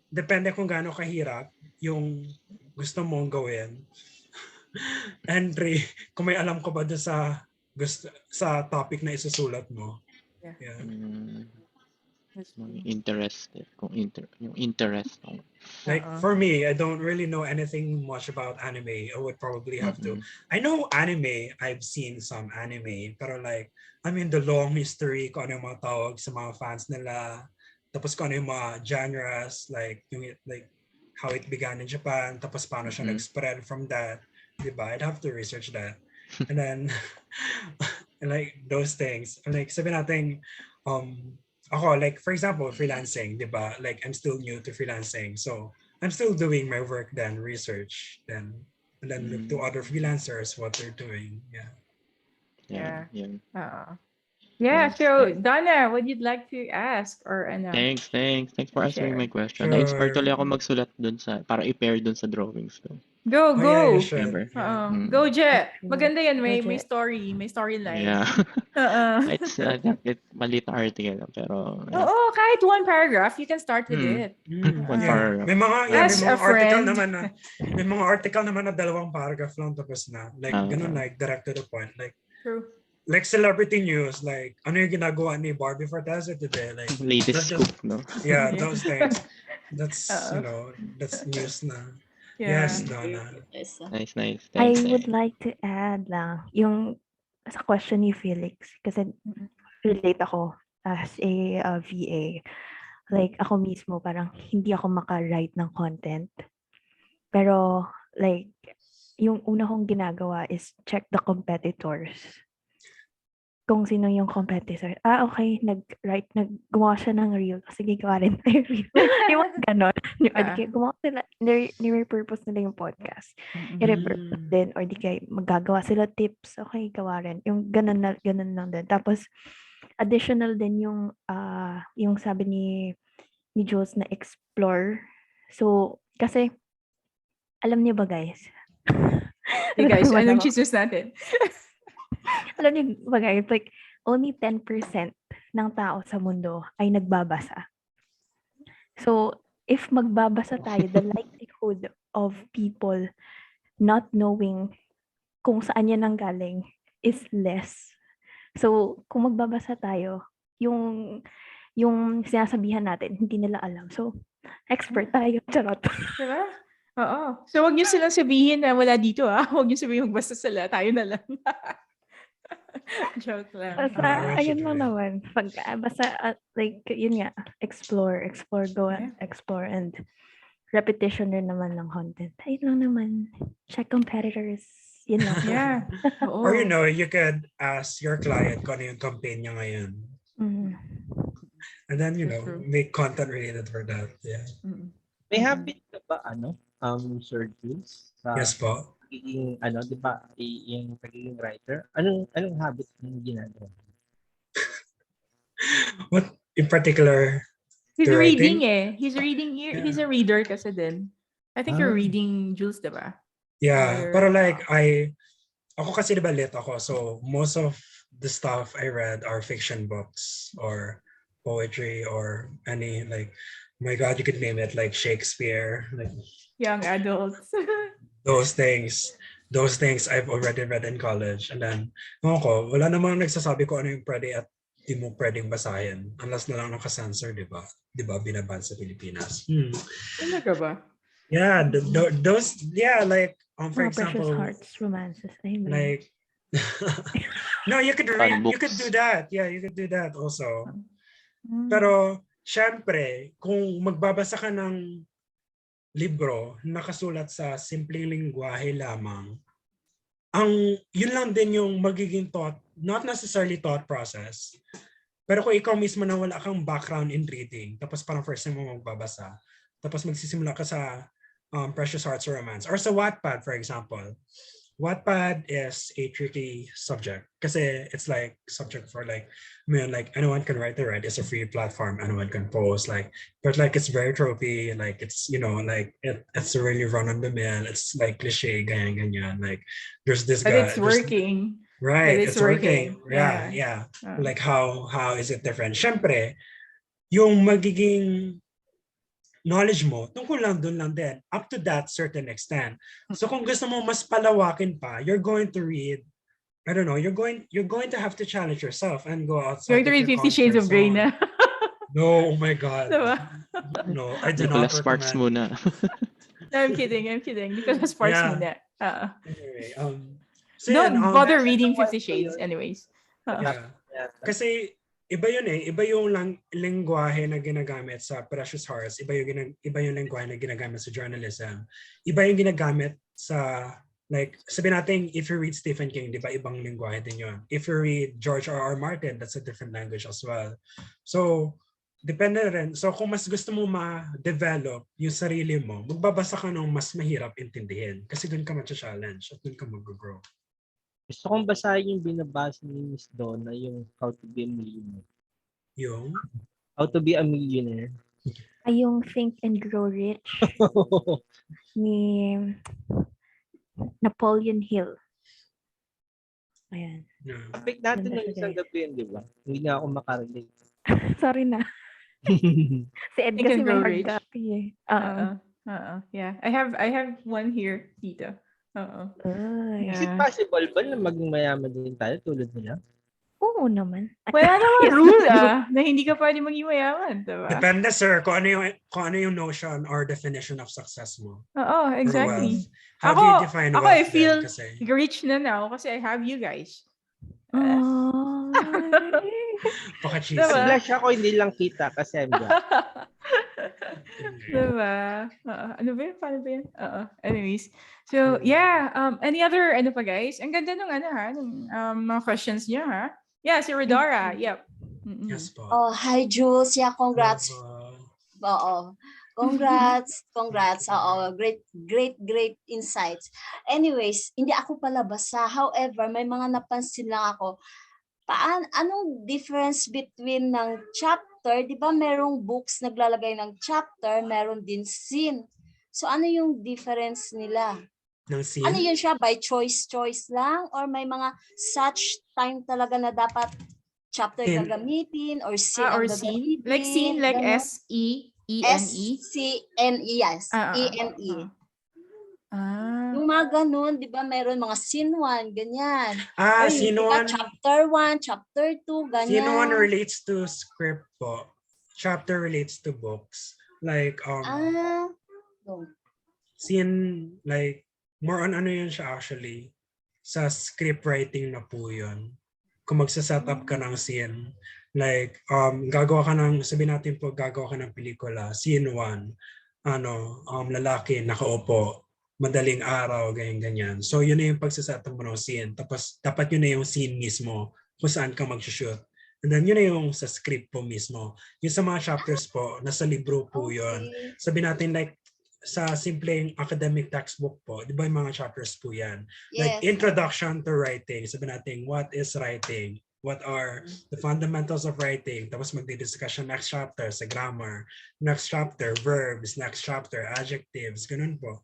Depende kung gaano kahirap yung gusto mong gawin. And kung may alam ko ba doon sa topic na isusulat mo. Yeah. Interested. Yung interest. Like for me, I don't really know anything much about anime. I would probably have to. I know anime. I've seen some anime. Pero like, I mean the long history, kung ano yung mga tawag sa mga fans nila. Tapos kung ano yung mga genres, like how it began in Japan. Tapos paano siya nag-spread from that. Diba? I'd have to research that. And then, like those things. Like sabi natin, ako, like for example, freelancing, diba? Like I'm still new to freelancing. So I'm still doing my work then, research, and then look to other freelancers, what they're doing. Yeah. Yeah, so Donna, what you'd like to ask or Thanks for answering my question. Sure. Na-inspire tuloy ako magsulat dun para i-pair dun sa drawings ko. Go. Yeah, sure. Go, Je. Maganda yan, may story, may storyline. Yeah. It's maliit na article pero Oo, kahit one paragraph, you can start with it. one paragraph. May mga As a article friend. naman na may mga article naman na 2 paragraph lang tapos na. Like ganun, like direct to the point. Like True. Like celebrity news, like ano yung ginagawa ni Barbie Forteza today, like Latest scoop, no? Yeah, those things. That's that's news na. Yeah. Yes, Donna. Nice. Thanks. I would like to add lang yung sa question ni Felix kasi relate ako as a VA. Like ako mismo parang hindi ako maka-write ng content. Pero like yung una kong ginagawa is check the competitors. Kung sino yung competitor. Okay, gumawa siya ng reel. Sige, gawa rin tayo reel. Yung mga ganon. Gumawa sila, nire-purpose nila yung podcast. I-repurpose din. Or di kaya magagawa sila tips. Okay, gawa rin. Yung ganon lang din. Tapos, additional din yung sabi ni Jules na explore. So, kasi, alam niyo ba guys? Hey guys, Alam anong mo- chismis natin? Alam niyo ba guys, like, only 10% ng tao sa mundo ay nagbabasa. So, if magbabasa tayo, the likelihood of people not knowing kung saan yan nanggaling is less. So, kung magbabasa tayo, yung sinasabihan natin, hindi nila alam. So, expert tayo. Charot. Diba? Oo. So, wag niyo silang sabihin na wala dito Wag niyo sabihin magbasta sila. Tayo na lang. Joke lang. Basta, what ayun should lang we- naman. Basta, like, yun nga, explore, go and explore, and repetition rin naman ng content. Ayun lang naman. Check competitors. Yun lang. Yeah. Oo. Or you could ask your client kung ano yung campaign niya ngayon. Mm. And then, That's true. make content related for that. Yeah. May habit ka ba, Sir Jules? Yes po. Pagiging, di ba, yung pagiging writer? Anong habit yung ginagawa? What in particular? He's The reading writing? He's reading. Yeah. He's a reader kasi din. I think you're reading Jules, diba? Yeah, Or- pero like ako kasi diba lit ako, so most of the stuff I read are fiction books or poetry or any like, my God, you could name it, like Shakespeare, like Young adults. those things I've already read in college. And then wala namang nagsasabi ko ano yung pwede at di mo pwedeng basahin unless na lang naka-censor, diba binaban sa Pilipinas. Talaga ba? Yeah, those, like for Mga Precious example, Hearts, romances. Ayun ba yun? like no, you could read, you could Books. do that. Yeah, you could do that also. Mm. Pero syempre, kung magbabasa ka ng libro na nakasulat sa simpleng lingwahe lamang, yun lang din yung magiging thought, not necessarily thought process. Pero kung ikaw mismo na wala kang background in reading, tapos parang first time mo magbabasa, tapos magsisimula ka sa Precious Hearts or Romance, or sa Wattpad, for example. Wattpad is a tricky subject kasi it's like subject for like anyone can write the right. It's a free platform, anyone can post but it's very tropey, like it's it's really run on the mill, it's like cliche ganyan, like there's this But guy, it's working. right, But it's working. yeah. Oh. Like how is it different? Syempre, yung magiging knowledge mo, tungkol lang dun lang din, up to that certain extent. So kung gusto mo mas palawakin pa, you're going to read, I don't know, you're going to have to challenge yourself and go outside. Going to read of your 50 Shades of comfort Grey zone. na. No, oh my God. Diba? No, I do not Nicholas Sparks recommend. muna. No, I'm kidding. Nicholas Sparks Yeah. muna. Anyway, so Don't yan, bother nasa reading one 50 ko Shades yun. anyways. Yeah. Yeah. Kasi iba yun iba yung lengguwahe na ginagamit sa Precious Hearts, iba yung lengguwahe na ginagamit sa journalism, iba yung ginagamit sa like, sabi natin, if you read Stephen King, di ba ibang lengguwahe din yun. If you read George R.R. Martin, that's a different language as well. So depende rin. So kung mas gusto mo ma-develop yung sarili mo, magbabasa ka ng mas mahirap intindihin kasi dun ka ma-challenge at dun ka mag-grow. Gusto kong basahin yung binabasa ni Miss Donna, yung How to Be a Millionaire. Yung How to Be a Millionaire. Ay, yung Think and Grow Rich ni Napoleon Hill. Ayan. Topic natin Ganda ng siya, isang guys. gabi yun, di ba? Hindi na ako makarelate. Sorry na. Si Ed Think kasi and may Grow hard Rich. copy eh. Yeah. I have one here, Tita. Ay. Is it Yeah. possible ba na maging mayaman din tayo tulad nila? Oo naman. Wala naman Yes. rule na hindi ka pwede maging mayaman, diba? depende, sir, kung ano yung notion or definition of success mo. Oo, Or exactly. wealth. How do you Ako- define ako, wealth I feel then? Kasi rich na now kasi I have you guys. Ay. Paka-cheesy. Diba? Nag-blush ako, hindi lang kita kasi I'm black. Diba? Ano ba yun? Paano ba yun? Anyways. So, yeah. Any other, ano pa guys? Ang ganda nung mga questions niya ha? Yeah, si Rodora. Yep. Yes po. Oh, hi Jules. Yeah, congrats. Oo. Congrats. Oo, great insights. Anyways, hindi ako palabasa. However, may mga napansin lang ako. Anong difference between ng chapter? Di ba merong books naglalagay ng chapter, meron din scene. So ano yung difference nila? Ng scene? Ano yun siya? By choice lang? Or may mga such time talaga na dapat chapter Scene. gagamitin or scene Or ang scene? gagamitin? Like scene, like Ganon. S-E-E-N-E? S-C-N-E, yes. E-N-E. Yung mga ganun, di ba, meron mga scene 1, ganyan. Scene Di ba, 1. chapter 1, chapter 2, ganyan. Scene 1 relates to script po. Chapter relates to books. Like, scene, like, more on ano yun siya actually. Sa script writing na po yun. Kung magsa-set up ka ng scene. Like, gagawa ka ng, sabihin natin po, gagawa ka ng pelikula. Scene 1, lalaki, nakaupo, madaling araw, ganyan. So, yun na yung pagsaset up mo ng scene. Tapos, dapat yun na yung scene mismo kung saan ka mag-shoot. And then, yun na yung sa script po mismo. Yung sa mga chapters po, nasa libro po yun. Sabihin natin, like, sa simpleng academic textbook po, di ba yung mga chapters po yan? Like, introduction to writing. Sabihin natin, what is writing? What are the fundamentals of writing? Tapos magdi-discussion next chapter sa grammar. Next chapter, verbs. Next chapter, adjectives. Ganun po.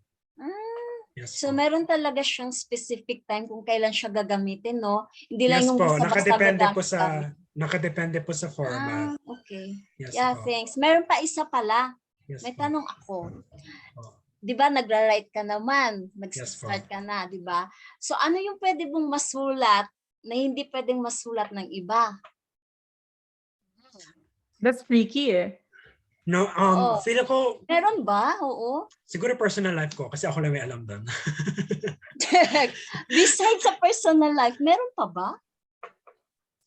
Yes, so, meron talaga siyang specific time kung kailan siya gagamitin, no? Hindi lang yes yung po, basta-basta nakadepende po sa format. Okay. Yes yeah, po. thanks. Meron pa isa pala. Yes May po. tanong ako. Di ba, nagra-write ka naman, nag-start ka na, di ba? So, ano yung pwede mong masulat na hindi pwedeng masulat ng iba? That's tricky eh. No, feel ko, meron ba? Oo. siguro personal life ko, kasi ako lang may alam doon. Besides sa personal life, meron pa ba?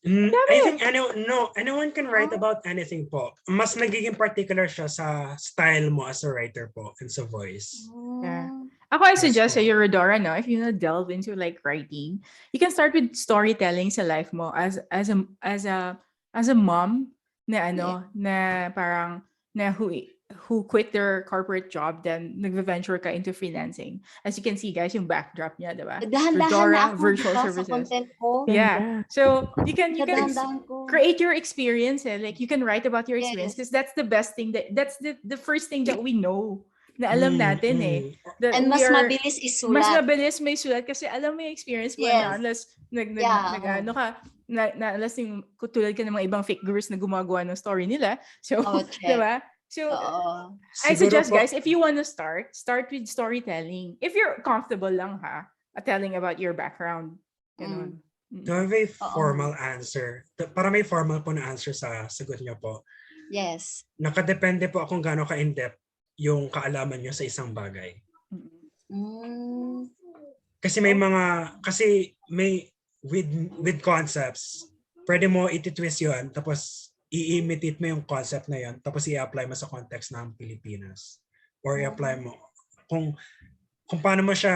I think anyone can write about anything po. Mas nagiging particular siya sa style mo as a writer po and sa voice. Yeah. Ako, I suggest sa Eurodora, no, if you want to delve into like writing, you can start with storytelling sa life mo as a mom na na parang na who quit their corporate job, then nag-venture ka into freelancing. As you can see, guys, yung backdrop niya, diba? Eurodora, virtual services. Sa content ko. Yeah. So you can create your experience. Like you can write about your experience because that's the best thing that's the first thing that we know. Na alam natin eh. And mas mabilis isulat. Mas mabilis may sulat kasi alam mo yung experience mo na unless unless yung tulad ka ng mga ibang fake gurus na gumagawa ng story nila. So, diba? So, I suggest guys, if you want to start with storytelling. If you're comfortable lang telling about your background. Ganun. Do I have a formal answer? Para may formal po na answer sa sagot niyo po. Yes. Nakadepende po kung gaano ka-in-depth yung kaalaman nyo sa isang bagay. Kasi may with concepts, pwede mo iti-twist yun, tapos i-imitate mo yung concept na yun, tapos i-apply mo sa context ng Pilipinas. Or i-apply mo kung paano mo siya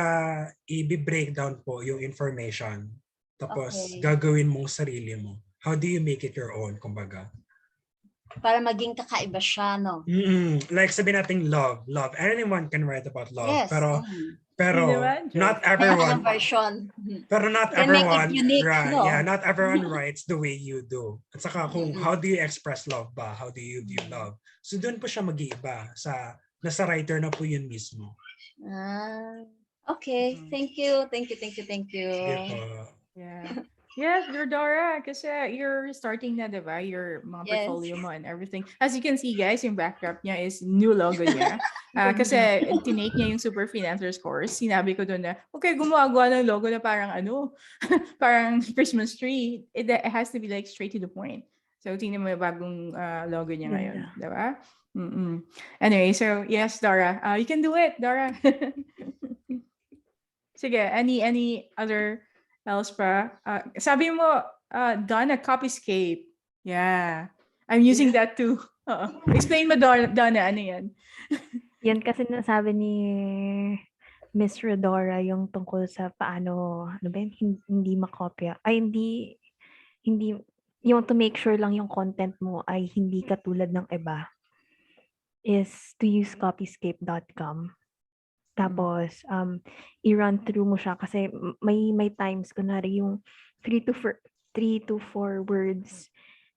i-breakdown po yung information, tapos gagawin mong sarili mo. How do you make it your own, kumbaga? Para maging kakaiba siya, no? Like sabihin natin love. Anyone can write about love. Yes. Pero not everyone. Pero not everyone. Unique, right? No? Yeah, not everyone writes the way you do. At saka kung how do you express love ba? How do you view love? So doon po siya mag-iiba sa nasa writer na po yun mismo. Okay. Thank you. Yeah. Yes, Dora, kasi you're starting na, diba? Your mga portfolio mo and everything. As you can see, guys, yung backdrop niya is new logo niya. Kasi tinake niya yung Super Freelancers course. Sinabi ko doon na, okay, gumawa ng logo na parang parang Christmas tree. It has to be like straight to the point. So, tingnan mo yung bagong logo niya ngayon. Diba? Anyway, so yes, Dora. You can do it, Dora. Sige, any other else pa? Sabi mo, done a copyscape. Yeah. I'm using that too. Explain mo, Donna, ano yan? Yan kasi nasabi ni Miss Rodora yung tungkol sa paano, ano ba yun, hindi makopya. Ay, hindi, yung to make sure lang yung content mo ay hindi katulad ng iba is to use copyscape.com. Tapos, i-run through mo siya kasi may times, kunwari yung 3 to 4 words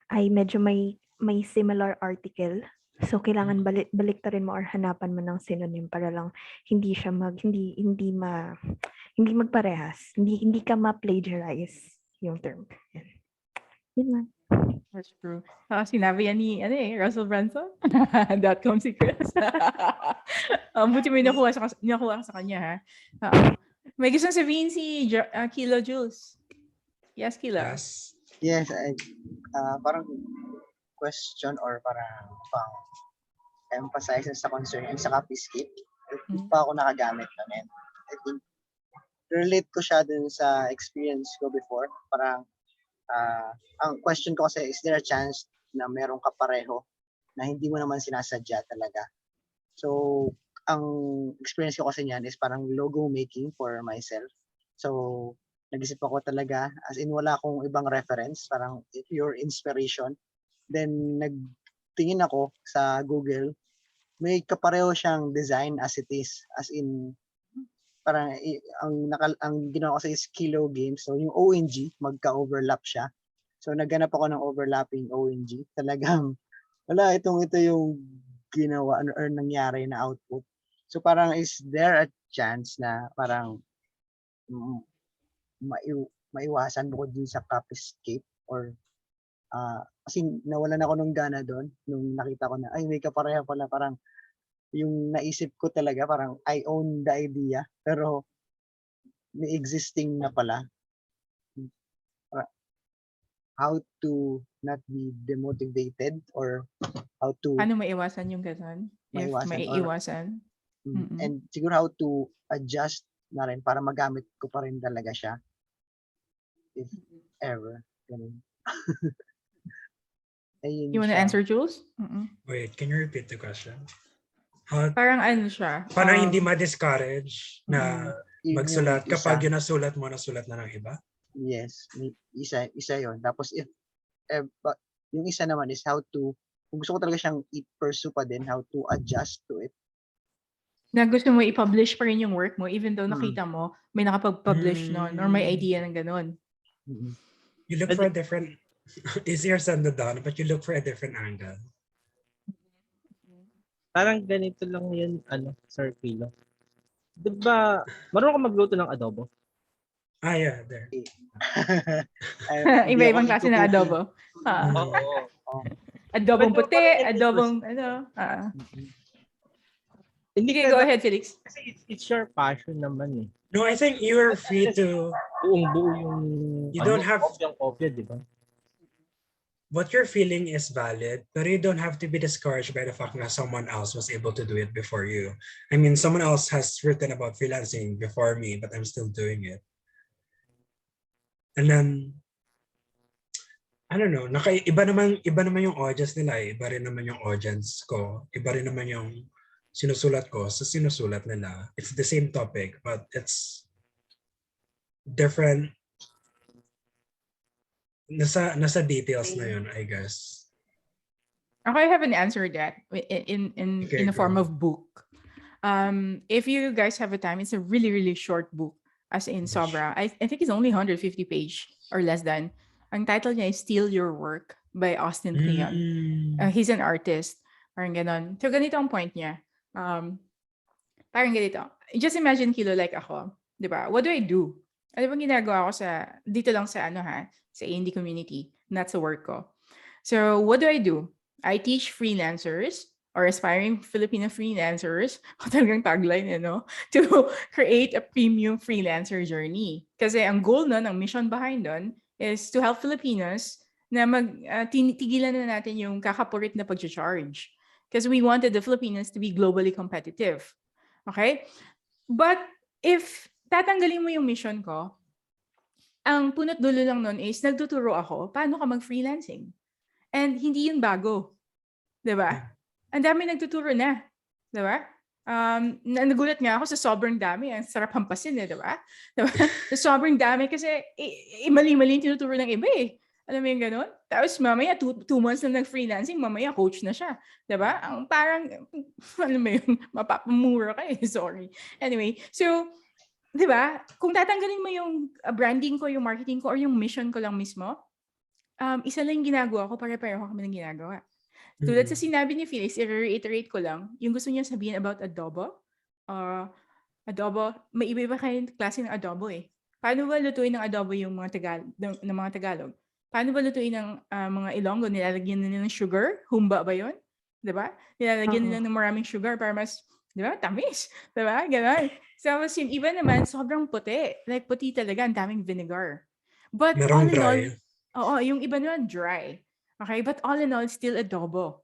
ay medyo may similar article. So, kailangan baliktarin mo or hanapan mo ng synonym para lang hindi siya hindi magparehas. Hindi ka ma-plagiarize yung term. Yan. Yun lang. That's true. Sinabi yan ni Russell Brunson. .com secrets. Buti may nakuha sa kanya, ha? May gustong sabihin si Kilo Jules. Yes, Kilo. Yes, parang question or parang emphasize sa concern sa copyscape. Hindi pa ako nakagamit nun. And I think relate ko siya dun sa experience ko before. Parang ang question ko kasi, is there a chance na meron ka pareho na hindi mo naman sinasadya talaga? So, ang experience ko kasi niyan is parang logo making for myself. So, nag-isip ako talaga, as in wala akong ibang reference, parang your inspiration. Then, nagtingin ako sa Google, may kapareho siyang design as it is. As in, parang ang ginawa ko sa is Kilo Games. So, yung ONG, magka-overlap siya. So, nagganap ako ng overlapping ONG. Talagang, ito yung ginawa or nangyari na output. So, parang is there a chance na parang maiwasan bukod din sa copyscape or kasi nawalan ako ng gana doon nung nakita ko na may kapareha pala, parang yung naisip ko talaga parang I own the idea pero may existing na pala. How to not be demotivated or how to Paano maiwasan yung gano'n? If maiiwasan. And siguro how to adjust na rin para magamit ko pa rin talaga siya. If ever. Ganun. You want to answer, Jules? Wait, can you repeat the question? Parang ano siya? Paano hindi ma-discourage na magsulat kapag yung nasulat mo, nasulat na ng iba? Yes. Isa yun. Tapos yung isa naman is how to, kung gusto ko talaga siyang i-pursue pa din, how to adjust to it. Na gusto mo i-publish pa rin yung work mo even though nakita mo may nakapag-publish nun or may idea ng ganun. You look for a different, easier said than done, but you look for a different angle. Parang ganito lang yun, Sir Kilo. Diba, marunong ka magluto ng adobo? Yeah, there. Iba-ibang klase ng adobo. Adobong puti, adobong Hindi Okay, go ahead, Felix. Kasi it's your passion naman eh. No, I think you are free to... Buong-buo yung... You don't have... Kopya, di ba? What you're feeling is valid, but you don't have to be discouraged by the fact that someone else was able to do it before you. I mean, someone else has written about freelancing before me, but I'm still doing it. And then, I don't know, iba naman yung audience nila eh. Iba rin naman yung audience ko. Iba rin naman yung sinusulat ko sa sinusulat nila. It's the same topic, but it's different. Nasa details na yun, I guess. Okay, I haven't answered that in the form of book. If you guys have a time, it's a really, really short book, as in sobra. I think it's only 150 page or less than. Ang title niya is Steal Your Work by Austin Kleon. He's an artist. Parang ganon. So ganito ang point niya. Parang ganito. Just imagine, Kilo, like ako. Diba? What do I do? Ano bang ginagawa ko dito lang sa sa A&D community, not sa work ko. So what do? I teach freelancers or aspiring Filipino freelancers, talagang tagline, to create a premium freelancer journey. Kasi ang goal nun, ang mission behind nun, is to help Filipinos na tigilan na natin yung kakapurit na pag-charge. Because we wanted the Filipinos to be globally competitive. Okay? But if tatanggalin mo yung mission ko, ang punot dulo lang nun is nagtuturo ako paano ka mag-freelancing. And hindi yun bago. 'Di ba? Ang dami nagtuturo na. 'Di ba? Nagulat nga ako sa sobrang dami. Ang sarap hampasin 'di ba? 'Di ba? Sa sobrang dami kasi mali-mali yung tinuturo ng iba eh. Alam mo yung gano'n? Tapos mamaya 2 months na nag-freelancing, mamaya coach na siya. 'Di ba? Ang parang alam mo yun, mapapamura ka eh. Sorry. Anyway, so 'di ba? Kung tatanggalin mo yung branding ko, yung marketing ko, or yung mission ko lang mismo, isa lang yung ginagawa ko, pare-pareho kami ng ginagawa. Tulad sa sinabi ni Felix, i-reiterate ko lang, yung gusto niya sabihin about adobo. Adobo, may iba-iba kayong klase ng adobo eh. Paano ba lutuin ng adobo yung mga ng mga Tagalog? Paano ba lutuin ng mga Ilonggo? Nilalagyan nila ng sugar? Humba ba yun? 'Di ba? Nilalagyan nila ng maraming sugar para mas, 'di ba? Tamis. 'Di ba? Ganon. So, yung iba naman, sobrang puti. Like, puti talaga, ang daming vinegar. But all Merong in all, dry. yung iba naman dry. Okay? But all in all, it's still adobo.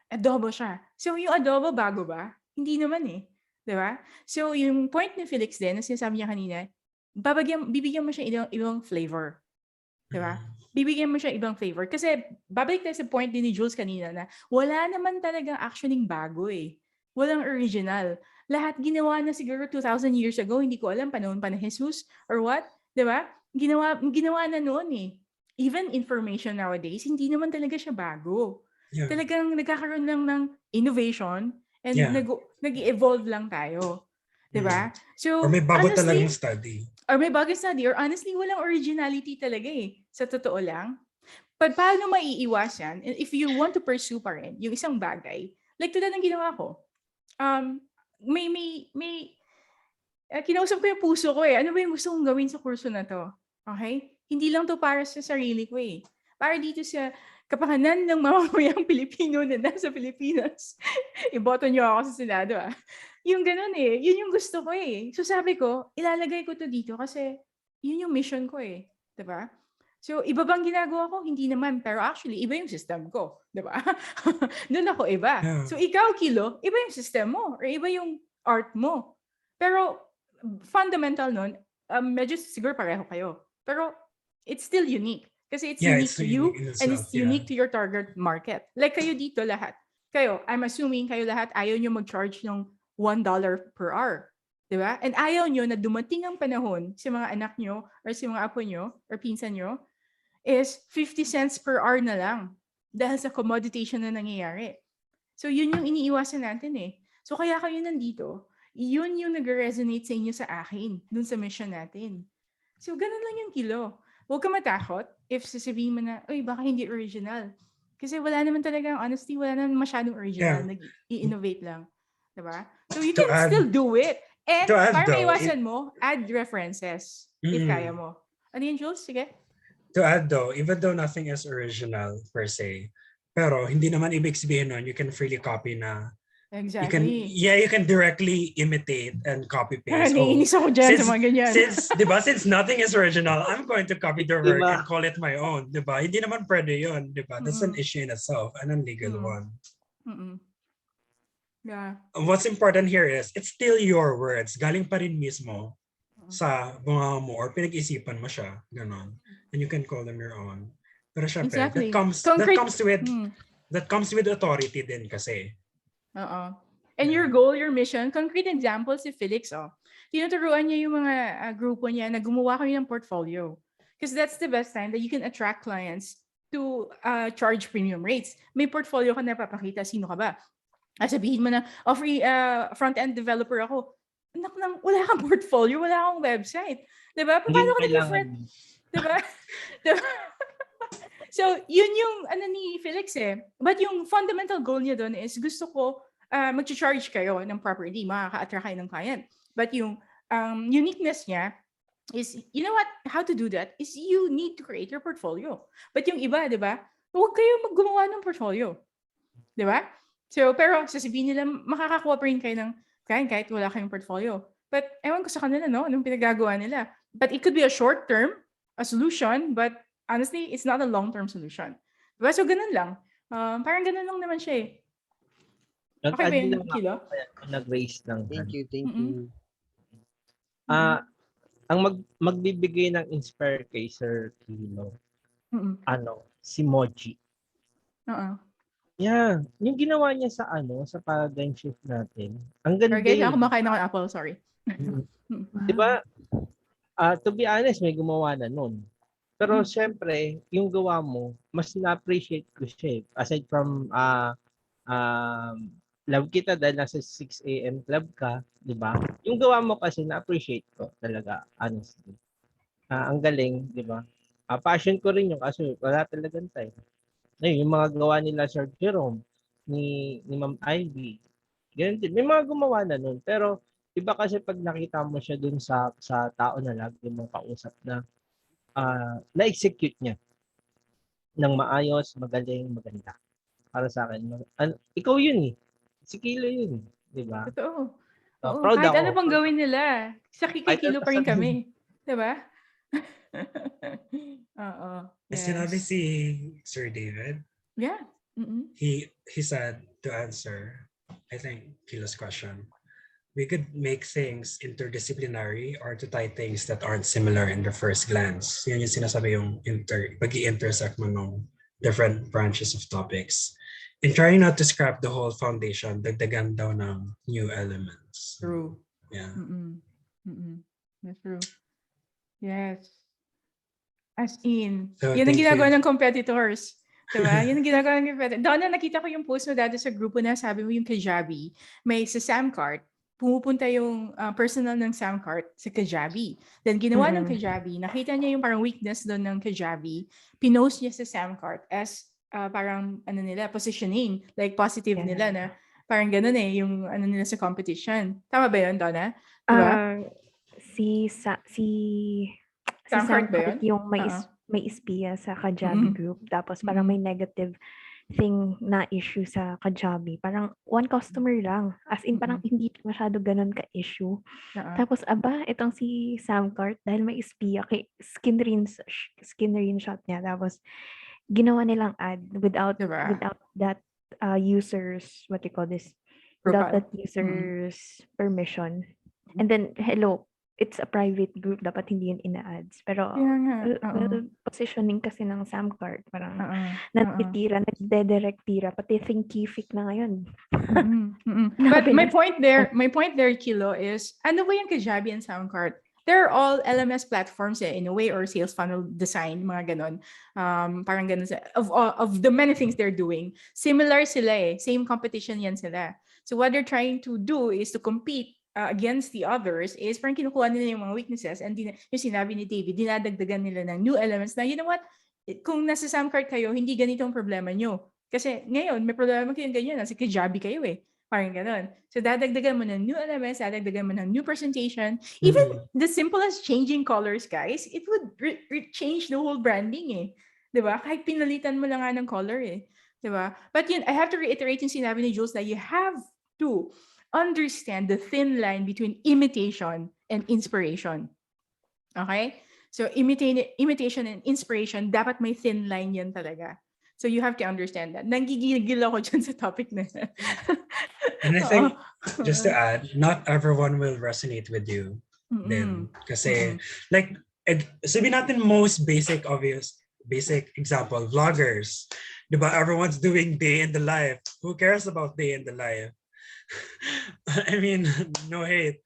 Adobo siya. So, yung adobo, bago ba? Hindi naman eh. 'Di ba? So, yung point ni Felix din, na sinasabi niya kanina, bibigyan mo siya ibang flavor. 'Di ba? Bibigyan mo siya ibang flavor. Kasi, babalik tayo sa point din ni Jules kanina na wala naman talagang actioning bago eh. Walang original. Lahat ginawa na siguro 2,000 years ago, hindi ko alam, panahon pa ni Jesus or what. 'Di ba? Ginawa na noon eh. Even information nowadays, hindi naman talaga siya bago. Yeah. Talagang nagkakaroon lang ng innovation and Yeah. nag-evolve lang tayo. 'Di ba? So, Or may bago honestly, talagang study. or honestly, walang originality talaga eh. Sa totoo lang. But paano maiiwasan if you want to pursue pa rin yung isang bagay? Like tulad ng ginawa ko. Kinausap ko yung puso ko eh. Ano ba yung gusto kong gawin sa kurso na to? Okay? Hindi lang to para sa sarili ko eh. Para dito sa kapakanan ng mamamayang Pilipino na nasa Pilipinas. Iboto niyo ako sa Senado ah. Yung ganun eh. Yun yung gusto ko eh. So sabi ko, ilalagay ko to dito kasi yun yung mission ko eh. 'Di ba? So, iba bang ginagawa ko? Hindi naman. Pero actually, iba yung system ko. 'Di ba? Doon ako iba. Yeah. So, ikaw, Kilo, iba yung system mo or iba yung art mo. Pero, fundamental nun, medyo siguro pareho kayo. Pero, it's still unique. Kasi it's Yeah, unique it's to you unique in and itself, it's unique to your target market. Like kayo dito lahat. Kayo, I'm assuming kayo lahat ayaw nyo mag-charge ng $1 per hour. 'Di ba? And ayaw nyo na dumating ang panahon sa mga anak nyo or sa mga apo nyo or pinsan nyo is 50 cents per hour na lang dahil sa commoditation na nangyayari. So, yun yung iniiwasan natin eh. So, kaya kayo nandito, yun yung nag-resonate sa inyo sa akin, dun sa mission natin. So, ganun lang yung Kilo. Huwag ka matakot if sasabihin mo na, uy, baka hindi original. Kasi wala naman talaga, honestly, wala naman masyadong original. Yeah. Nag-i-innovate lang. Diba? So, you To can add- still do it. And to add para though, maiwasan mo, add references if kaya mo. Ano yun, Jules? Sige. To add though, even though nothing is original per se, pero hindi naman ibig sabihin nun, you can freely copy na. Exactly. You can directly imitate and copy paste. Naiinis ako dyan sa mga ganyan. Since nothing is original, I'm going to copy their work Diba? and call it my own. Diba? Hindi naman pwede yun. Diba? That's an issue in itself, an illegal one. Yeah. What's important here is, it's still your words. Galing pa rin mismo sa bunga mo or pinag-isipan mo siya. Ganon. And you can call them your own. Pero syempre, Exactly. that comes with authority din kasi. And your goal, your mission, concrete examples si Felix, tinuturuan niya yung mga grupo niya na gumawa kayo ng portfolio. Because that's the best time that you can attract clients to charge premium rates. May portfolio ka na papakita, sino ka ba? Sabihin mo na, free front-end developer ako. Wala kang portfolio, wala kang website. Diba? Paano ka different? Diba? So, yun yung ni Felix eh. But yung fundamental goal niya doon is gusto ko mag-charge kayo ng property, makaka-attract kayo ng client. But yung uniqueness niya is, you know what, how to do that is you need to create your portfolio. But yung iba, di ba, huwag kayo maggumawa ng portfolio. Di ba? So, pero sasabihin nila, makakakuha pa rin kayo ng client kahit wala kayong portfolio. But ewan ko sa kanila, no, anong pinagagawa nila. But it could be a short-term, a solution, but honestly, it's not a long-term solution. Diba? So, ganun lang. Parang ganun lang naman siya eh. Okay ba yun, Kilo? Nag-raise ng Thank you. Ang magbibigay ng inspire kay Sir Kilo, si Moji. Oo. Yeah, yung ginawa niya sa sa paradigm shift natin. Ang Sorry ganda guys, ako eh. kumakain ako ng apple, sorry. Mm. Mm. Di ba? To be honest, may gumawa na nun. Pero syempre, yung gawa mo, mas na-appreciate ko siya eh. Aside from love kita dahil nasa 6 a.m. club ka, di ba? Yung gawa mo kasi na-appreciate ko talaga, honestly. Ang galing, di ba? Passion ko rin yung kaso wala talagang time. Ayun, yung mga gawa nila Sir Jerome, ni Ma'am Ivy, ganun din. May mga gumawa na nun. Pero iba kasi pag nakita mo siya dun sa tao na lagi mong kausap na na-execute niya ng maayos, magaling, maganda. Para sa akin, ikaw yun eh. Si Kilo yun, di ba? Totoo. Oo, Proud kahit ano ako. pang gawin nila, sa Kahit ano kikikilo pa rin sabihin. kami. Diba? Oo. Sinabi Yes. si Sir David, Yeah. Mm-mm. he said to answer, I think, Kilo's question, we could make things interdisciplinary or to tie things that aren't similar in the first glance. Yun yung sinasabi yung pag-i-intersect mo ng different branches of topics. And trying not to scrap the whole foundation, dagdagan daw ng new elements. True. Yeah. Mm-mm. Mm-mm. That's true. Yes. As in, So yan ang thank ginagawa you. ng competitors. Diba? Yan ang ginagawa ng competitors. Donna, nakita ko yung post mo dati sa grupo na sabi mo yung Kajabi. May sa Samcart, pumupunta yung personal ng Samcart sa Kajabi. Then ginawa ng Kajabi, nakita niya yung parang weakness doon ng Kajabi, pinost niya sa Samcart as parang ano nila, positioning. Like positive nila na parang ganun eh, yung ano nila sa competition. Tama ba yun, Donna? Diba? Si Samcart ba yun? Samcart yung Oo. may espiya sa Kajabi group. Tapos parang may negative thing na issue sa Kajabi. Parang one customer lang. As in, parang hindi masyado ganun ka-issue. Tapos, itong si Samcart, dahil may espiya, screenshot niya. Tapos, ginawa nilang ad without Diba? that user's, what you call this, without Profile. that user's permission. And then, hello, it's a private group, dapat hindi yun ina-ads. Pero, Kaya nga. positioning kasi ng Samcart, parang Oo. nagdedirect tira, pati Thinkific na ngayon. But my point there, Kilo, is ano ba yung Kajabi and Soundcard? They're all LMS platforms in a way, or sales funnel design, mga ganon. Parang ganon of the many things they're doing. Similar sila eh. Same competition yan sila. So what they're trying to do is to compete against the others is parang kinukuha nila yung mga weaknesses and yung sinabi ni David, dinadagdagan nila ng new elements na, you know what, kung nasa Samcart kayo, hindi ganito ang problema nyo. Kasi ngayon, may problema kayong ganyan, nasa Kajabi kayo eh. Parang ganon. So dadagdagan mo ng new elements, dadagdagan mo ng new presentation. Even the simple as changing colors, guys, it would change the whole branding eh. Diba? Kahit pinalitan mo lang nga ng color eh. Diba? But yun, I have to reiterate yung sinabi ni Jules that you have to understand the thin line between imitation and inspiration. Okay? So imitation and inspiration, dapat may thin line yan talaga. So you have to understand that. Nanggigigil ako dyan sa topic na. And I think, just to add, not everyone will resonate with you. Then, kasi, like, sabihin natin most basic, obvious, basic example, vloggers. Diba? Everyone's doing day in the life. Who cares about day in the life? I mean, no hate.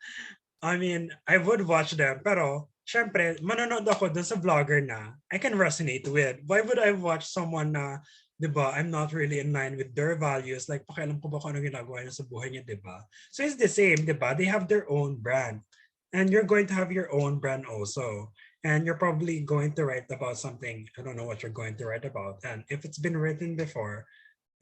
I mean, I would watch them, pero syempre, manonood ako dun sa vlogger na I can resonate with. Why would I watch someone na, di ba, I'm not really in line with their values, like, pakialam ko ba kung ano ginagawa niya sa buhay niya, di ba? So it's the same, di ba? They have their own brand. And you're going to have your own brand also. And you're probably going to write about something, I don't know what you're going to write about. And if it's been written before,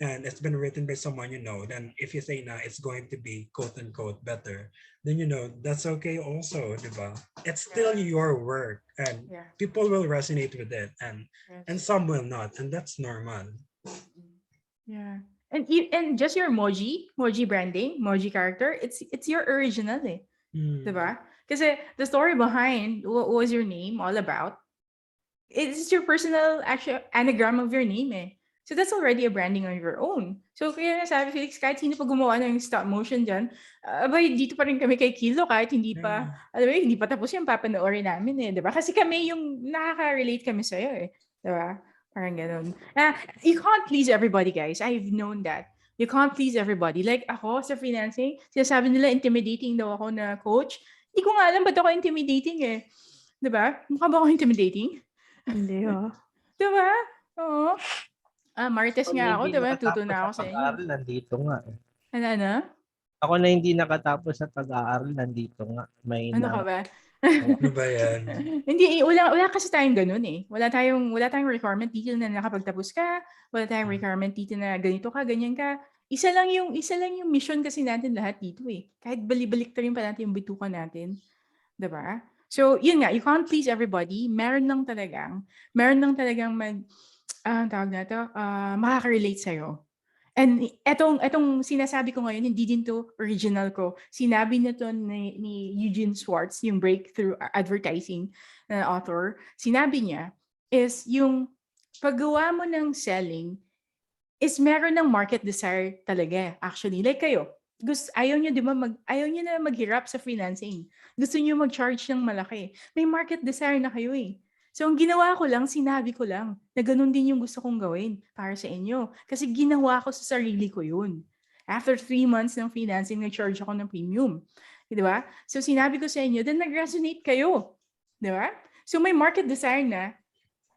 and it's been written by someone you know, then if you say na it's going to be quote unquote better, then you know that's okay also, diba? It's still your work, and people will resonate with it, and some will not, and that's normal. Yeah. And just your moji branding, moji character, it's your original eh. Diba? Kasi the story behind what was your name all about, it's your personal actual anagram of your name eh. So that's already a branding on your own. So kaya sabi Felix, kahit sino pa gumawa ng stop motion dyan, abay, dito pa rin kami kay Kilo kahit hindi pa, alam mo, hindi pa tapos yung papanoorin namin eh, diba? Kasi kami yung nakaka-relate kami sa'yo eh, diba? Parang ganun. You can't please everybody, guys. I've known that. You can't please everybody. Like ako sa freelancing, sinasabi nila intimidating daw ako na coach. Hindi ko nga alam ba't ako intimidating eh. Diba? Mukha ba ako intimidating? Hindi Diba? Oo. Marites Ako na nga ako, hindi diba? nakatapos Tuto na sa ako sa inyo. pag-aaral, nandito nga. Ano? Ako na hindi nakatapos sa pag-aaral, nandito nga. May Ano ka ba? Ano ba yan? Hindi, wala kasi tayong ganun eh. Wala tayong requirement dito na nakapagtapos ka. Wala tayong requirement dito na ganito ka, ganyan ka. Isa lang yung mission kasi natin lahat dito eh. Kahit balik rin pa natin yung bitukan natin. Diba? So, yun nga, you can't please everybody. Meron lang talagang tawag na to, makaka-relate sa'yo. And etong sinasabi ko ngayon, hindi din to original ko. Sinabi na to ni Eugene Schwartz, yung breakthrough advertising author. Sinabi niya is yung paggawa mo ng selling is meron ng market desire talaga. Actually, like kayo, ayaw niyo na maghirap sa freelancing. Gusto niyo mag-charge ng malaki. May market desire na kayo eh. So, ang ginawa ko lang, sinabi ko lang na ganun din yung gusto kong gawin para sa inyo. Kasi ginawa ko sa sarili ko yun. After 3 months ng freelancing, nag-charge ako ng premium. Di ba? So, sinabi ko sa inyo, then nag-resonate kayo. Di ba? So, may market desire na.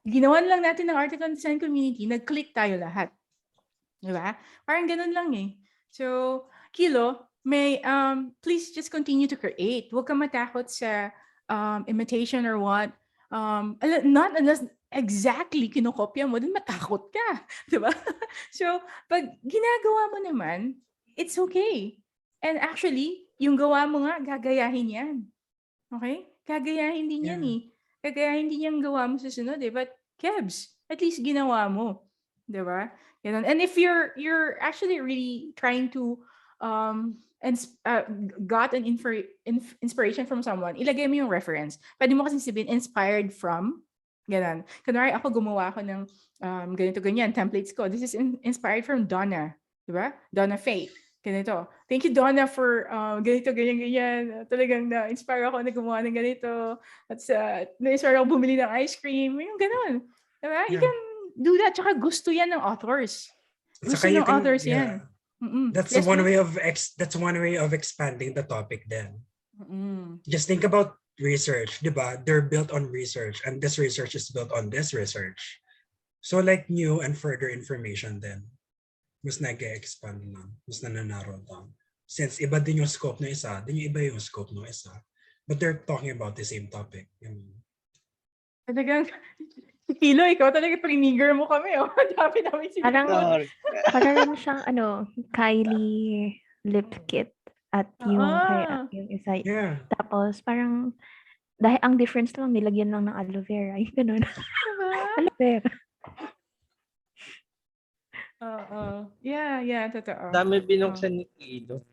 Ginawan lang natin ng article design community, nag-click tayo lahat. Di ba? Parang ganun lang eh. So, Kilo, please just continue to create. Huwag ka matakot sa imitation or what. Not unless exactly kinokopya mo, din matakot ka. Diba? So, pag ginagawa mo naman, it's okay. And actually, yung gawa mo nga, gagayahin yan. Okay? Gagayahin din yan eh. Gagayahin din yung gawa mo susunod eh. But, Kebs, at least ginawa mo. Diba? And if you're actually really trying to got an inspiration from someone, ilagay mo yung reference. Pwede mo kasi sabihin, inspired from, ganun. Kunwari ako gumawa ako ng ganito, ganyan, templates ko. This is inspired from Donna, di ba? Donna Faye, ganito. Thank you, Donna, for ganito, ganyan, ganyan. Talagang na-inspire ako na gumawa ng ganito. At na-inspire ako bumili ng ice cream. Yung ganun. Di ba? You can do that. Tsaka gusto yan ng authors. Gusto ng authors yan. That's one way of expanding the topic then. Just think about research, diba? They're built on research and this research is built on this research. So like new and further information then, mas nag-expand lang, mas nananarrow down. Since iba din yung scope ng isa, din yung iba yung scope ng isa. But they're talking about the same topic. Talagang, Kilo, ikaw talaga triniger mo kami, oh. Dami namin sinunod. Parang siyang, Kylie lip kit at yung isa. Yeah. Tapos, parang, dahil ang difference lang, nilagyan lang ng aloe vera. Yung ganun. Aloe vera. Yeah, totoo. Dami binuksan ni Kilo.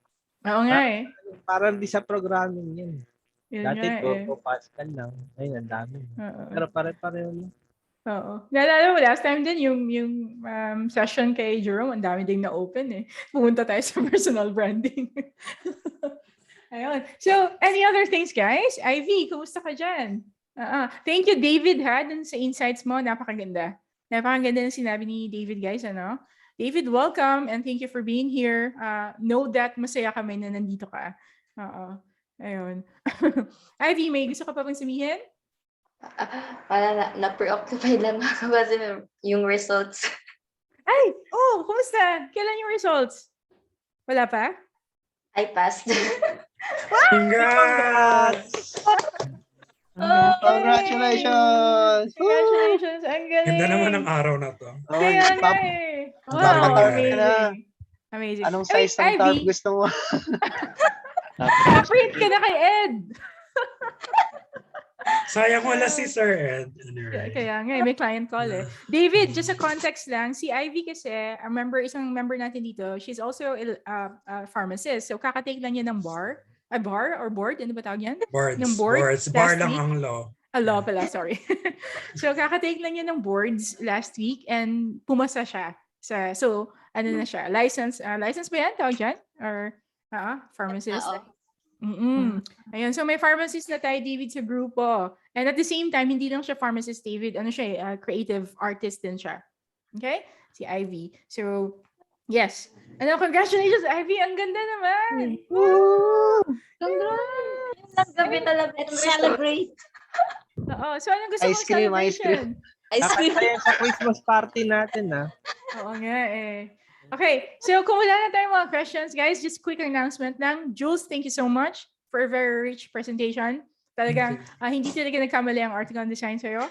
Oo nga eh. Parang di sa programming yun. Dati Go Pascal lang. Ayun, ang dami. Pero pare-pareho lang. Oo. Naalala mo, last time din, yung session kay Jerome, ang dami ding na-open eh. Pumunta tayo sa personal branding. Ayun. So, any other things, guys? Ivy, kumusta ka dyan? Thank you, David, dun sa insights mo. Napakaganda. Napakaganda ng sinabi ni David, guys, ano? David, welcome and thank you for being here. Know that masaya kami na nandito ka. Ayun. Ivy, may gusto ka pa bang sabihin? Na-preoccupied lang ako kasi yung results. Ay! Oh, kumusta? Kailan yung results? Wala pa? I passed. Congrats! Congratulations! Congratulations! Ang galing! Ganda naman ang araw na to. Kaya nga eh. Wow, amazing. Amazing. Anong size ng towel gusto mo? Print ka na kay Ed. Sayang wala si Sir Ed. Kaya nga, may client call eh. David, just a context lang, si Ivy kasi, isang member natin dito, she's also a pharmacist. So kakatake lang niya ng bar or board? Ano ba tawag yan? Boards. Bar lang ang law. Law pala, sorry. So kakatake lang niya ng boards last week and pumasa siya. So, ano na siya? License ba yan? Tawag yan? Or, pharmacist? Ayun, so may pharmacist na tayo, David, sa grupo. And at the same time, hindi lang siya pharmacist, David. Ano siya, creative artist din siya. Okay? Si Ivy. So, yes. Ano, congratulations, Ivy. Ang ganda naman. Congrats! Gabi talaga. Let's celebrate. Oo. So, anong gusto Ice mong cream, ice celebration? Ice cream. Kakanta yan sa Christmas party natin, ha? Oo nga eh. Okay, so kung wala na tayong mga questions, guys, just quick announcement lang. Jules, thank you so much for a very rich presentation. Talagang hindi talaga nagkamali ang art and design sa'yo.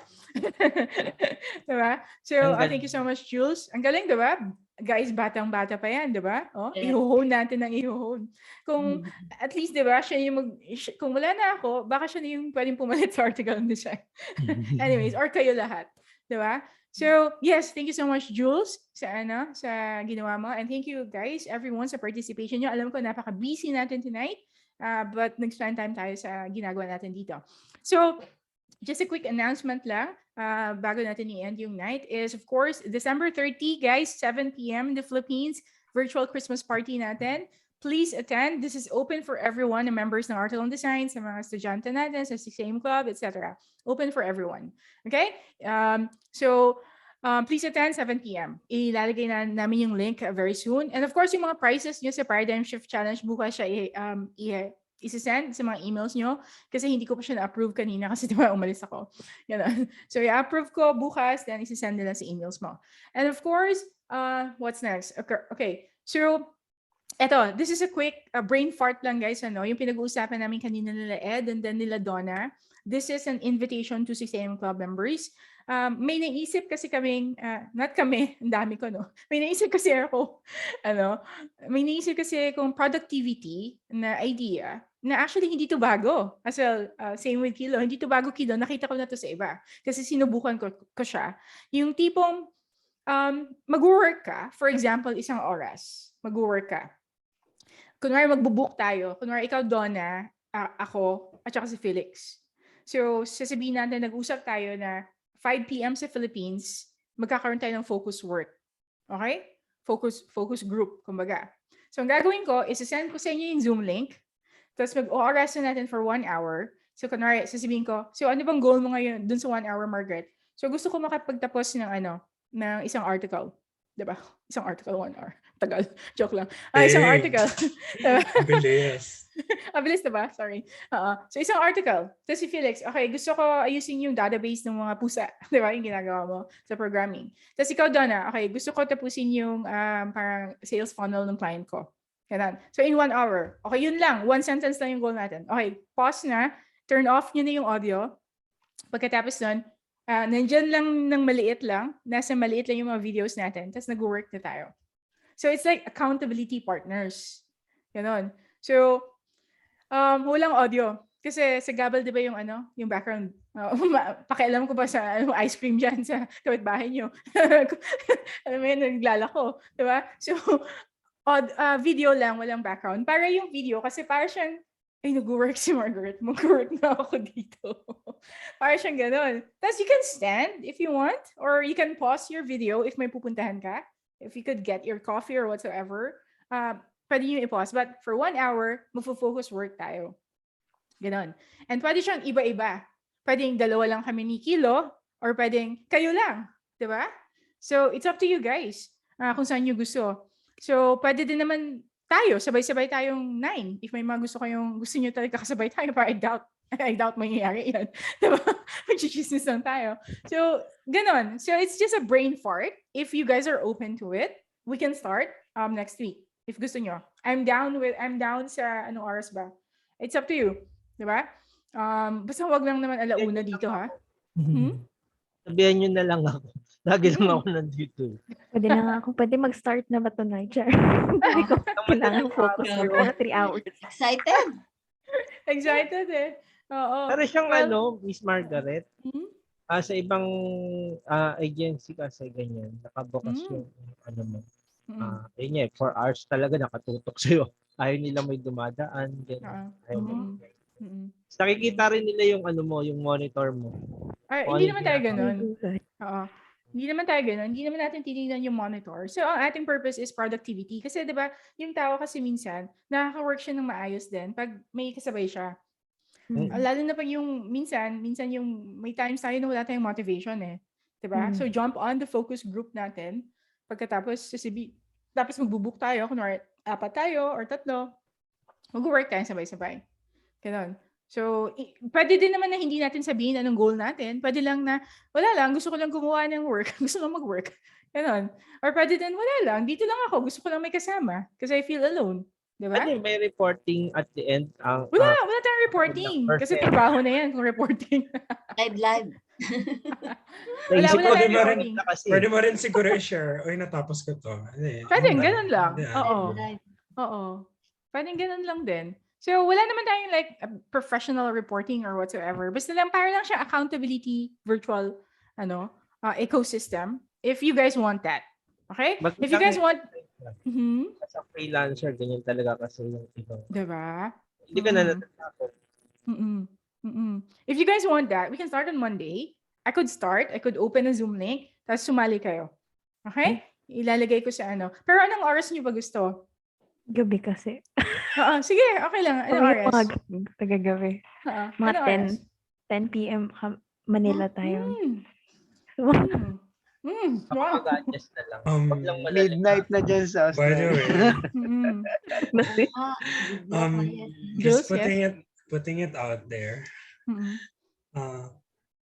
Diba? So, Ang thank you so much, Jules. Ang galing, diba? Guys, batang-bata pa yan, diba? Oh, Yeah. ihuhone natin ng ihuhone. Kung, at least, diba, siya yung kung wala na ako, baka siya na yung pwedeng pumalit sa article and design. Anyways, or kayo lahat. Diba? So, yes, thank you so much, Jules, sa ginawa mo. And thank you, guys, everyone, sa participation nyo. Alam ko, napaka-busy natin tonight. But nag-spend time tayo sa ginagawa natin dito. So, just a quick announcement lang, bago natin i-end yung night, is, of course, December 30, guys, 7 p.m. in the Philippines, virtual Christmas party natin. Please attend. This is open for everyone, the members ng Art and Design, sa mga estudyante natin, sa same club, etc. Open for everyone. Okay? So, please attend 7 p.m. Ilalagay na namin yung link very soon. And of course, yung mga prizes nyo sa Paradigm Shift Challenge, bukas siya i-send sa mga emails nyo kasi hindi ko pa siya na-approve kanina kasi diba umalis ako. Ganun. So, i-approve ko bukas, then i-send nila sa emails mo. And of course, what's next? Okay. So, eto, this is a quick brain fart lang, guys. Yung pinag-uusapan namin kanina nila Ed and then nila Donna. This is an invitation to 6am Club members. May naisip kasi kaming, not kami, ang dami ko, no? May naisip kasi ako, may naisip kasi kung productivity na idea na actually hindi to bago. As well, same with Kilo, hindi to bago, Kilo. Nakita ko na to sa iba. Kasi sinubukan ko siya. Yung tipong mag-work ka, for example, isang oras, mag-work ka. Kunwari magbubook tayo. Kunwari ikaw, Donna, ako, at saka si Felix. So, sasabihin natin, nag-usap tayo na 5 p.m. sa Philippines, magkakaroon tayo ng focus work. Okay? Focus group, kumbaga. So, ang gagawin ko, is-send ko sa inyo yung Zoom link, tapos mag-oras na natin for 1 hour. So, kunwari, sasabihin ko, so ano bang goal mo ngayon dun sa 1 hour, Margaret? So, gusto ko makapagtapos ng isang article. Diba? Isang article, 1 hour. Tagal. Joke lang. Isang article. Bilis. Bilis diba? Sorry. So, isang article. Tapos si Felix, okay, gusto ko ayusin yung database ng mga pusa. Diba? Yung ginagawa mo sa programming. Tapos ikaw, Donna, okay, gusto ko tapusin yung parang sales funnel ng client ko. Ganun. So, in 1 hour. Okay, yun lang. 1 sentence lang yung goal natin. Okay, pause na. Turn off nyo na yung audio. Pagkatapos nun, nandyan lang ng maliit lang. Nasa maliit lang yung mga videos natin. Tapos nag-work na tayo. So, it's like accountability partners. Ganon. So, walang audio. Kasi sa Gabal, di ba yung background? Pakialam ko ba sa ice cream dyan sa kapitbahay nyo? Alam mo yun, naglalako. Di ba? So, video lang, walang background. Para yung video, kasi para siyang, ay, nag-work si Margaret. Mag-work na ako dito. Para siyang ganon. Tapos you can stand if you want, or you can pause your video if may pupuntahan ka. If you could get your coffee or whatsoever, pwede nyo i-pause. But for 1 hour, mag-focus work tayo. Ganon. And pwede siyang iba-iba. Pwedeng dalawa lang kami ni Kilo, or pwedeng kayo lang. Diba? So, it's up to you guys kung saan nyo gusto. So, pwede din naman tayo, sabay-sabay tayong 9. If may mga gusto nyo talaga kasabay tayo, para I doubt mangyayari yan. Diba? Mag-chismis lang tayo. So, ganon. So, it's just a brain fart. If you guys are open to it, we can start next week. If gusto nyo. I'm down sa anong oras ba? It's up to you. Diba? Basta wag lang naman alauna dito, ha? Sabihan nyo na lang ako. Lagi lang ako nandito. Pwede na nga ako. Pwede mag-start na ba tonight, Char? Hindi ko kailangan focus for mga 3 hours. Excited? Excited eh. Oo. Pero siyang Miss Margaret, sa ibang agency kasi ganyan, nakabukas yung mo. Yun 4 hours talaga nakatutok sa'yo. Ayaw nila may dumadaan. Nakikita rin nila yung yung monitor mo. Hindi naman tayo ganun. Oo. Hindi naman tayo ganun. Hindi naman natin titingnan yung monitor. So, ang ating purpose is productivity. Kasi, di ba, yung tao kasi minsan, nakaka-work siya ng maayos din pag may kasabay siya. Lalo na pag yung minsan yung may times tayo na wala tayong motivation eh. Di ba? So, jump on the focus group natin. Pagkatapos, tapos magbubook tayo. Kunwari, 4 tayo or 3. Mag-work tayo sabay-sabay. Ganon. So, pwede din naman na hindi natin sabihin anong goal natin. Pwede lang na, wala lang, gusto ko lang gumawa ng work. Gusto ko lang mag-work. Ganon. Or pwede din, wala lang, dito lang ako. Gusto ko lang may kasama. Because I feel alone. Di ba? Pwede may reporting at the end. Wala tayong reporting. Kasi person. trabaho na yan kung reporting. Live. Naisip wala ko tayong din mo rin reporting. na kasi. Pwede mo rin siguro i-share, oy, natapos ko to. Pwede, ganun lang. Hindi, Oo. Live. Oo. Pwede ganun lang din. So, wala naman tayong like professional reporting or whatsoever. Basta lang, para lang siya accountability virtual ecosystem. If you guys want that. Okay? But If you guys want... As a freelancer, ganyan talaga kasi yung ibang. Diba? Hindi ka na natatakot. If you guys want that, we can start on Monday. I could open a Zoom link, tapos sumali kayo. Okay? Ilalagay ko sa ano. Pero anong oras niyo ba gusto? Gabi kasi. Oo, sige, okay lang. Anong oras? Tagagabi. Mga Anong oras? 10 p.m. Manila tayo. Wow. Mag-adjust na lang. Wag lang malalim. Midnight na dyan sa By the Australia. way, Jules, just putting it out there. Mm-mm.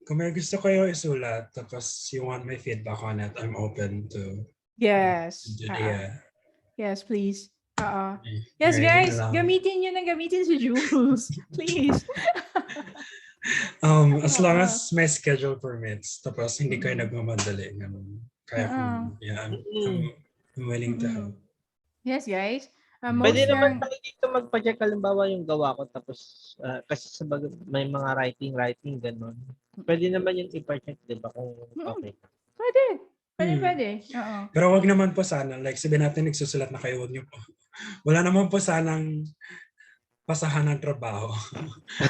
Kung may gusto kayo isulat, tapos you want my feedback on it, I'm open to. Yes. Yeah. Yes, please. Yes, guys, gamitin si Jules. Please. As long as my schedule permits, tapos hindi kayo nagmamadali. Kaya I'm willing to help. Yes, guys. Pwede naman tayo dito magpa-check halimbawa yung gawa ko tapos kasi sa may mga writing gano'n. Pwede naman yung ipa-check, di ba? Kung okay. Pwede. Pero wag naman po sana, like sabihin natin nagsusulat na kayo, wag niyo po. Wala naman po sanang pasahan ng trabaho.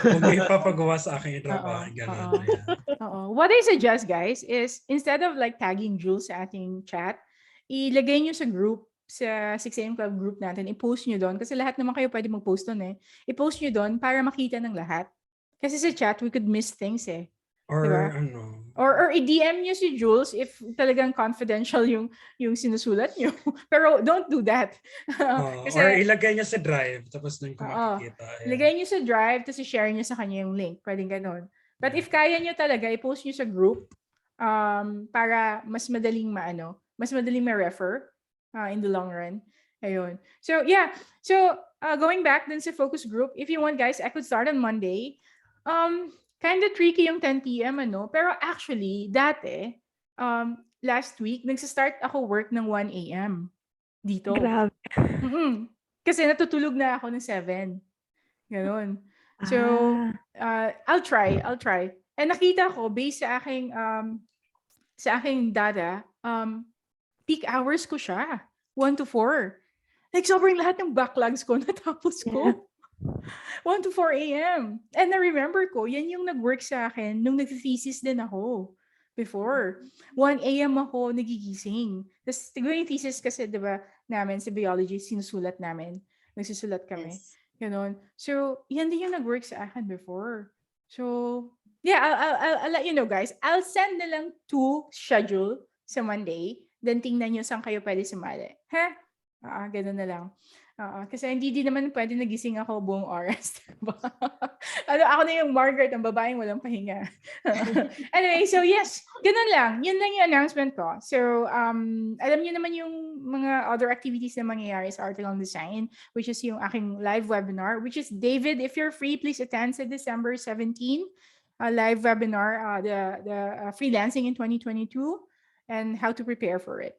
Huwag mo ipapagawa sa akin yung trabaho. Ganun. What I suggest, guys, is instead of like tagging Jules sa ating chat, ilagay nyo sa group, sa 6am Club group natin, i-post nyo doon. Kasi lahat naman kayo pwede mag-post doon eh. I-post nyo doon para makita ng lahat. Kasi sa chat, we could miss things eh. Or diba? Or i-DM nyo si Jules if talagang confidential yung sinusulat nyo. Pero don't do that. Kasi, or ilagay nyo sa drive tapos doon ko makikita. Ilagay nyo sa drive tapos i-share nyo sa kanya yung link. Pwedeng ganun. But if kaya nyo talaga, i-post nyo sa group para mas madaling ma-refer in the long run. Ayun. So, yeah. So, going back dun sa focus group, if you want, guys, I could start on Monday. Kind of tricky yung 10 p.m. Pero actually, dati, last week, nagsistart ako work ng 1 a.m. dito. Grabe. Kasi natutulog na ako ng 7. Ganon. So, I'll try. And nakita ko, based sa aking data, peak hours ko siya. 1 to 4. Like, sobrang lahat ng backlogs ko natapos ko. 1 to 4 a.m. And na-remember ko, yan yung nag-work sa akin nung nag-thesis din ako before. 1 a.m. ako nagigising. Tapos, siguro yung thesis kasi, diba, namin sa biology, sinusulat namin. Nagsusulat kami. Yes. Ganon. So, yan din yung nag-work sa akin before. So, yeah, I'll let you know, guys. I'll send na lang 2 schedule sa Monday. Then, tingnan nyo saan kayo pwede sumali. Ha? Ganon na lang. Kasi hindi din naman pwede nagising ako buong oras. Ako na yung Margaret, ang babaeng walang pahinga. Anyway, so yes, ganun lang. Yun lang yung announcement ko. So, alam niyo naman yung mga other activities na mangyayari sa Article Design, which is yung aking live webinar, which is, David, if you're free, please attend sa December 17, live webinar, the freelancing in 2022 and how to prepare for it.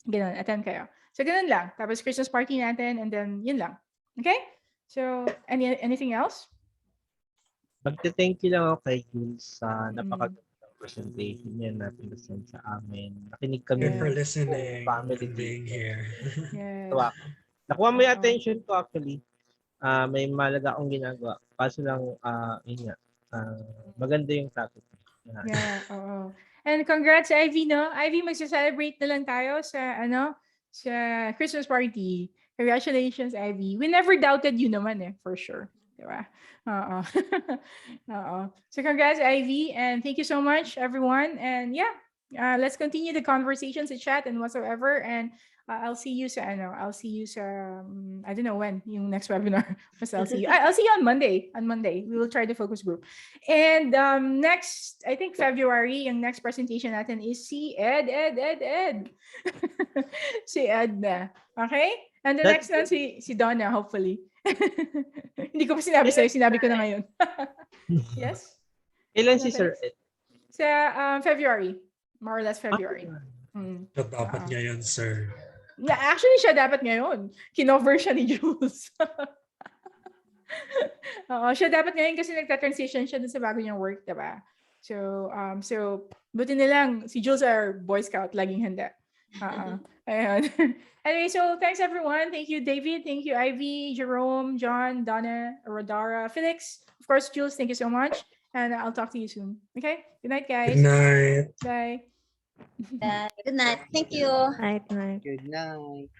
Ganun, attend kayo. So, ganun lang. Tapos Christmas party natin and then yun lang. Okay? So, anything else? Magte-thank you lang ako kay Jules sa napakagandang presentation niya na pinasend sa amin. Nakinig kami. Good for listening. Family being here. Yes. Nakuha mo yung attention ko actually. May malaga akong ginagawa. Kaso lang, yun nga, maganda yung topic. Yeah, oo. And congrats, Ivy, no? Ivy, magsa-celebrate na lang tayo sa, sa Christmas party. Congratulations, Ivy. We never doubted you naman for sure. Diba? Oo. Oo. So congrats, Ivy. And thank you so much, everyone. And yeah, let's continue the conversations, the chat, and whatsoever. And I'll see you sa I don't know when yung next webinar. But I'll see you. I'll see you on Monday. On Monday, we will try the focus group. And next, I think February, yung next presentation natin is si Ed. Si Ed na. Okay? And the next one si Donna, hopefully. Hindi ko pa sinabi sa'yo, sinabi ko na ngayon. Yes? Kailan si Sir Ed? Sa February. More or less February. So, dapat ngayon, sir. Yeah, actually, siya dapat ngayon. Kinover siya ni Jules. Oo, siya dapat ngayon kasi nagta-transition siya dun sa bago niyang work, diba? So, buti na lang, si Jules are Boy Scout, laging handa. Ayun. Anyway, so thanks everyone. Thank you, David. Thank you, Ivy, Jerome, John, Donna, Rodara, Felix. Of course, Jules, thank you so much. And I'll talk to you soon. Okay? Good night, guys. Good night. Bye. Good night. Thank you. Night, night. Good night.